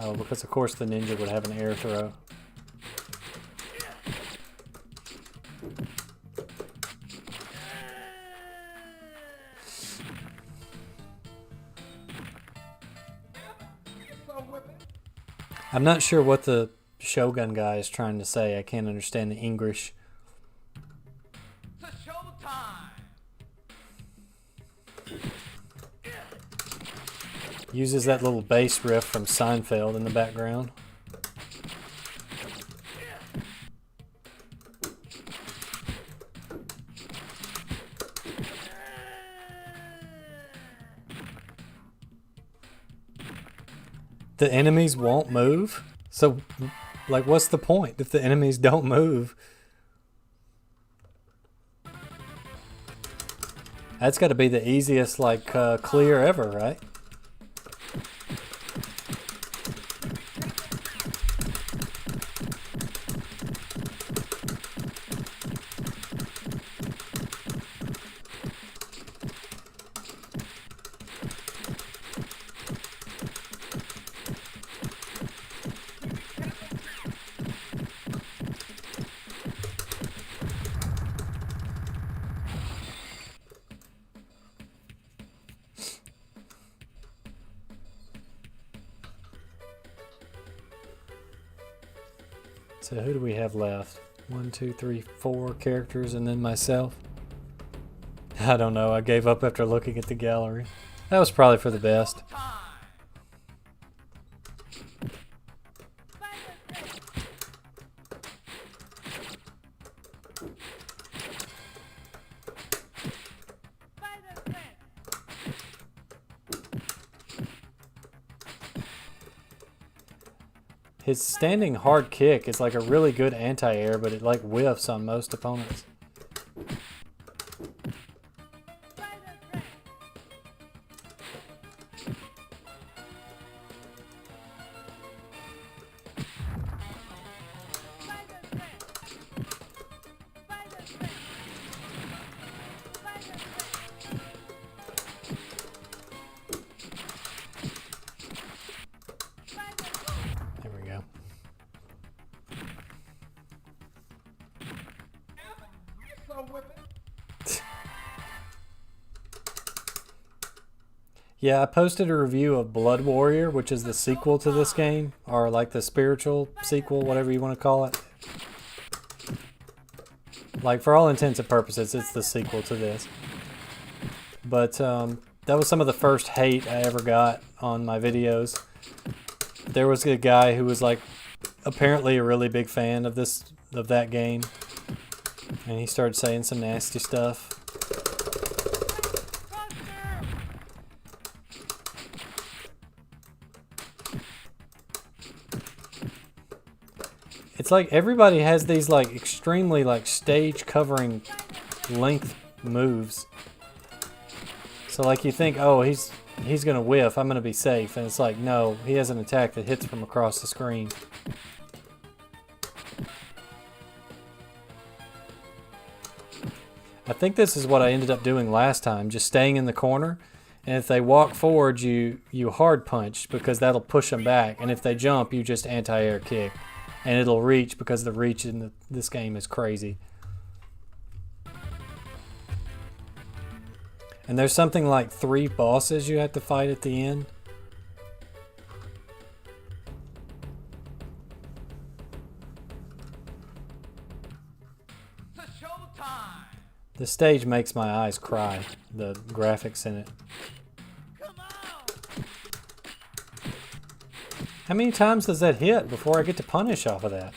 Oh, because of course the ninja would have an air throw. I'm not sure what the Shogun guy is trying to say. I can't understand the English. Uses that little bass riff from Seinfeld in the background. The enemies won't move? So, like, what's the point if the enemies don't move? That's got to be the easiest, like, clear ever, right? So who do we have left? 1, 2, 3, 4 characters and then myself. I don't know. I gave up after looking at the gallery. That was probably for the best. His standing hard kick is like a really good anti-air, but it like whiffs on most opponents. Yeah, I posted a review of Blood Warrior, which is the sequel to this game, or like the spiritual sequel, whatever you want to call it. Like, for all intents and purposes, it's the sequel to this. But that was some of the first hate I ever got on my videos. There was a guy who was like apparently a really big fan of that game, and he started saying some nasty stuff. It's like everybody has these like extremely like stage covering length moves. So like you think, oh, he's gonna whiff, I'm gonna be safe, and it's like, no, he has an attack that hits from across the screen. I think this is what I ended up doing last time, just staying in the corner, and if they walk forward, you hard punch because that'll push them back, and if they jump, you just anti-air kick, and it'll reach because the reach in this game is crazy. And there's something like 3 bosses you have to fight at the end. The stage makes my eyes cry, the graphics in it. How many times does that hit before I get to punish off of that?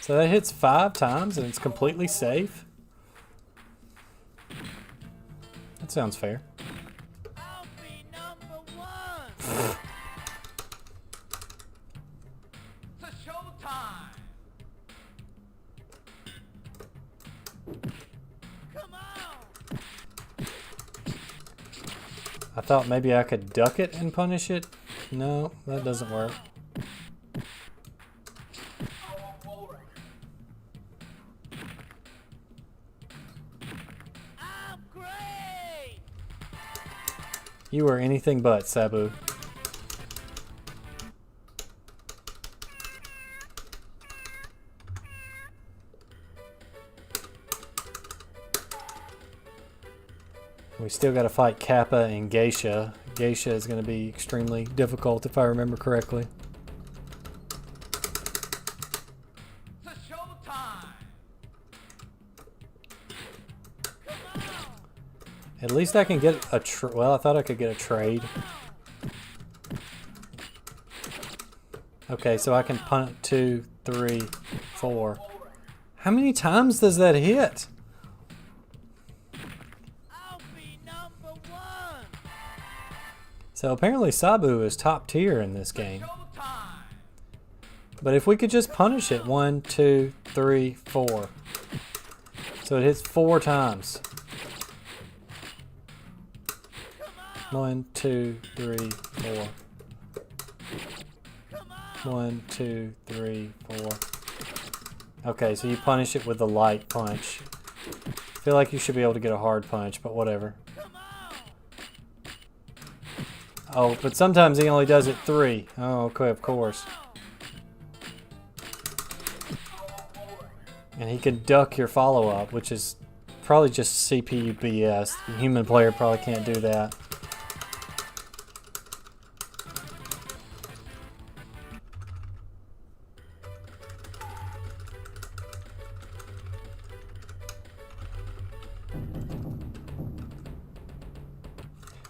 So that hits 5 times and it's completely safe? That sounds fair. I'll be number 1. It's showtime. Come on. I thought maybe I could duck it and punish it. No, that doesn't work. I'm great. You are anything but, Sabu. We still got to fight Kappa and Geisha. Geisha is going to be extremely difficult if I remember correctly. It's showtime. Come on. At least I can get a well, I thought I could get a trade. Okay, so I can punt 2, 3, 4. How many times does that hit? I'll be number 1. So apparently Sabu is top tier in this game. Showtime. But if we could just punish it, 1, 2, 3, 4. So it hits 4 times. 1, 2, 3, 4. 1, 2, 3, 4. Okay, so you punish it with the light punch. I feel like you should be able to get a hard punch, but whatever. Oh, but sometimes he only does it 3. Oh, okay, of course. And he can duck your follow-up, which is probably just CPU BS. The human player probably can't do that.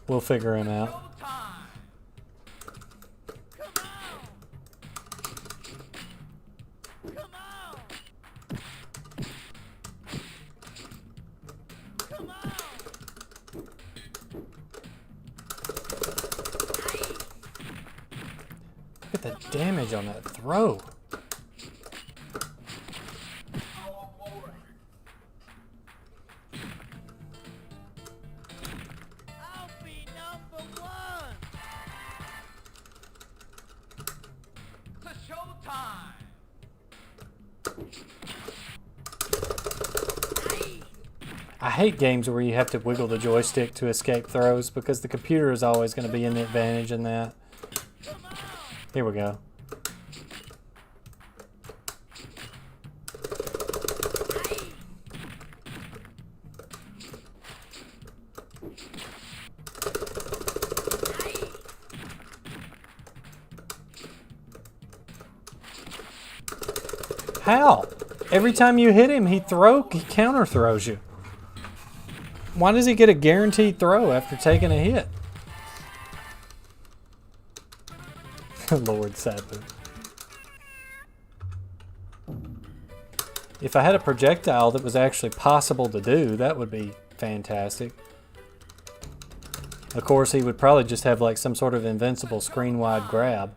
We'll figure him out. Look at the damage on that throw. I'll be number 1. It's showtime. I hate games where you have to wiggle the joystick to escape throws because the computer is always going to be in the advantage in that. Here we go. How? Every time you hit him, he counter throws you. Why does he get a guaranteed throw after taking a hit? Lord Sabu. If I had a projectile that was actually possible to do, that would be fantastic. Of course, he would probably just have like some sort of invincible screen-wide grab.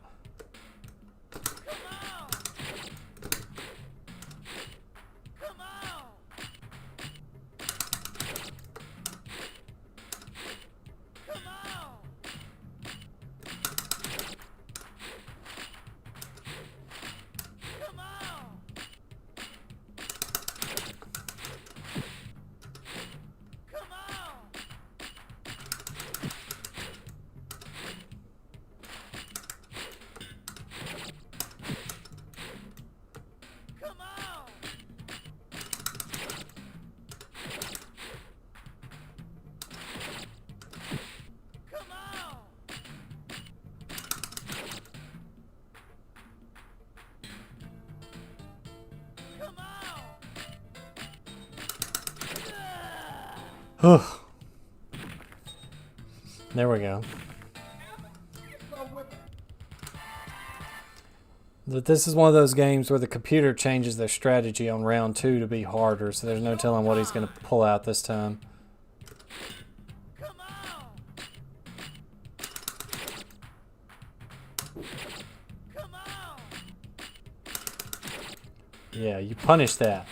There we go. But this is one of those games where the computer changes their strategy on round 2 to be harder, so there's no telling what he's going to pull out this time. Yeah, you punish that.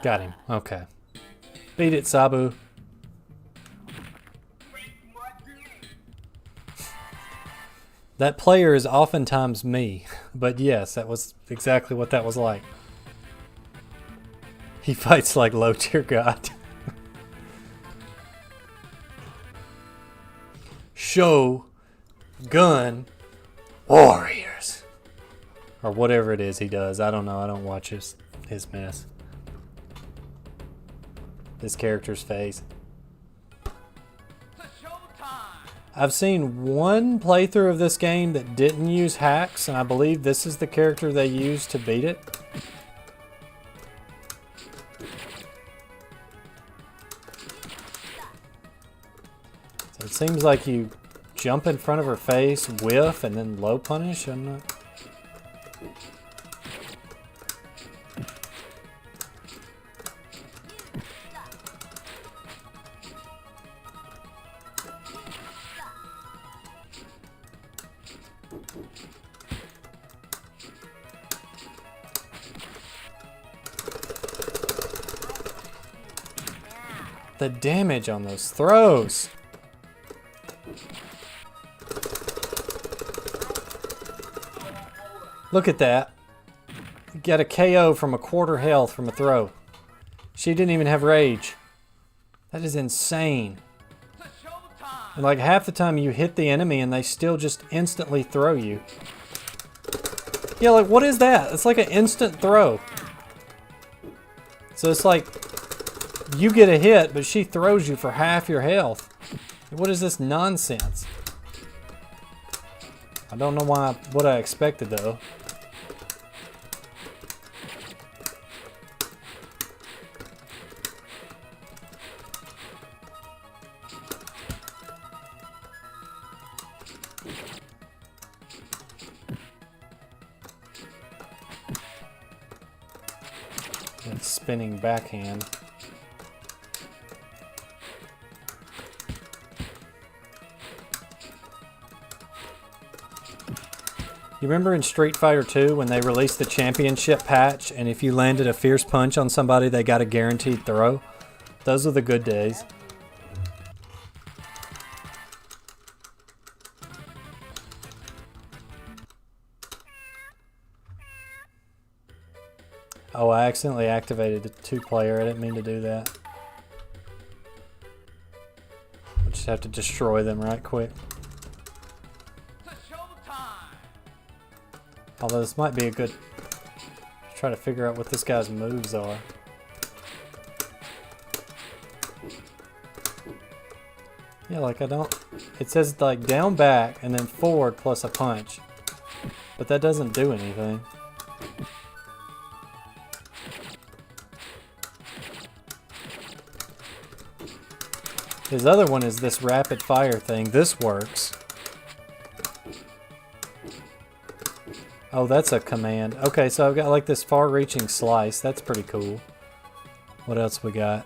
Got him. Okay. Beat it, Sabu. That player is oftentimes me. But yes, that was exactly what that was like. He fights like low tier god. Shogun Warriors. Or whatever it is he does. I don't know. I don't watch his mess. This character's face. I've seen one playthrough of this game that didn't use hacks, and I believe this is the character they used to beat it. So it seems like you jump in front of her face, whiff, and then low punish. I'm not... The damage on those throws. Look at that. Got a KO from a quarter health from a throw. She didn't even have rage. That is insane. And like half the time you hit the enemy and they still just instantly throw you. Yeah, like what is that? It's like an instant throw. So it's like you get a hit, but she throws you for half your health. What is this nonsense? I don't know what I expected though. spinning backhand. You remember in Street Fighter 2 when they released the championship patch, and if you landed a fierce punch on somebody, they got a guaranteed throw? Those are the good days. Oh, I accidentally activated the 2-player. I didn't mean to do that. We'll just have to destroy them right quick. Although this might be a good... try to figure out what this guy's moves are. Yeah, like I don't... It says like down back and then forward plus a punch. But that doesn't do anything. His other one is this rapid fire thing. This works. Oh, that's a command. Okay, so I've got like this far-reaching slice. That's pretty cool. What else we got?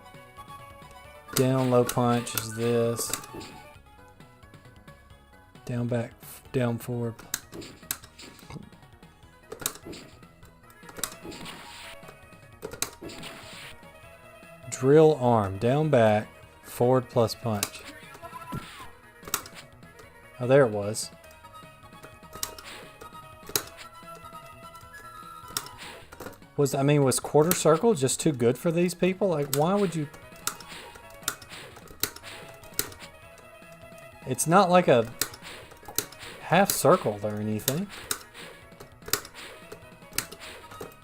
Down, low punch is this. Down, back, down, forward. Drill arm, down, back, forward plus punch. Oh, there it was. Was quarter circle just too good for these people? Like, why would you... It's not like a half circle or anything.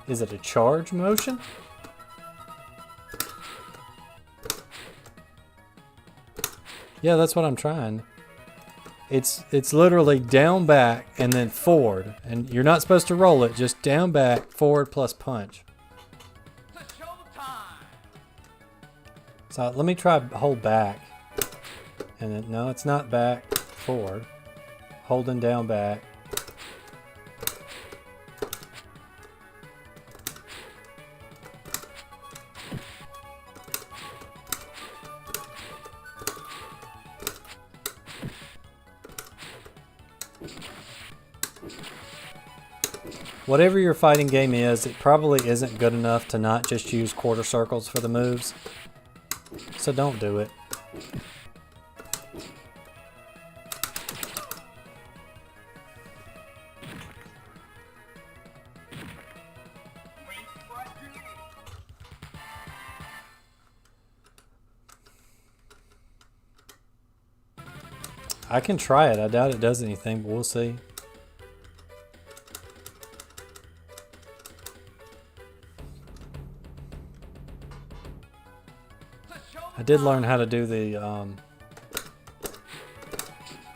Is it a charge motion? Yeah, that's what I'm trying. It's literally down, back, and then forward. And you're not supposed to roll it, just down, back, forward, plus punch. So let me try hold back. And then, no, it's not back, forward. Holding down, back. Whatever your fighting game is, it probably isn't good enough to not just use quarter circles for the moves. So don't do it. I can try it. I doubt it does anything, but we'll see. I did learn how to do the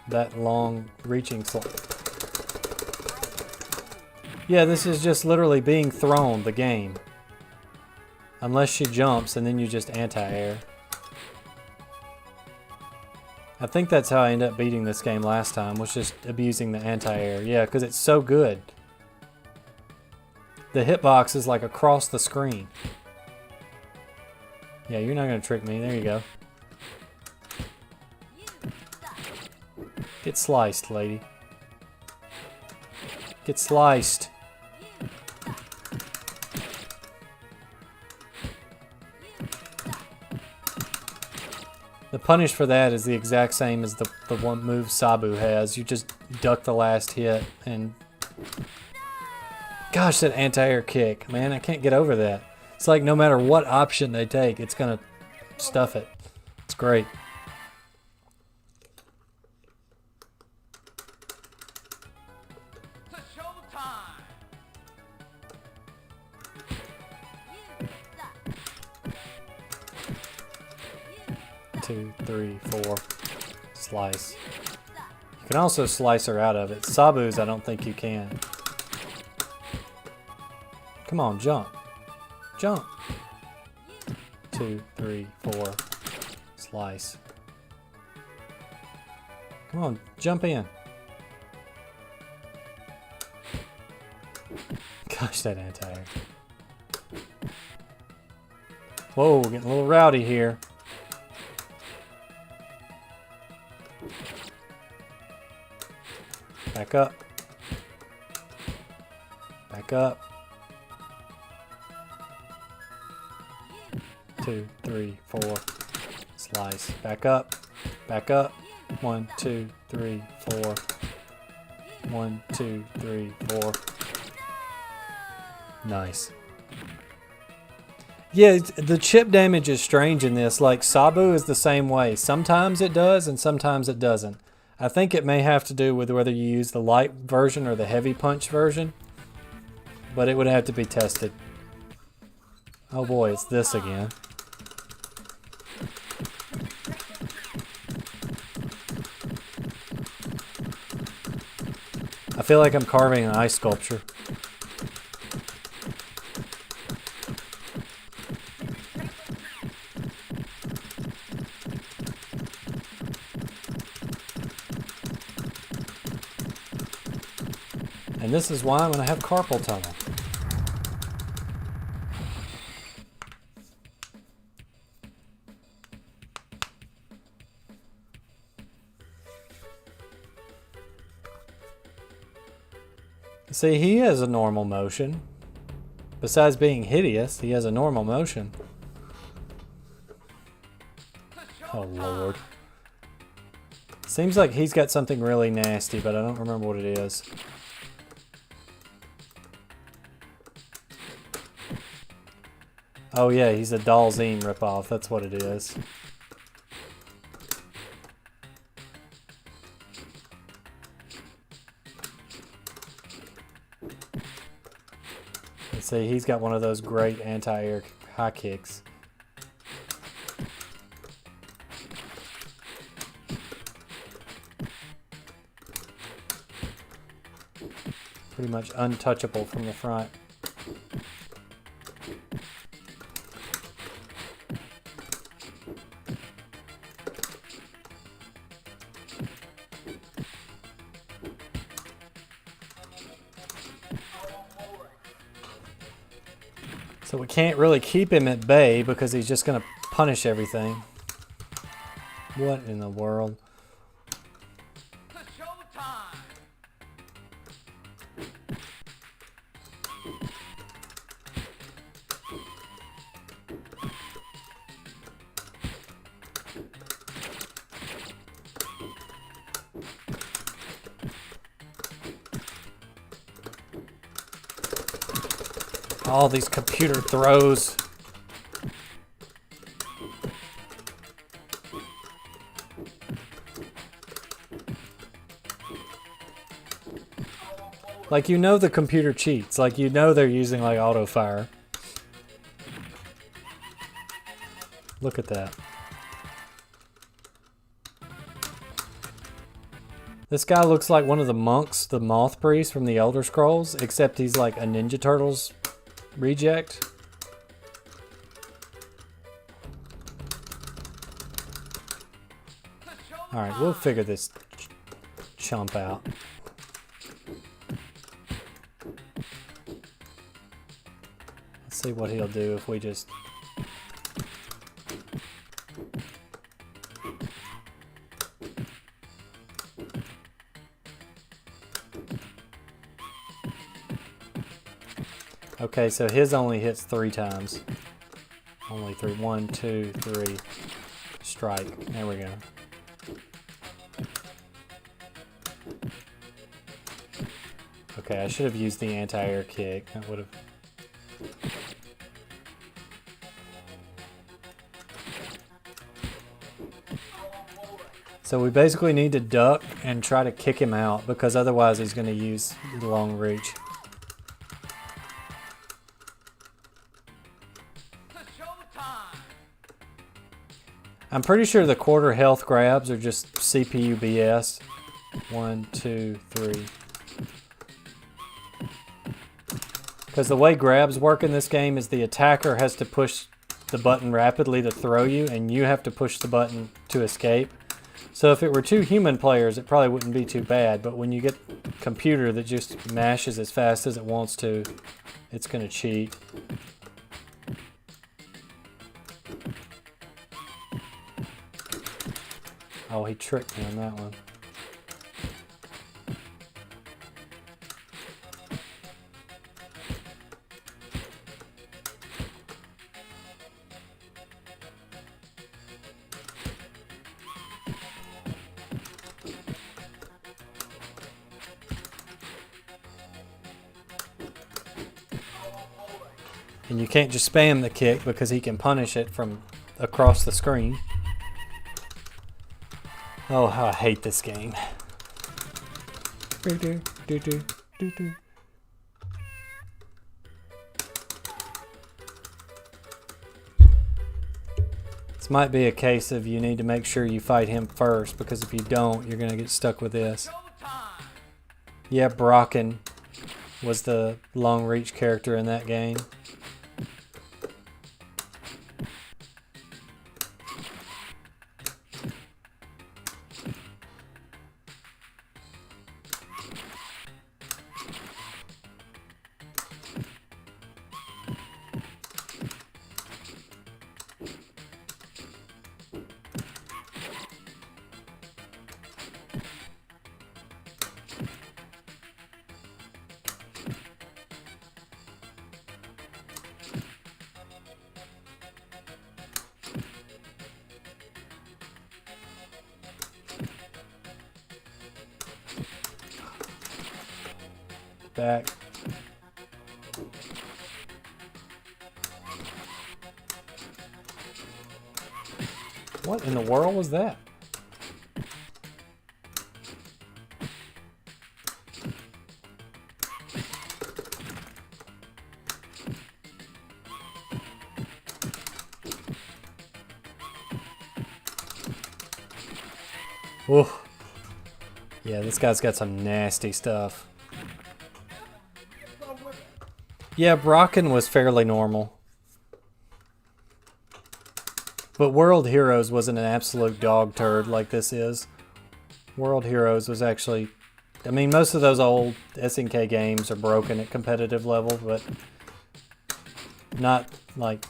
that long reaching slide. Yeah, this is just literally being thrown, the game. Unless she jumps and then you just anti-air. I think that's how I ended up beating this game last time, was just abusing the anti-air. Yeah, because it's so good. The hitbox is like across the screen. Yeah, you're not going to trick me. There you go. Get sliced, lady. Get sliced. The punish for that is the exact same as the one move Sabu has. You just duck the last hit and... Gosh, that anti-air kick. Man, I can't get over that. It's like no matter what option they take, it's going to stuff it. It's great. Two, three, four. Slice. You can also slice her out of it. Sabu's, I don't think you can. Come on, jump. Jump. 2, 3, 4. Slice. Come on, jump in. Gosh, that anti-air. Whoa, getting a little rowdy here. Back up. Back up. 2, 3, 4. Slice. Back up. Back up. 1, 2, 3, 4. 1, 2, 3, 4. Nice. Yeah, the chip damage is strange in this. Like, Sabu is the same way. Sometimes it does and sometimes it doesn't. I think it may have to do with whether you use the light version or the heavy punch version. But it would have to be tested. Oh boy, it's this again. I feel like I'm carving an ice sculpture. And this is why I'm going to have carpal tunnel. See, he has a normal motion. Besides being hideous, he has a normal motion. Oh, Lord. Seems like he's got something really nasty, but I don't remember what it is. Oh yeah, he's a Dalzine ripoff. That's what it is. Let's see, he's got one of those great anti-air high kicks. Pretty much untouchable from the front. So we can't really keep him at bay because he's just going to punish everything. What in the world? Showtime! All these computer throws. Like, you know the computer cheats. Like, you know they're using, like, auto fire. Look at that. This guy looks like one of the monks, the Moth Priest from the Elder Scrolls, except he's like a Ninja Turtles reject. Alright, we'll figure this chump out. Let's see what he'll do if we just... Okay, so his only hits 3 times. Only 3. 1, 2, 3. Strike. There we go. Okay, I should have used the anti-air kick. That would have... So we basically need to duck and try to kick him out because otherwise he's going to use the long reach. I'm pretty sure the quarter health grabs are just CPU BS. 1, 2, 3. Because the way grabs work in this game is the attacker has to push the button rapidly to throw you, and you have to push the button to escape. So if it were 2 human players, it probably wouldn't be too bad, but when you get a computer that just mashes as fast as it wants to, it's going to cheat. Oh, he tricked me on that one. And you can't just spam the kick because he can punish it from across the screen. Oh, how I hate this game. This might be a case of you need to make sure you fight him first, because if you don't, you're going to get stuck with this. Showtime! Yeah, Brocken was the long reach character in that game. Back. What in the world was that? Whoa. Yeah, this guy's got some nasty stuff. Yeah, Brocken was fairly normal. But World Heroes wasn't an absolute dog turd like this is. World Heroes was actually... I mean, most of those old SNK games are broken at competitive level, but not like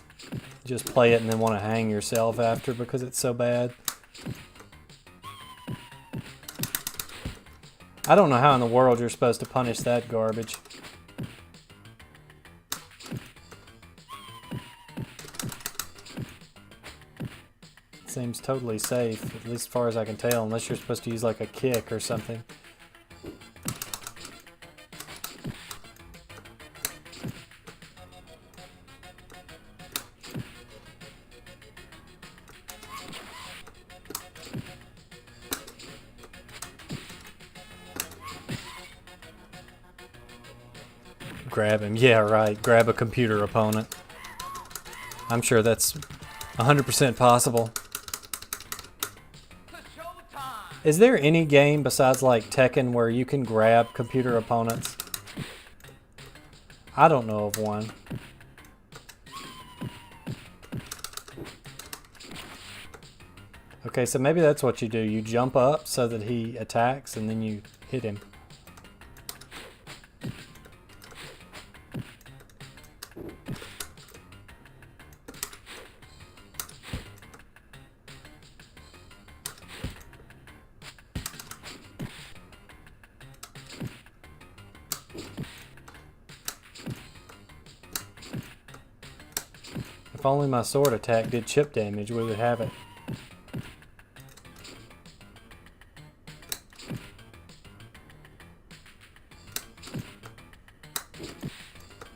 just play it and then want to hang yourself after because it's so bad. I don't know how in the world you're supposed to punish that garbage. Seems totally safe, at least as far as I can tell, unless you're supposed to use like a kick or something. Grab him. Yeah, right. Grab a computer opponent. I'm sure that's 100% possible. Showtime! Is there any game besides like Tekken where you can grab computer opponents? I don't know of one. Okay, so maybe that's what you do. You jump up so that he attacks and then you hit him. If only my sword attack did chip damage, we would have it.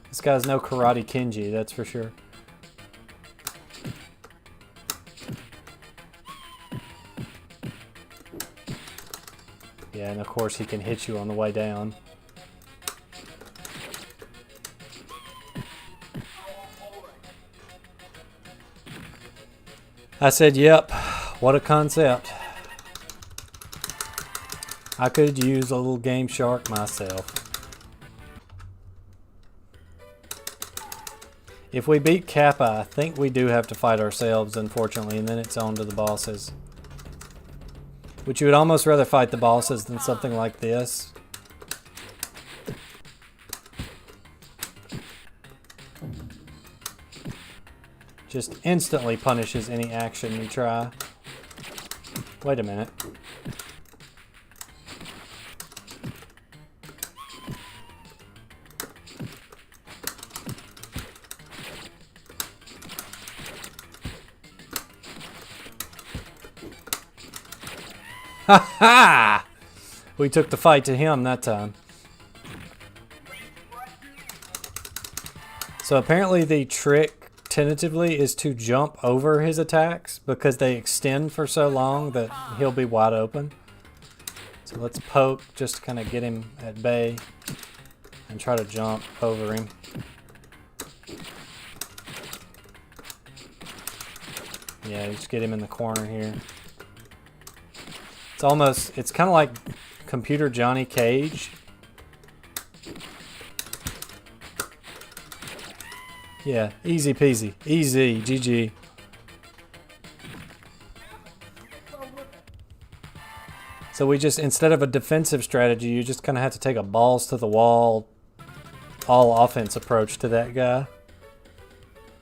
This guy's no Karate Kenji, that's for sure. Yeah, and of course he can hit you on the way down. I said, yep, what a concept. I could use a little Game Shark myself. If we beat Kappa, I think we do have to fight ourselves, unfortunately, and then it's on to the bosses. Which you would almost rather fight the bosses than something like this. Just instantly punishes any action you try. Wait a minute. Ha ha! We took the fight to him that time. So apparently the trick, tentatively, is to jump over his attacks because they extend for so long that he'll be wide open. So let's poke just to kind of get him at bay and try to jump over him. Yeah, just get him in the corner here. It's kind of like Computer Johnny Cage. Yeah, easy peasy. Easy, GG. So we just, instead of a defensive strategy, you just kind of have to take a balls to the wall, all offense approach to that guy.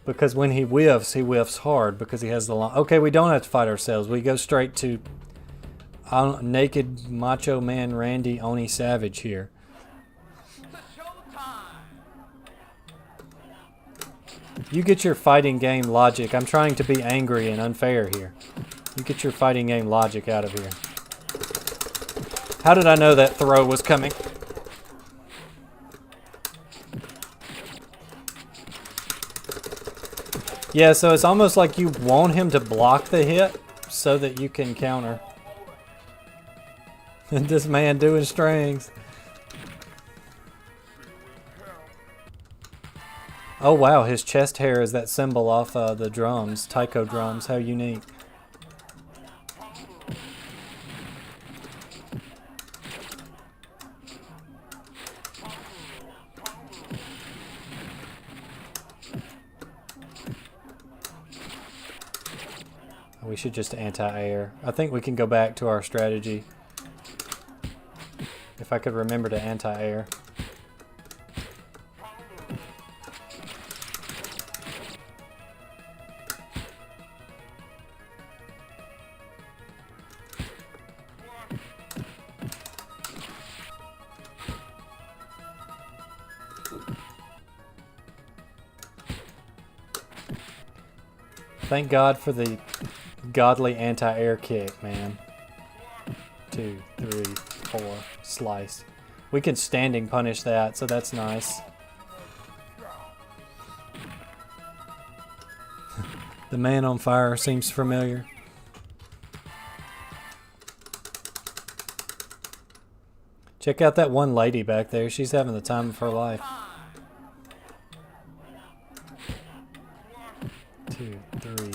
Because when he whiffs hard because he has the long... Okay, we don't have to fight ourselves. We go straight to naked macho man Randy Oni Savage here. You get your fighting game logic. I'm trying to be angry and unfair here. You get your fighting game logic out of here. How did I know that throw was coming? Yeah, so it's almost like you want him to block the hit so that you can counter. And this man doing strings. Oh wow, his chest hair is that symbol off the drums, taiko drums. How unique. We should just anti-air. I think we can go back to our strategy. If I could remember to anti-air. Thank God for the godly anti-air kick, man. 2, 3, 4, slice. We can standing punish that, so that's nice. The man on fire seems familiar. Check out that one lady back there. She's having the time of her life. 2, 3.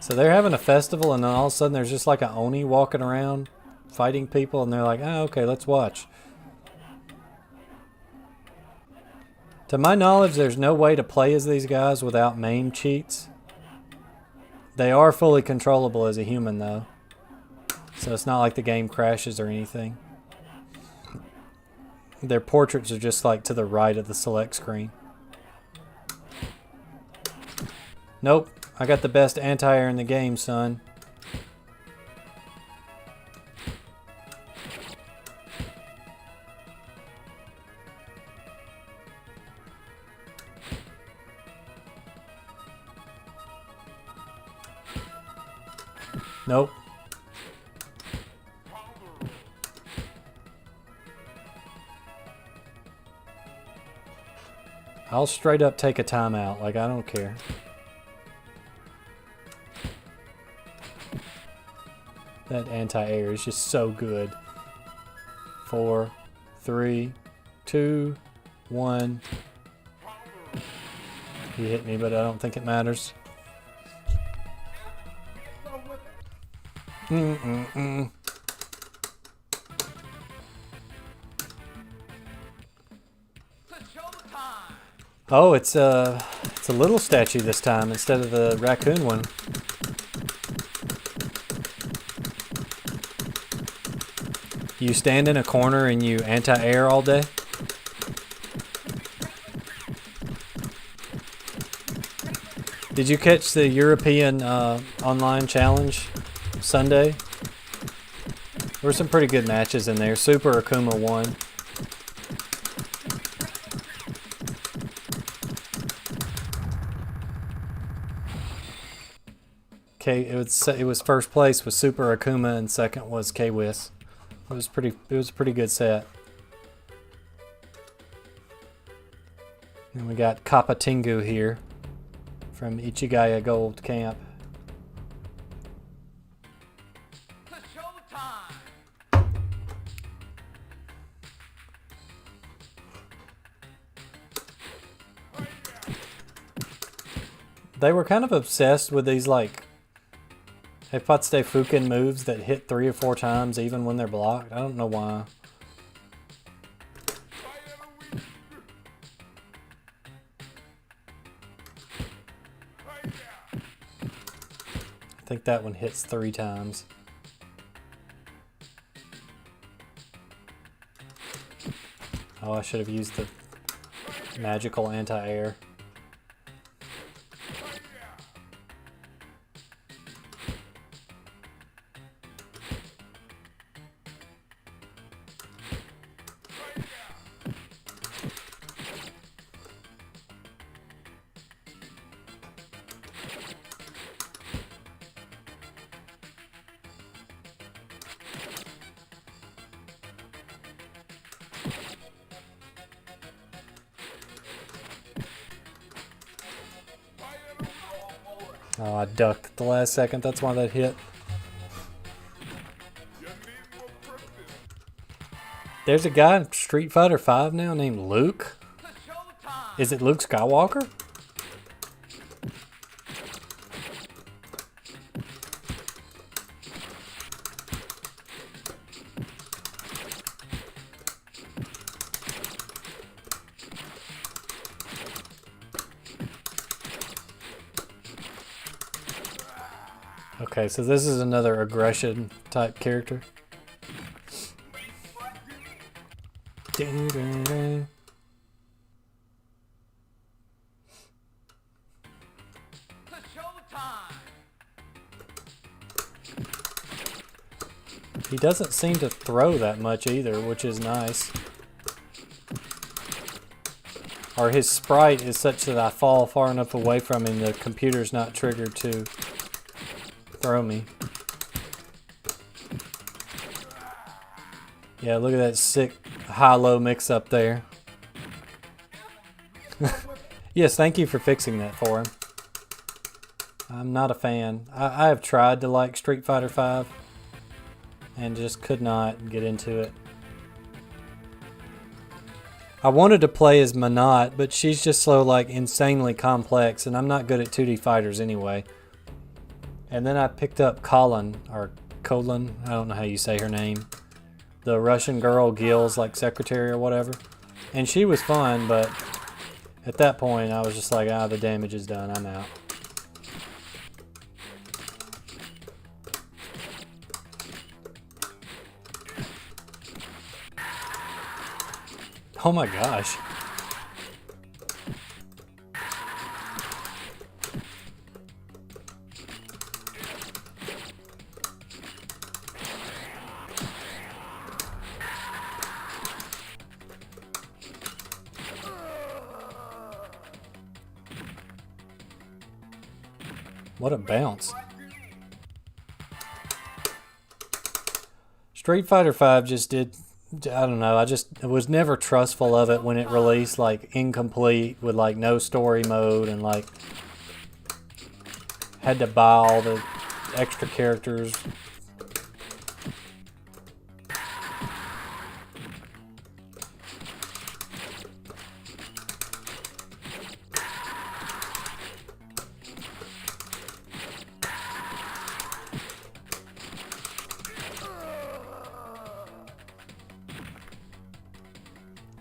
So they're having a festival, and then all of a sudden there's just like an Oni walking around fighting people, and they're like, oh, okay, let's watch. To my knowledge, there's no way to play as these guys without main cheats. They are fully controllable as a human, though. So it's not like the game crashes or anything. Their portraits are just like to the right of the select screen. Nope. I got the best anti-air in the game, son. Nope. I'll straight up take a timeout. Like, I don't care. That anti-air is just so good. 4, 3, 2, 1. He hit me, but I don't think it matters. Oh, it's a little statue this time instead of the raccoon one. You stand in a corner and you anti-air all day? Did you catch the European online challenge Sunday? There were some pretty good matches in there. Super Akuma won. It was first place was Super Akuma and second was K-Wiz. It was a pretty good set. And we got Kappa Tengu here from Ichigaya Gold Camp. It's showtime! They were kind of obsessed with these like Hepatsude Fukin moves that hit 3 or 4 times even when they're blocked. I don't know why. I think that one hits 3 times. Oh, I should have used the magical anti-air. Oh, I ducked at the last second. That's why that hit. There's a guy in Street Fighter V now named Luke. It's showtime! Is it Luke Skywalker? Okay, so this is another aggression type character. It's showtime! He doesn't seem to throw that much either, which is nice. Or his sprite is such that I fall far enough away from him, the computer's not triggered to throw me. Yeah, look at that sick high-low mix-up there. Yes, thank you for fixing that for him. I'm not a fan. I have tried to like Street Fighter V and just could not get into it. I wanted to play as Manat, but she's just so like insanely complex, and I'm not good at 2D fighters anyway. And then I picked up Colin, or Colin, I don't know how you say her name. The Russian girl, Gil's like secretary or whatever. And she was fun, but at that point I was just like, ah, the damage is done, I'm out. Oh my gosh. What a bounce. Street Fighter V just did, I don't know, I was never trustful of it when it released, like incomplete with like no story mode, and like had to buy all the extra characters.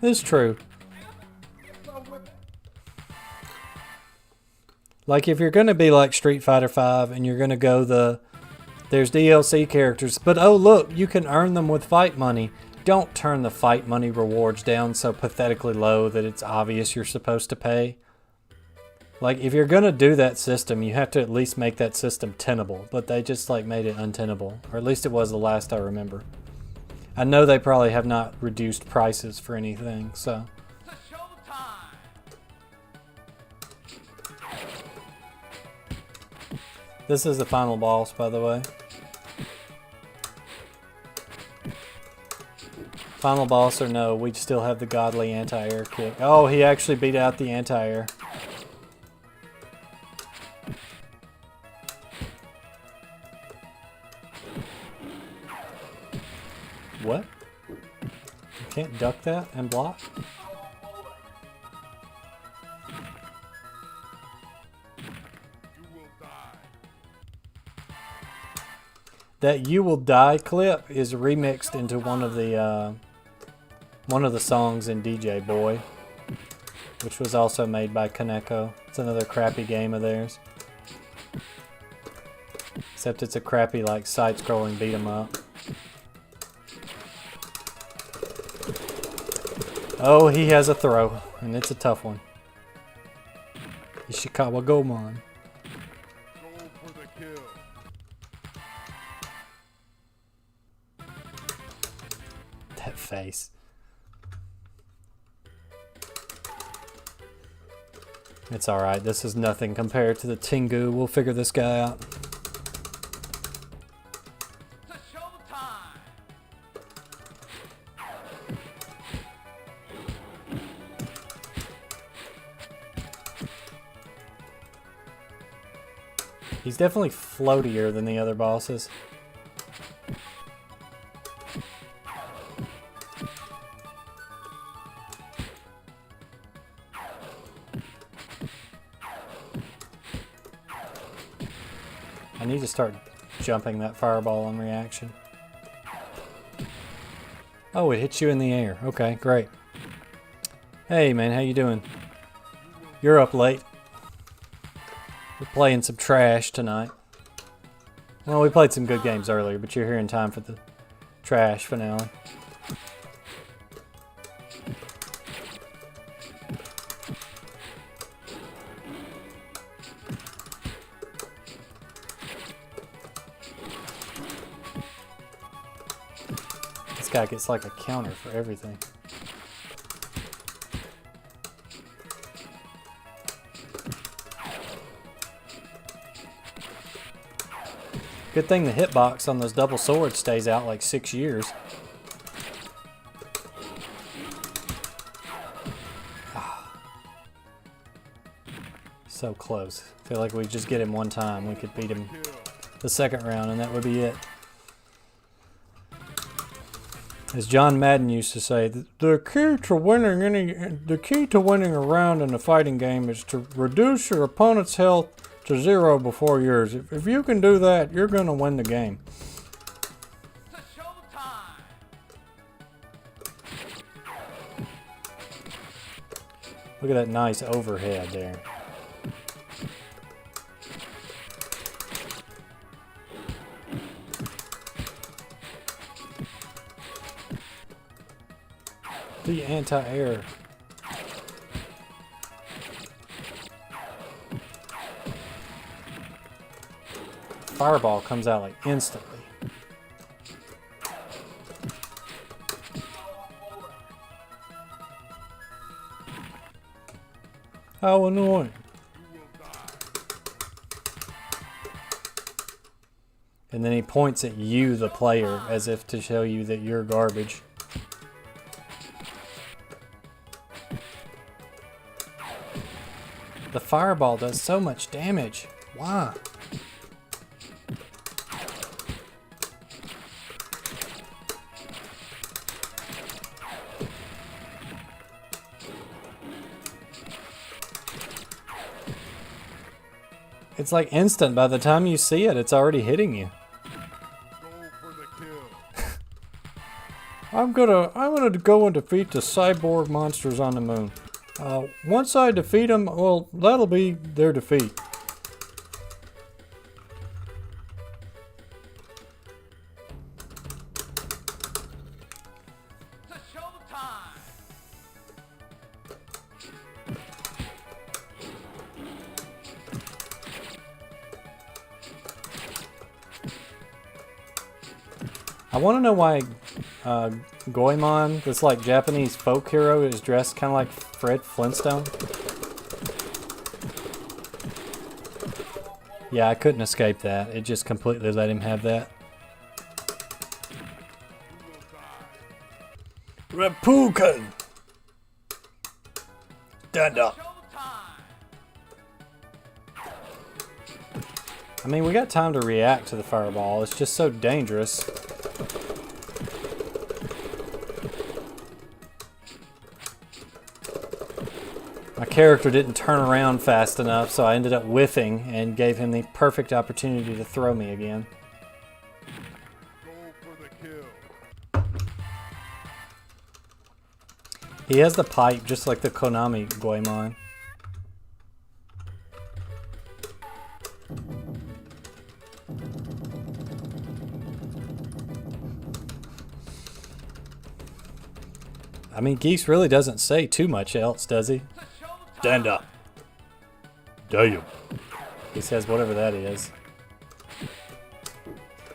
It's true. Like if you're going to be like Street Fighter V and you're going to go the There's DLC characters, but oh look, you can earn them with fight money. Don't turn the fight money rewards down so pathetically low that it's obvious you're supposed to pay. Like, if you're gonna do that system, you have to at least make that system tenable, but they just like made it untenable, or at least it was the last I remember. I know they probably have not reduced prices for anything, so. It's showtime. This is the final boss, by the way. Final boss or no, we still have the godly anti-air kick. Oh, he actually beat out the anti-air. What? You can't duck that and block? That "You Will Die" clip is remixed into one of the songs in DJ Boy, which was also made by Kaneko. It's another crappy game of theirs, except it's a crappy like side-scrolling beat 'em up. Oh, he has a throw, and it's a tough one. Ishikawa Gomon. Go for the kill. That face. It's alright, this is nothing compared to the Tengu. We'll figure this guy out. It's showtime. He's definitely floatier than the other bosses. I need to start jumping that fireball in reaction. Oh, it hits you in the air. Okay, great. Hey man, how you doing? You're up late. We're playing some trash tonight. Well, we played some good games earlier, but you're here in time for the trash finale. This guy gets like a counter for everything. Good thing the hitbox on those double swords stays out like 6 years. So close. I feel like we just get him one time. We could beat him the second round and that would be it. As John Madden used to say, the key to winning a round in a fighting game is to reduce your opponent's health to 0 before yours. If you can do that, you're going to win the game. It's showtime. Look at that nice overhead there. The anti-air. Fireball comes out like instantly. How annoying. And then he points at you, the player, as if to show you that you're garbage. The fireball does so much damage. Why? It's like instant. By the time you see it, it's already hitting you. Go for the kill. I'm gonna go and defeat the cyborg monsters on the moon. Once I defeat them, well, that'll be their defeat. I want to know why Goemon, this like Japanese folk hero, is dressed kind of like Fred Flintstone. Yeah, I couldn't escape that. It just completely let him have that. Reppuken! Stand up. I mean, we got time to react to the fireball. It's just so dangerous. My character didn't turn around fast enough, so I ended up whiffing and gave him the perfect opportunity to throw me again. Go for the kill. He has the pipe just like the Konami Goemon. I mean, Geese really doesn't say too much else, does he? Stand up. Damn. He says whatever that is.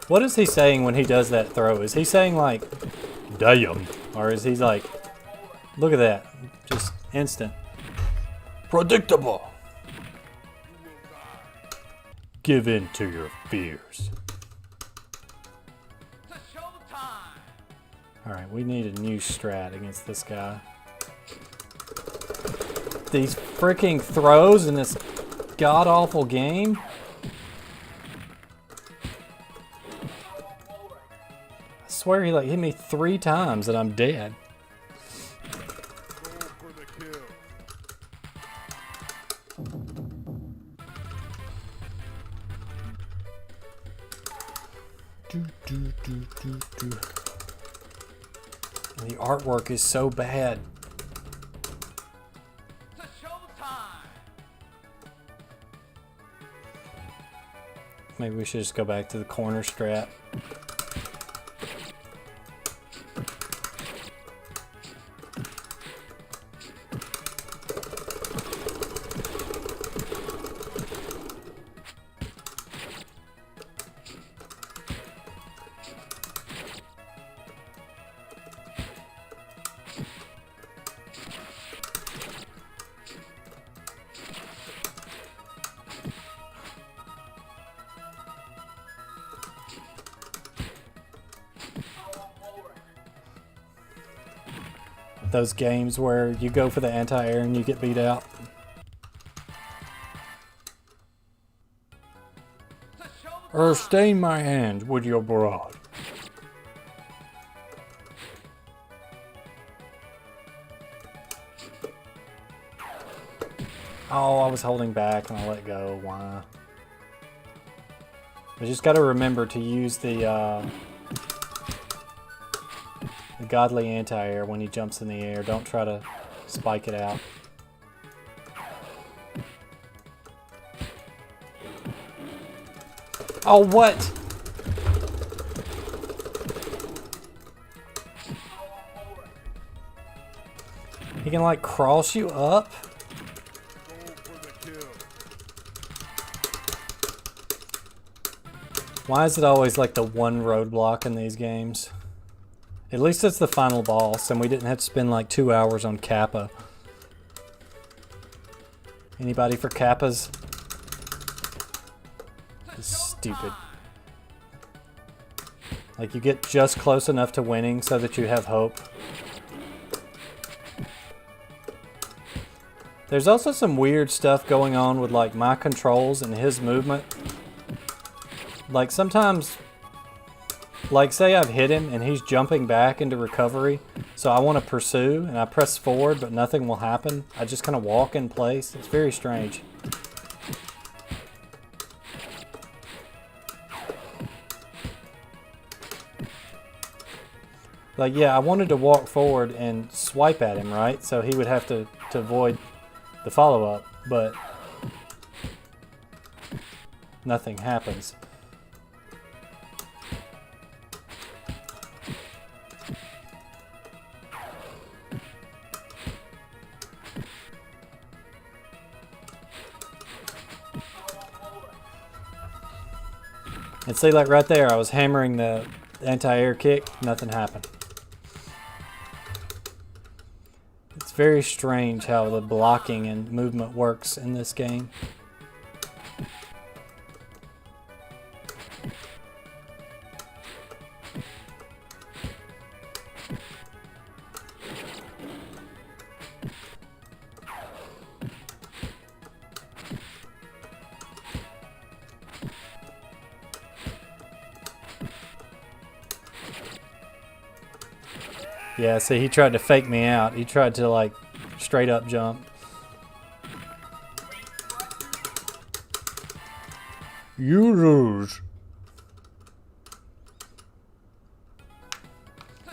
What is he saying when he does that throw? Is he saying like, damn? Or is he like, look at that, just instant. Predictable. Give in to your fears. Alright, we need a new strat against this guy. These freaking throws in this god-awful game. I swear he like hit me 3 times and I'm dead. Go for the kill. The artwork is so bad. Maybe we should just go back to the corner strat. Those games where you go for the anti-air and you get beat out. Or stain my hands with your blood. Oh, I was holding back and I let go. Why? I just got to remember to use the godly anti-air when he jumps in the air. Don't try to spike it out. Oh, what? He can like cross you up? Go for the kill. Why is it always like the one roadblock in these games? At least it's the final boss, and we didn't have to spend like 2 hours on Kappa. Anybody for Kappas? It's stupid. Like, you get just close enough to winning so that you have hope. There's also some weird stuff going on with like my controls and his movement. Like sometimes, like say I've hit him and he's jumping back into recovery, so I want to pursue and I press forward but nothing will happen. I just kind of walk in place. It's very strange. Like yeah, I wanted to walk forward and swipe at him, right? So he would have to avoid the follow-up, but nothing happens. And see, like right there, I was hammering the anti-air kick, nothing happened. It's very strange how the blocking and movement works in this game. Yeah, see, he tried to fake me out. He tried to, like, straight up jump. You lose.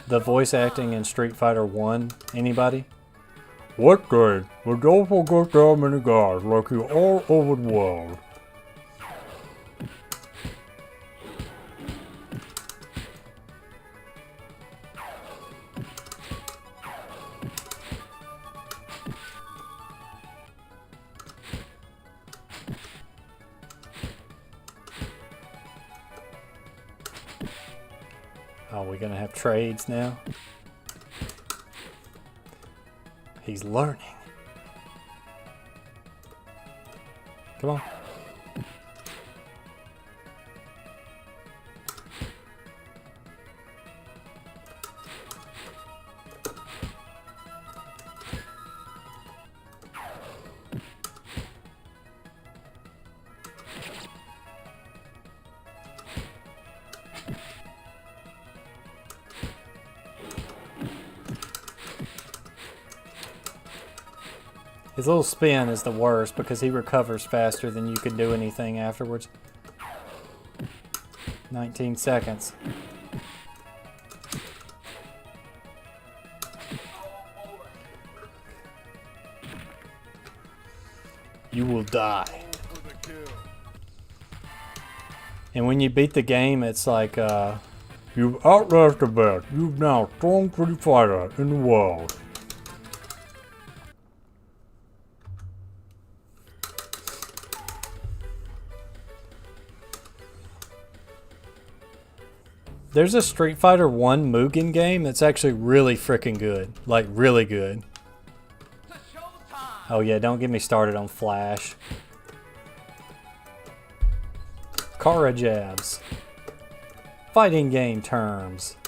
The voice acting in Street Fighter 1, anybody? What game? We don't forget that many guys like you all over the world. Oh, we're gonna have trades now? He's learning. Come on. His little spin is the worst because he recovers faster than you can do anything afterwards. 19 seconds. You will die. For the kill. And when you beat the game, it's like, you've outlasted best. You've now strong Street Fighter in the world. There's a Street Fighter 1 Mugen game that's actually really freaking good. Like, really good. To showtime. Oh yeah, don't get me started on Flash. Kara jabs. Fighting game terms.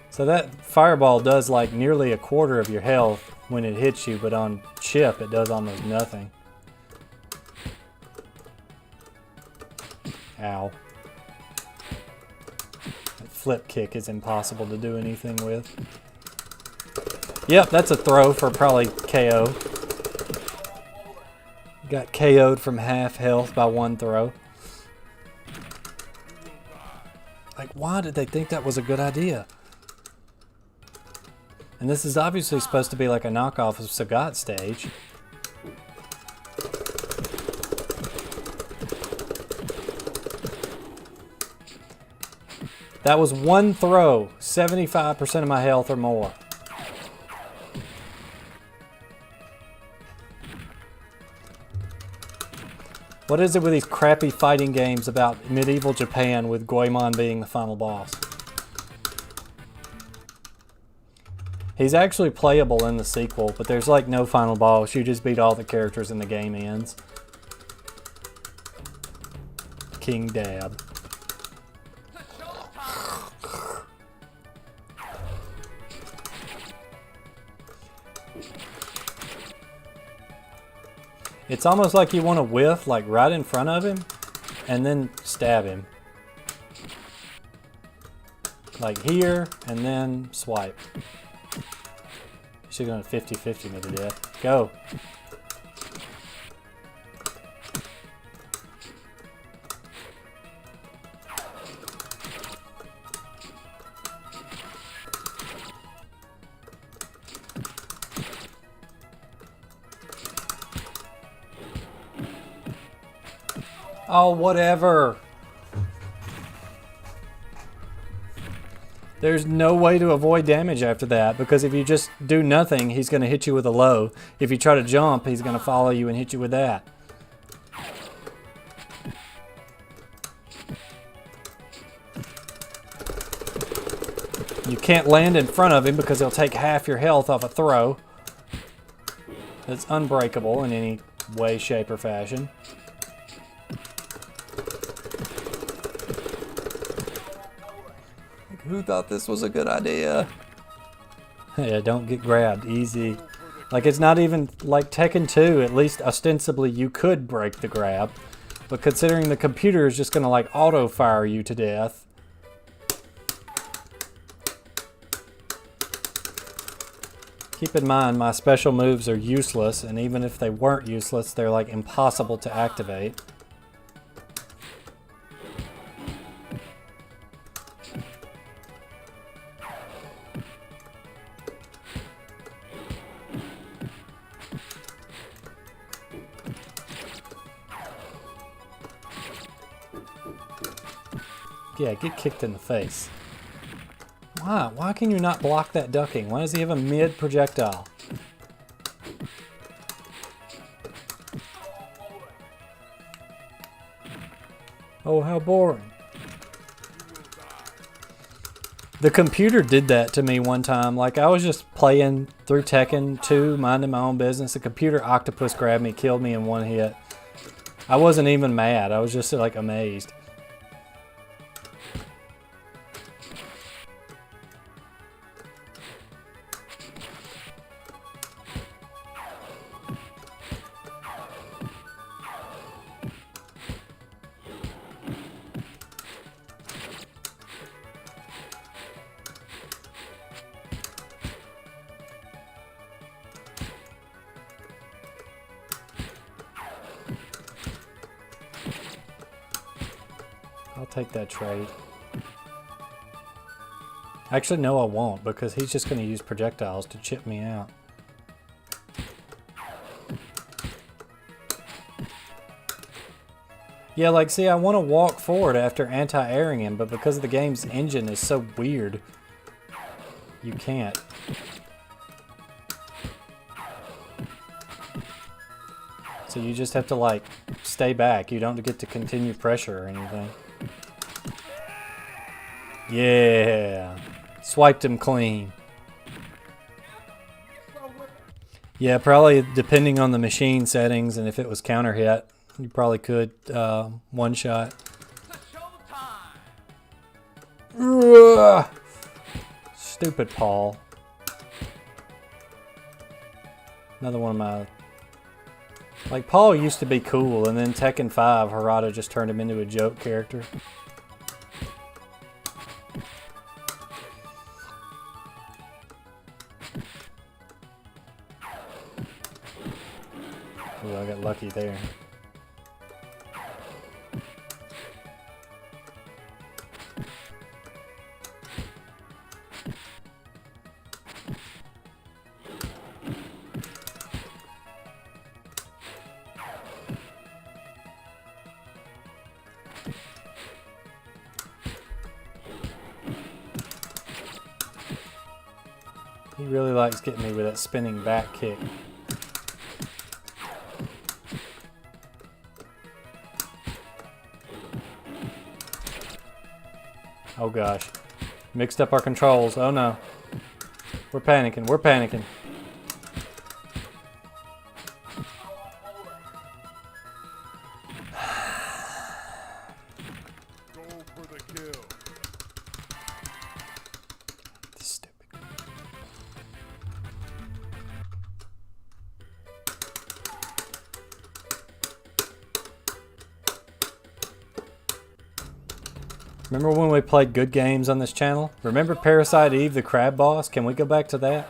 So that fireball does like nearly a quarter of your health when it hits you, but on chip it does almost nothing. Ow. That flip kick is impossible to do anything with. Yep, that's a throw for probably KO. Got KO'd from half health by one throw. Like, why did they think that was a good idea? And this is obviously supposed to be like a knockoff of Sagat stage. That was one throw, 75% of my health or more. What is it with these crappy fighting games about medieval Japan with Goemon being the final boss? He's actually playable in the sequel, but there's like no final boss. You just beat all the characters and the game ends. King Dab. It's almost like you want to whiff, like right in front of him, and then stab him. Like here, and then swipe. She's gonna 50-50 me to death. Go. Oh, whatever. There's no way to avoid damage after that, because if you just do nothing, he's going to hit you with a low. If you try to jump, he's going to follow you and hit you with that. You can't land in front of him because he'll take half your health off a throw. It's unbreakable in any way, shape, or fashion. Who thought this was a good idea? Yeah, don't get grabbed. Easy. Like, it's not even like Tekken 2. At least ostensibly you could break the grab. But considering the computer is just going to like auto-fire you to death. Keep in mind, my special moves are useless, and even if they weren't useless, they're like impossible to activate. Yeah, get kicked in the face. Why? Why can you not block that ducking? Why does he have a mid-projectile? Oh, how boring. The computer did that to me one time. Like, I was just playing through Tekken 2, minding my own business. The computer octopus grabbed me, killed me in one hit. I wasn't even mad. I was just like amazed. I'll take that trade. Actually, no, I won't, because he's just going to use projectiles to chip me out. Yeah, like, see, I want to walk forward after anti-airing him, but because the game's engine is so weird, you can't. So you just have to, like, stay back. You don't get to continue pressure or anything. Yeah. Swiped him clean. Yeah, probably depending on the machine settings and if it was counter hit, you probably could one shot. Showtime! Ugh. Stupid Paul. Another one of my... Like, Paul used to be cool, and then Tekken 5, Harada just turned him into a joke character. Ooh, I got lucky there. He really likes getting me with that spinning back kick. Oh gosh. Mixed up our controls. Oh no. We're panicking. We're panicking. Go for the kill. Stupid. Remember when we played good games on this channel? Remember Parasite Eve, the crab boss? Can we go back to that?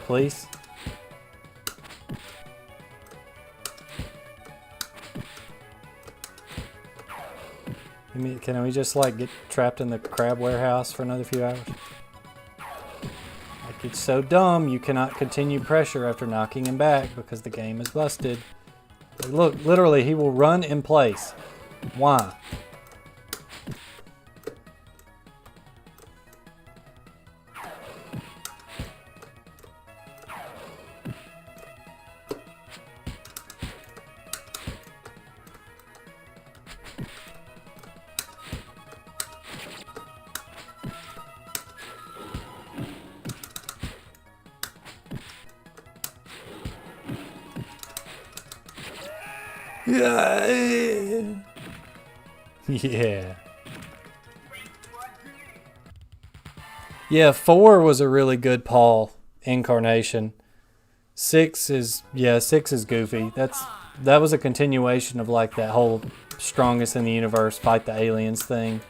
Please? Can we just like get trapped in the crab warehouse for another few hours? Like, it's so dumb you cannot continue pressure after knocking him back because the game is busted. Like, look, literally he will run in place. Why? Yeah. Yeah. Yeah, 4 was a really good Paul incarnation. 6 is goofy. That was a continuation of like that whole strongest in the universe fight the aliens thing.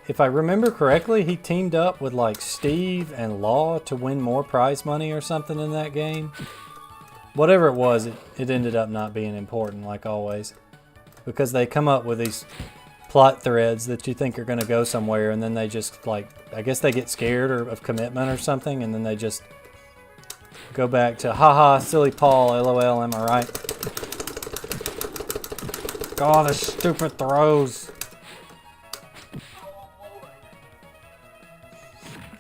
If I remember correctly, he teamed up with like Steve and Law to win more prize money or something in that game. Whatever it was, it ended up not being important like always. Because they come up with these plot threads that you think are going to go somewhere, and then they just like, I guess they get scared of commitment or something, and then they just go back to haha silly Paul, lol, am I right? God, the stupid throws.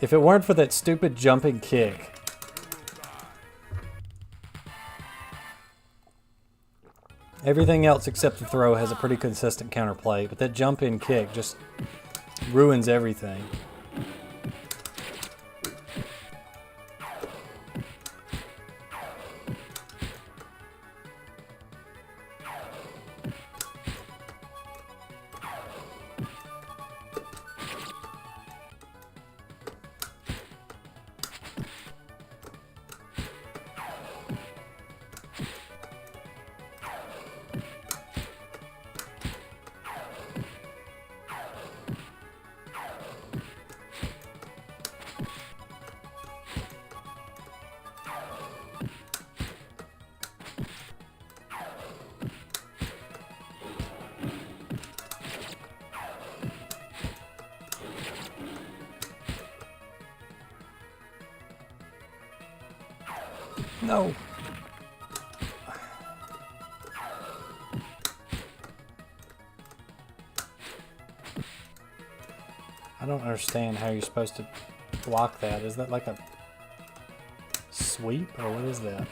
If it weren't for that stupid jumping kick. Everything else except the throw has a pretty consistent counterplay, but that jump in kick just ruins everything. No. I don't understand how you're supposed to block that. Is that like a sweep or what is that?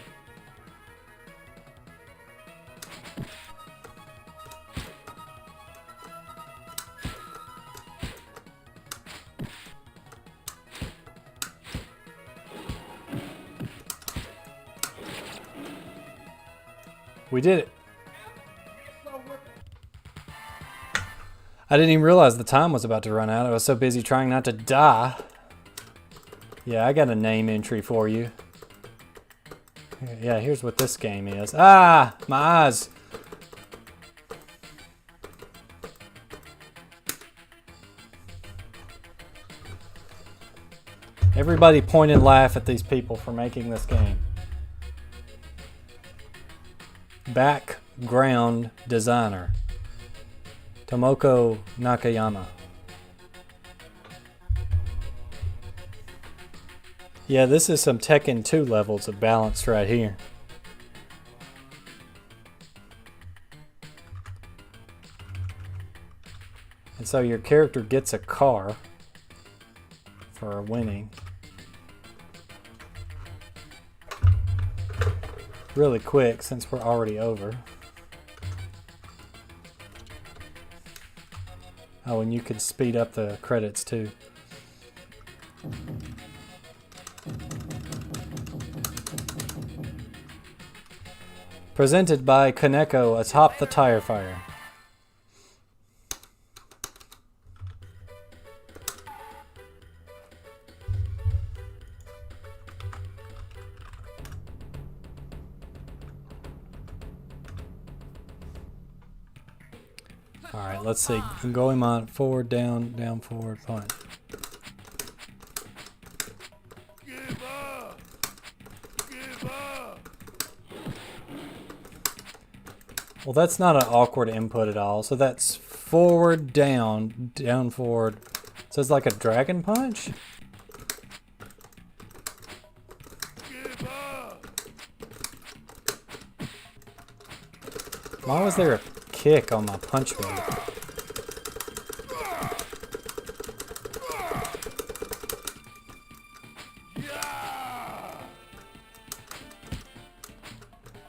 We did it. I didn't even realize the time was about to run out. I was so busy trying not to die. Yeah, I got a name entry for you. Yeah, here's what this game is. Ah, my eyes. Everybody point and laugh at these people for making this game. Background designer Tomoko Nakayama. Yeah, this is some Tekken 2 levels of balance right here. And so your character gets a car for winning. Really quick since we're already over. Oh, and you could speed up the credits too. Presented by Kaneko atop the tire fire. Alright, let's see. Going on forward, down, down, forward, punch. Give up! Give up! Well, that's not an awkward input at all. So that's forward, down, down, forward. So it's like a dragon punch? Give up! Why was there a kick on my punch move?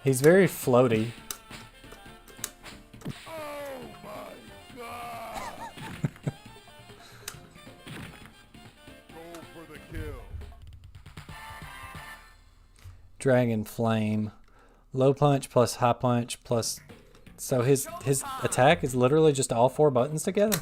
He's very floaty. Oh my god! Go for the kill. Dragon Flame. Low punch plus high punch plus... So his attack is literally just all 4 buttons together?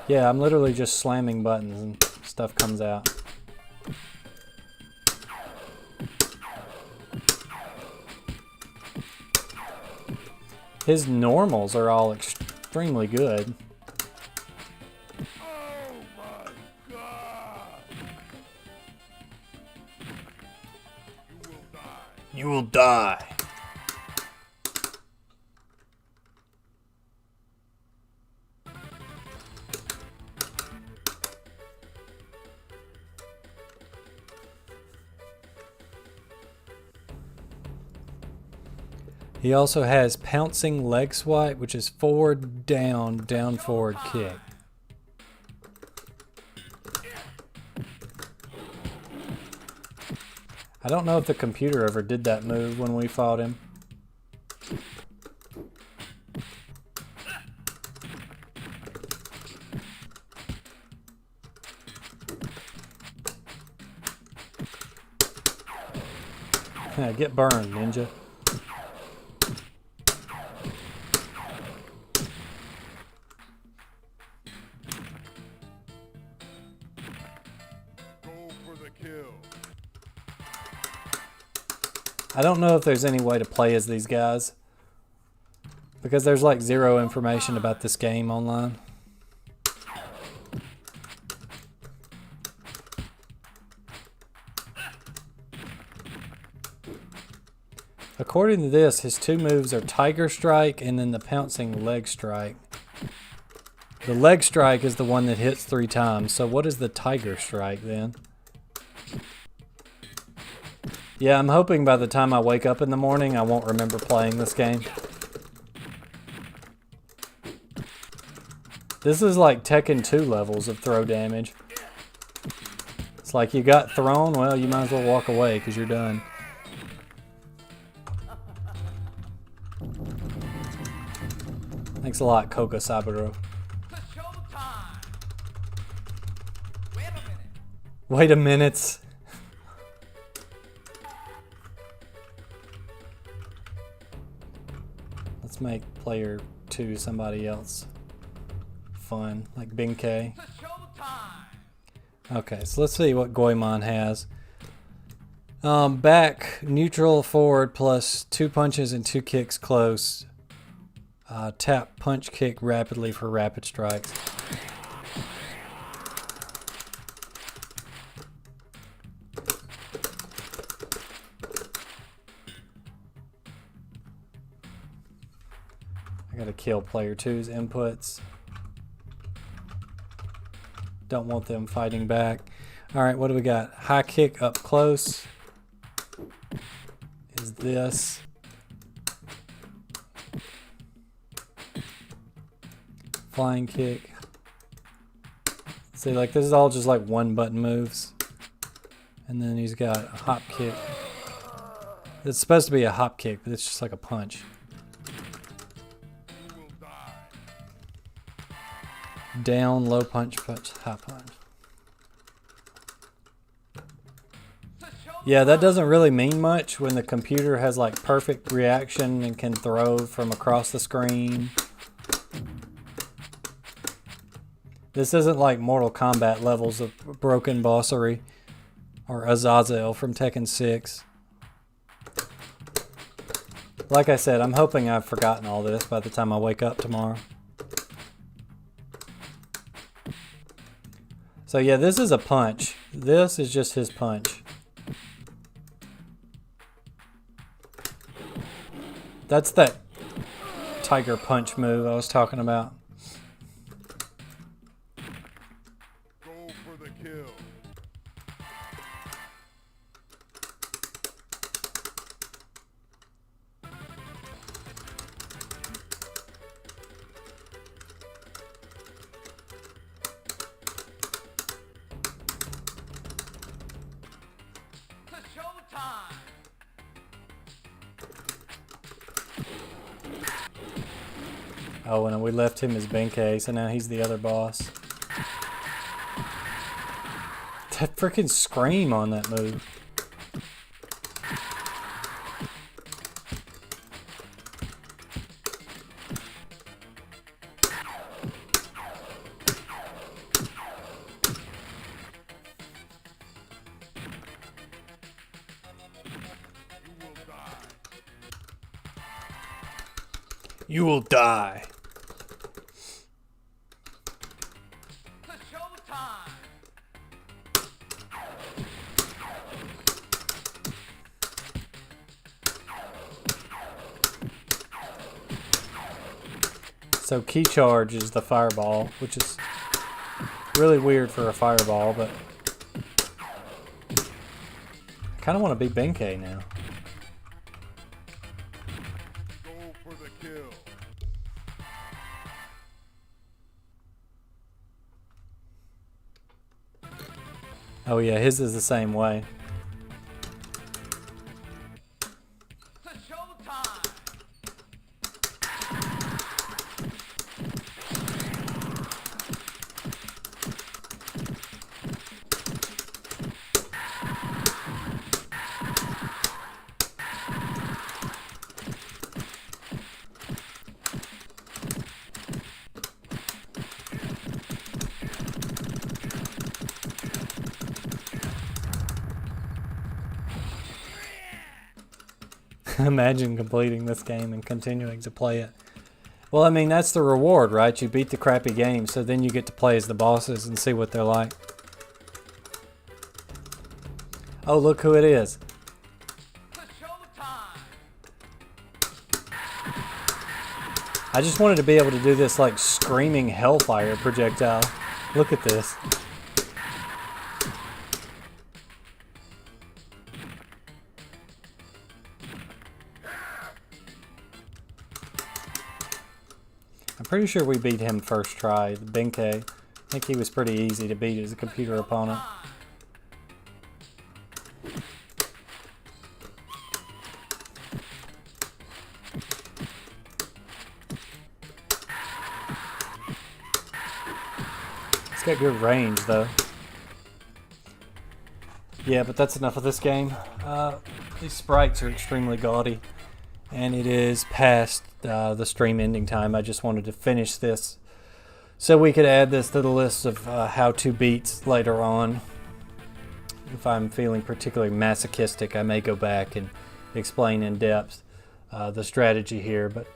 Yeah, I'm literally just slamming buttons and stuff comes out. His normals are all extremely good. Oh my god! You will die. You will die. He also has pouncing leg swipe, which is forward, down, down, forward, kick. I don't know if the computer ever did that move when we fought him. Get burned, ninja. I don't know if there's any way to play as these guys because there's like 0 information about this game online. According to this, his 2 moves are Tiger Strike and then the pouncing leg strike. The leg strike is the one that hits 3 times. So what is the Tiger Strike then? Yeah, I'm hoping by the time I wake up in the morning, I won't remember playing this game. This is like Tekken 2 levels of throw damage. It's like you got thrown, well, you might as well walk away because you're done. Thanks a lot, Coca Saburo. It's showtime. Wait a minute. Wait a minute. Let's make player 2 somebody else fun, like Benkei. It's showtime. Okay, so let's see what Goemon has. Back, neutral, forward, plus 2 punches and 2 kicks close. Tap, punch, kick rapidly for rapid strikes. I gotta kill player 2's inputs. Don't want them fighting back. Alright, what do we got? High kick up close. Is this. Flying kick. See, like this is all just like 1 button moves. And then he's got a hop kick. It's supposed to be a hop kick, but it's just like a punch. Down, low punch, punch, high punch. Yeah, that doesn't really mean much when the computer has like perfect reaction and can throw from across the screen. This isn't like Mortal Kombat levels of broken bossery or Azazel from Tekken 6. Like I said, I'm hoping I've forgotten all this by the time I wake up tomorrow. So yeah, this is a punch. This is just his punch. That's that tiger punch move I was talking about. Go for the kill. It's showtime. Oh, and we left him as Benkei, so now he's the other boss. That freaking scream on that move. You will die. It's showtime. So key charge is the fireball, which is really weird for a fireball, but I kind of want to be Benkei now. Go for the kill. Oh yeah, his is the same way. It's showtime. Imagine completing this game and continuing to play it. Well, I mean, that's the reward, right? You beat the crappy game, so then you get to play as the bosses and see what they're like. Oh, look who it is. It's showtime. I just wanted to be able to do this like screaming hellfire projectile. Look at this. I'm pretty sure we beat him first try, the Benkei. I think he was pretty easy to beat as a computer opponent. It's got good range though. Yeah, but that's enough of this game. These sprites are extremely gaudy. And it is past the stream ending time. I just wanted to finish this so we could add this to the list of how-to beats later on. If I'm feeling particularly masochistic, I may go back and explain in depth the strategy here, but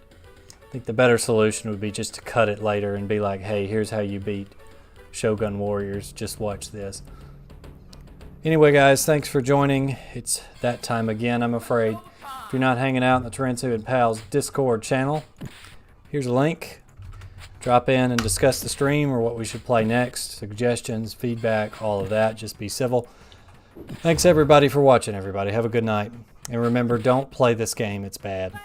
I think the better solution would be just to cut it later and be like, hey, here's how you beat Shogun Warriors. Just watch this. Anyway, guys, thanks for joining. It's that time again, I'm afraid. If you're not hanging out in the Tarensu and Pals Discord channel, here's a link. Drop in and discuss the stream or what we should play next. Suggestions, feedback, all of that. Just be civil. Thanks everybody for watching, everybody. Have a good night. And remember, don't play this game. It's bad.